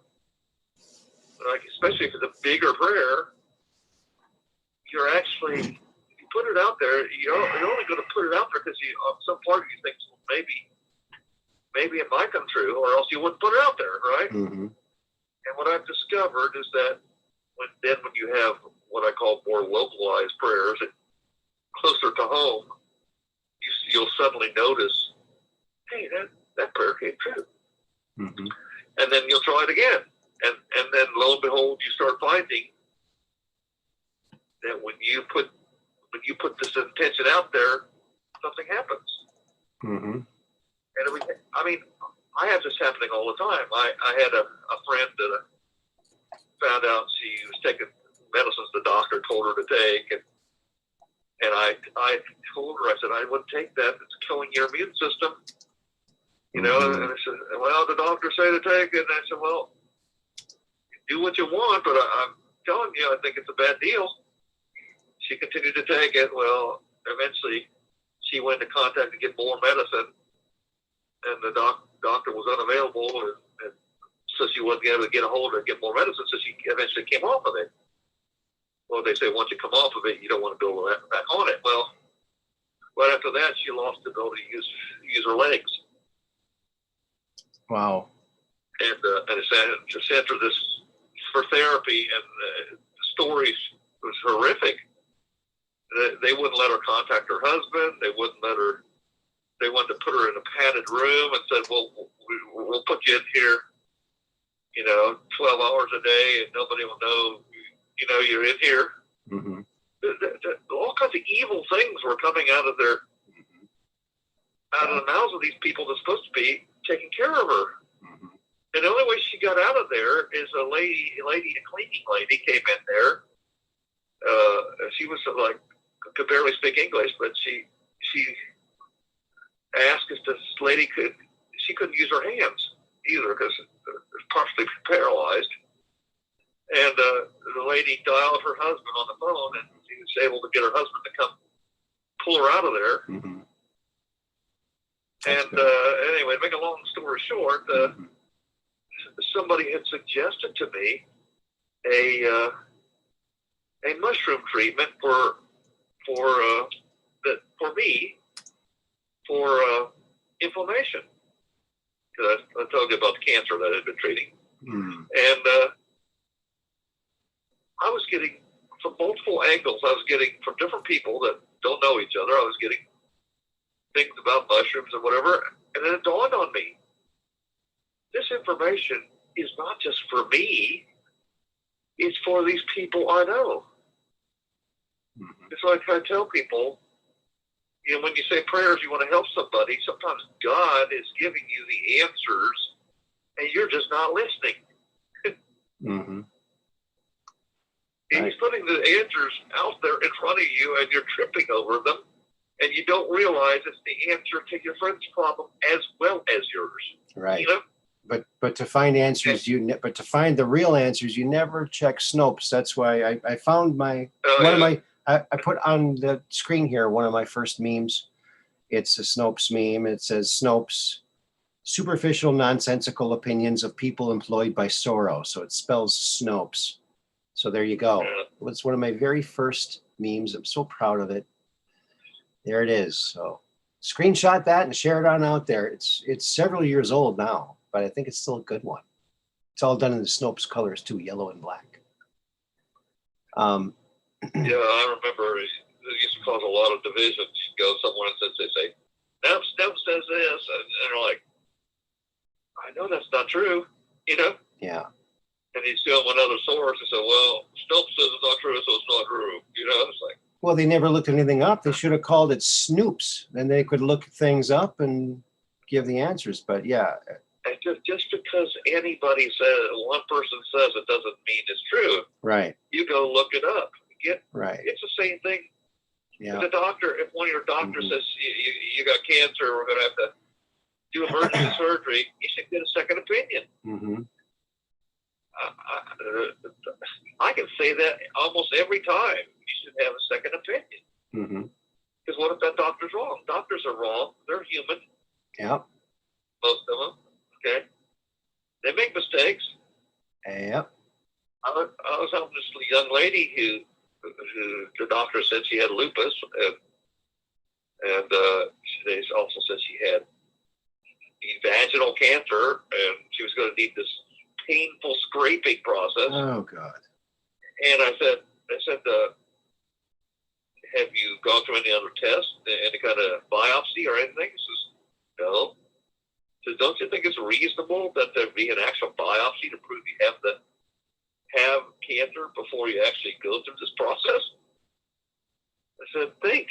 like especially if it's a bigger prayer, you're actually, if you put it out there, you're only going to put it out there because some part of you thinks, well, maybe it might come true, or else you wouldn't put it out there, right? And what I've discovered is that when you have what I call more localized prayers, closer to home, you'll suddenly notice, hey, that prayer came true. And then you'll try it again. And then lo and behold, you start finding that when you put this intention out there, something happens. Mm-hmm. And I have this happening all the time. I had a friend that I found out she was taking medicines the doctor told her to take, and I told her, I said, I wouldn't take that. It's killing your immune system. You know, and I said, well, the doctor said to take it. And I said, well, do what you want, but I'm telling you, I think it's a bad deal. She continued to take it. Well, eventually she went into contact to get more medicine, and the doctor was unavailable, and so she wasn't able to get a hold of it and get more medicine, so she eventually came off of it. Well, they say once you come off of it, you don't want to go back on it. Well, right after that, she lost the ability to use her legs. Wow. And it sent her this for therapy, and the stories was horrific. They wouldn't let her contact her husband. They wouldn't let her. They wanted to put her in a padded room and said, "Well, we'll put you in here, 12 hours a day, and nobody will know, you're in here." Mm-hmm. All kinds of evil things were coming out of the mouths of these people that's supposed to be taking care of her. Mm-hmm. And the only way she got out of there is a cleaning lady came in there. She was could barely speak English, but she asked if this lady she couldn't use her hands either because it's partially paralyzed. And the lady dialed her husband on the phone, and she was able to get her husband to come pull her out of there. Mm-hmm. And anyway, to make a long story short, somebody had suggested to me a mushroom treatment for me for inflammation. Because I told you about the cancer that I'd been treating, and I was getting from multiple angles. I was getting from different people that don't know each other. I was getting things about mushrooms and whatever, and then it dawned on me: this information is not just for me; it's for these people I know. It's like I tell people, when you say prayers, you want to help somebody. Sometimes God is giving you the answers, and you're just not listening. Mm-hmm. He's putting the answers out there in front of you, and you're tripping over them, and you don't realize it's the answer to your friend's problem as well as yours. Right. But to find answers, but to find the real answers, you never check Snopes. That's why I found I put on the screen here one of my first memes. It's a Snopes meme. It says Snopes, superficial, nonsensical opinions of people employed by Soros. So it spells Snopes. So there you go. It was one of my very first memes. I'm so proud of it. There it is. So screenshot that and share it on out there. It's several years old now, but I think it's still a good one. It's all done in the Snopes colors too, yellow and black. Yeah, I remember it used to cause a lot of divisions. You go somewhere and they say, "Now Snopes says this," and they're like, "I know that's not true," Yeah. And you show them another source and say, "Well, Snopes says it's not true, so it's not true." It's like, well, they never looked anything up. They should have called it Snoops. Then they could look things up and give the answers. But yeah. And just because anybody says, one person says it doesn't mean it's true. Right. You go look it up. Right. It's the same thing. Yeah. If one of your doctors says you got cancer, we're going to have to do emergency surgery, you should get a second opinion. Mm-hmm. I can say that almost every time. You should have a second opinion. Mm-hmm. Because what if that doctor's wrong? Doctors are wrong. They're human. Yeah. Most of them. Okay. They make mistakes. Yep. I was helping this young lady who the doctor said she had lupus, and they also said she had vaginal cancer, and she was going to need this painful scraping process. Oh God. And I said, have you gone through any other tests, any kind of biopsy or anything? She says, no. So don't you think it's reasonable that there be an actual biopsy to prove you have cancer before you actually go through this process? I said, think.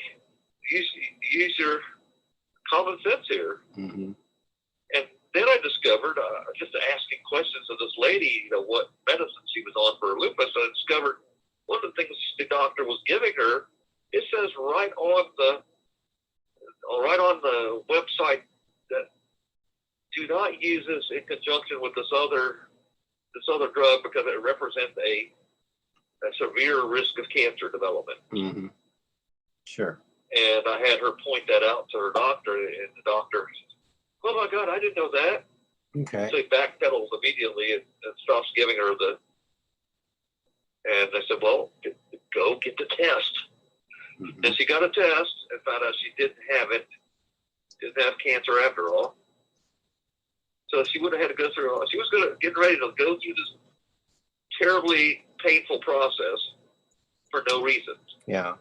use your common sense here. Mm-hmm. And then I discovered, just asking questions of this lady, what medicine she was on for lupus, I discovered one of the things the doctor was giving her, it says right on the website that do not use this in conjunction with this other drug because it represents a severe risk of cancer development. Mm-hmm. Sure. And I had her point that out to her doctor, and the doctor, oh my God, I didn't know that. Okay. So he backpedals immediately and stops giving her and I said, well, go get the test. Mm-hmm. And she got a test and found out she didn't have cancer after all. So she would have had to go through, she was getting ready to go through this terribly painful process for no reason. Yeah.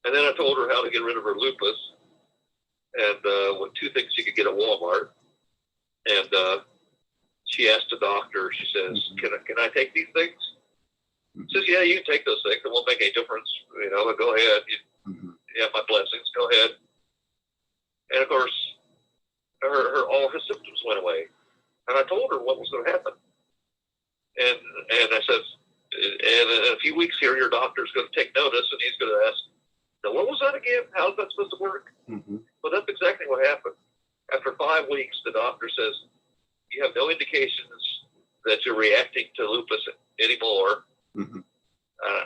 And then I told her how to get rid of her lupus and with two things she could get at Walmart. And she asked the doctor, she says, mm-hmm. can I take these things? Mm-hmm. She says, yeah, you can take those things. It won't make any difference. But go ahead. You have my blessings. Go ahead. And of course, all her symptoms went away. And I told her what was going to happen. And I said, and in a few weeks here, your doctor's going to take notice, and he's going to ask, now what was that again? How's that supposed to work? Mm-hmm. Well, that's exactly what happened. After 5 weeks, the doctor says, you have no indications that you're reacting to lupus anymore. Mm-hmm.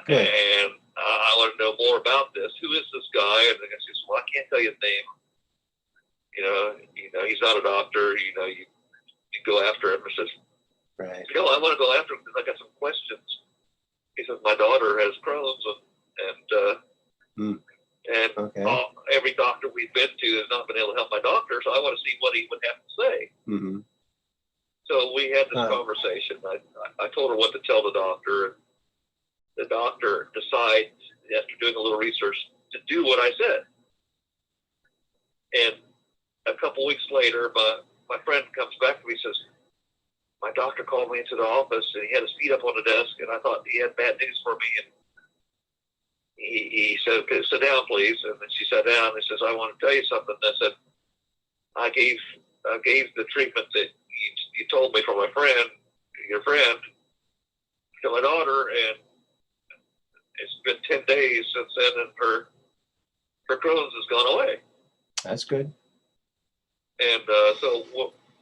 And I want to know more about this. Who is this guy? And the guy says, well, I can't tell you his name. He's not a doctor. You go after him. And says, right. I want to go after him because I got some questions. He says, my daughter has Crohn's and okay. Every doctor we've been to has not been able to help my doctor, so I want to see what he would have to say. Mm-hmm. So we had this conversation. I told her what to tell the doctor, and the doctor decides, after doing a little research, to do what I said. And a couple weeks later, my friend comes back to me and says, my doctor called me into the office, and he had his feet up on the desk, and I thought he had bad news for me. And he said, okay, sit down, please. And then she sat down, and he says, I want to tell you something. And I said, I gave the treatment that you told me from your friend, to my daughter, and it's been 10 days since then, and her Crohn's has gone away. That's good. And so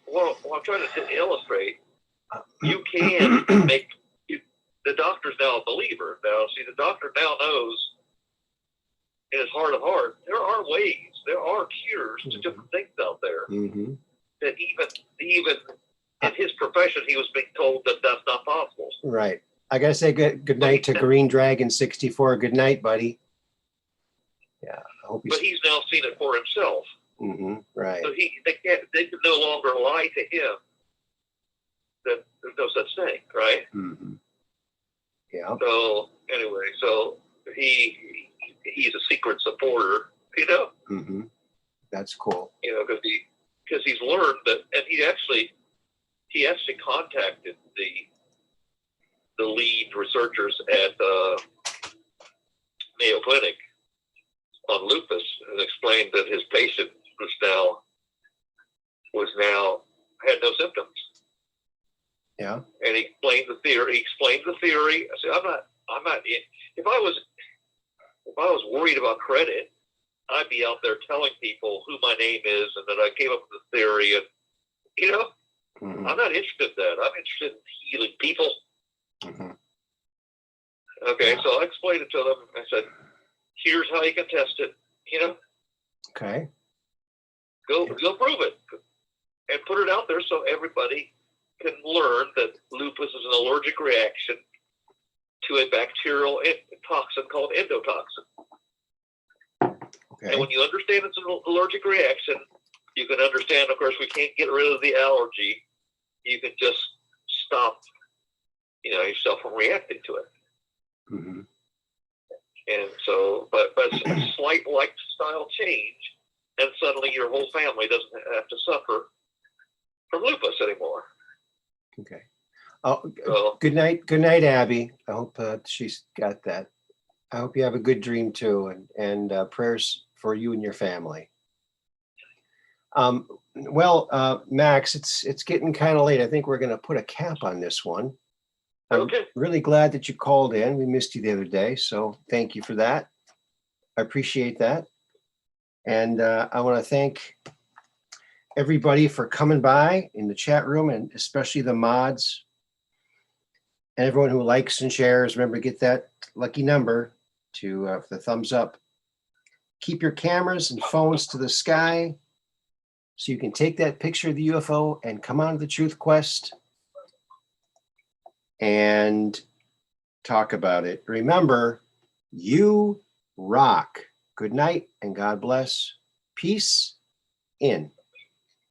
what I'm trying to illustrate, you can make the doctor's now a believer. Now, see, the doctor now knows in his heart of heart there are ways, there are cures to different things out there. Mm-hmm. That even in his profession, he was being told that that's not possible. Right. I gotta say good night to Green Dragon 64. Good night, buddy. Yeah, I hope he's. But he's now seen it for himself. Mm-hmm. Right. So they can no longer lie to him that there's no such thing, right? Mm-hmm. Yeah. So anyway, he's a secret supporter, Mm-hmm. That's cool. Because he's learned that, and he actually contacted the lead researchers at Mayo Clinic on lupus and explained that his patient had no symptoms. Yeah. And he explained the theory. I said, I'm not. If I was worried about credit, I'd be out there telling people who my name is and that I came up with the theory. And Mm-hmm. I'm not interested in that. I'm interested in healing people. Mm-hmm. Okay, so I explained it to them. I said, here's how you can test it. Okay. Go prove it and put it out there so everybody can learn that lupus is an allergic reaction to a bacterial toxin called endotoxin. Okay. And when you understand it's an allergic reaction, you can understand, of course, we can't get rid of the allergy. You can just stop, yourself from reacting to it. Mm-hmm. And so, but a slight lifestyle change, and suddenly your whole family doesn't have to suffer from lupus anymore. Okay. Oh, good night, Abby. I hope she's got that. I hope you have a good dream too, and prayers for you and your family. Max, it's getting kind of late. I think we're going to put a cap on this one. I'm Okay. really glad that you called in. We missed you the other day, so thank you for that. I appreciate that. And I want to thank everybody for coming by in the chat room, and especially the mods and everyone who likes and shares. Remember to get that lucky number to for the thumbs up. Keep your cameras and phones to the sky so you can take that picture of the UFO and come on to the Truth Quest and talk about it. Remember, you rock. Good night and God bless. Peace in.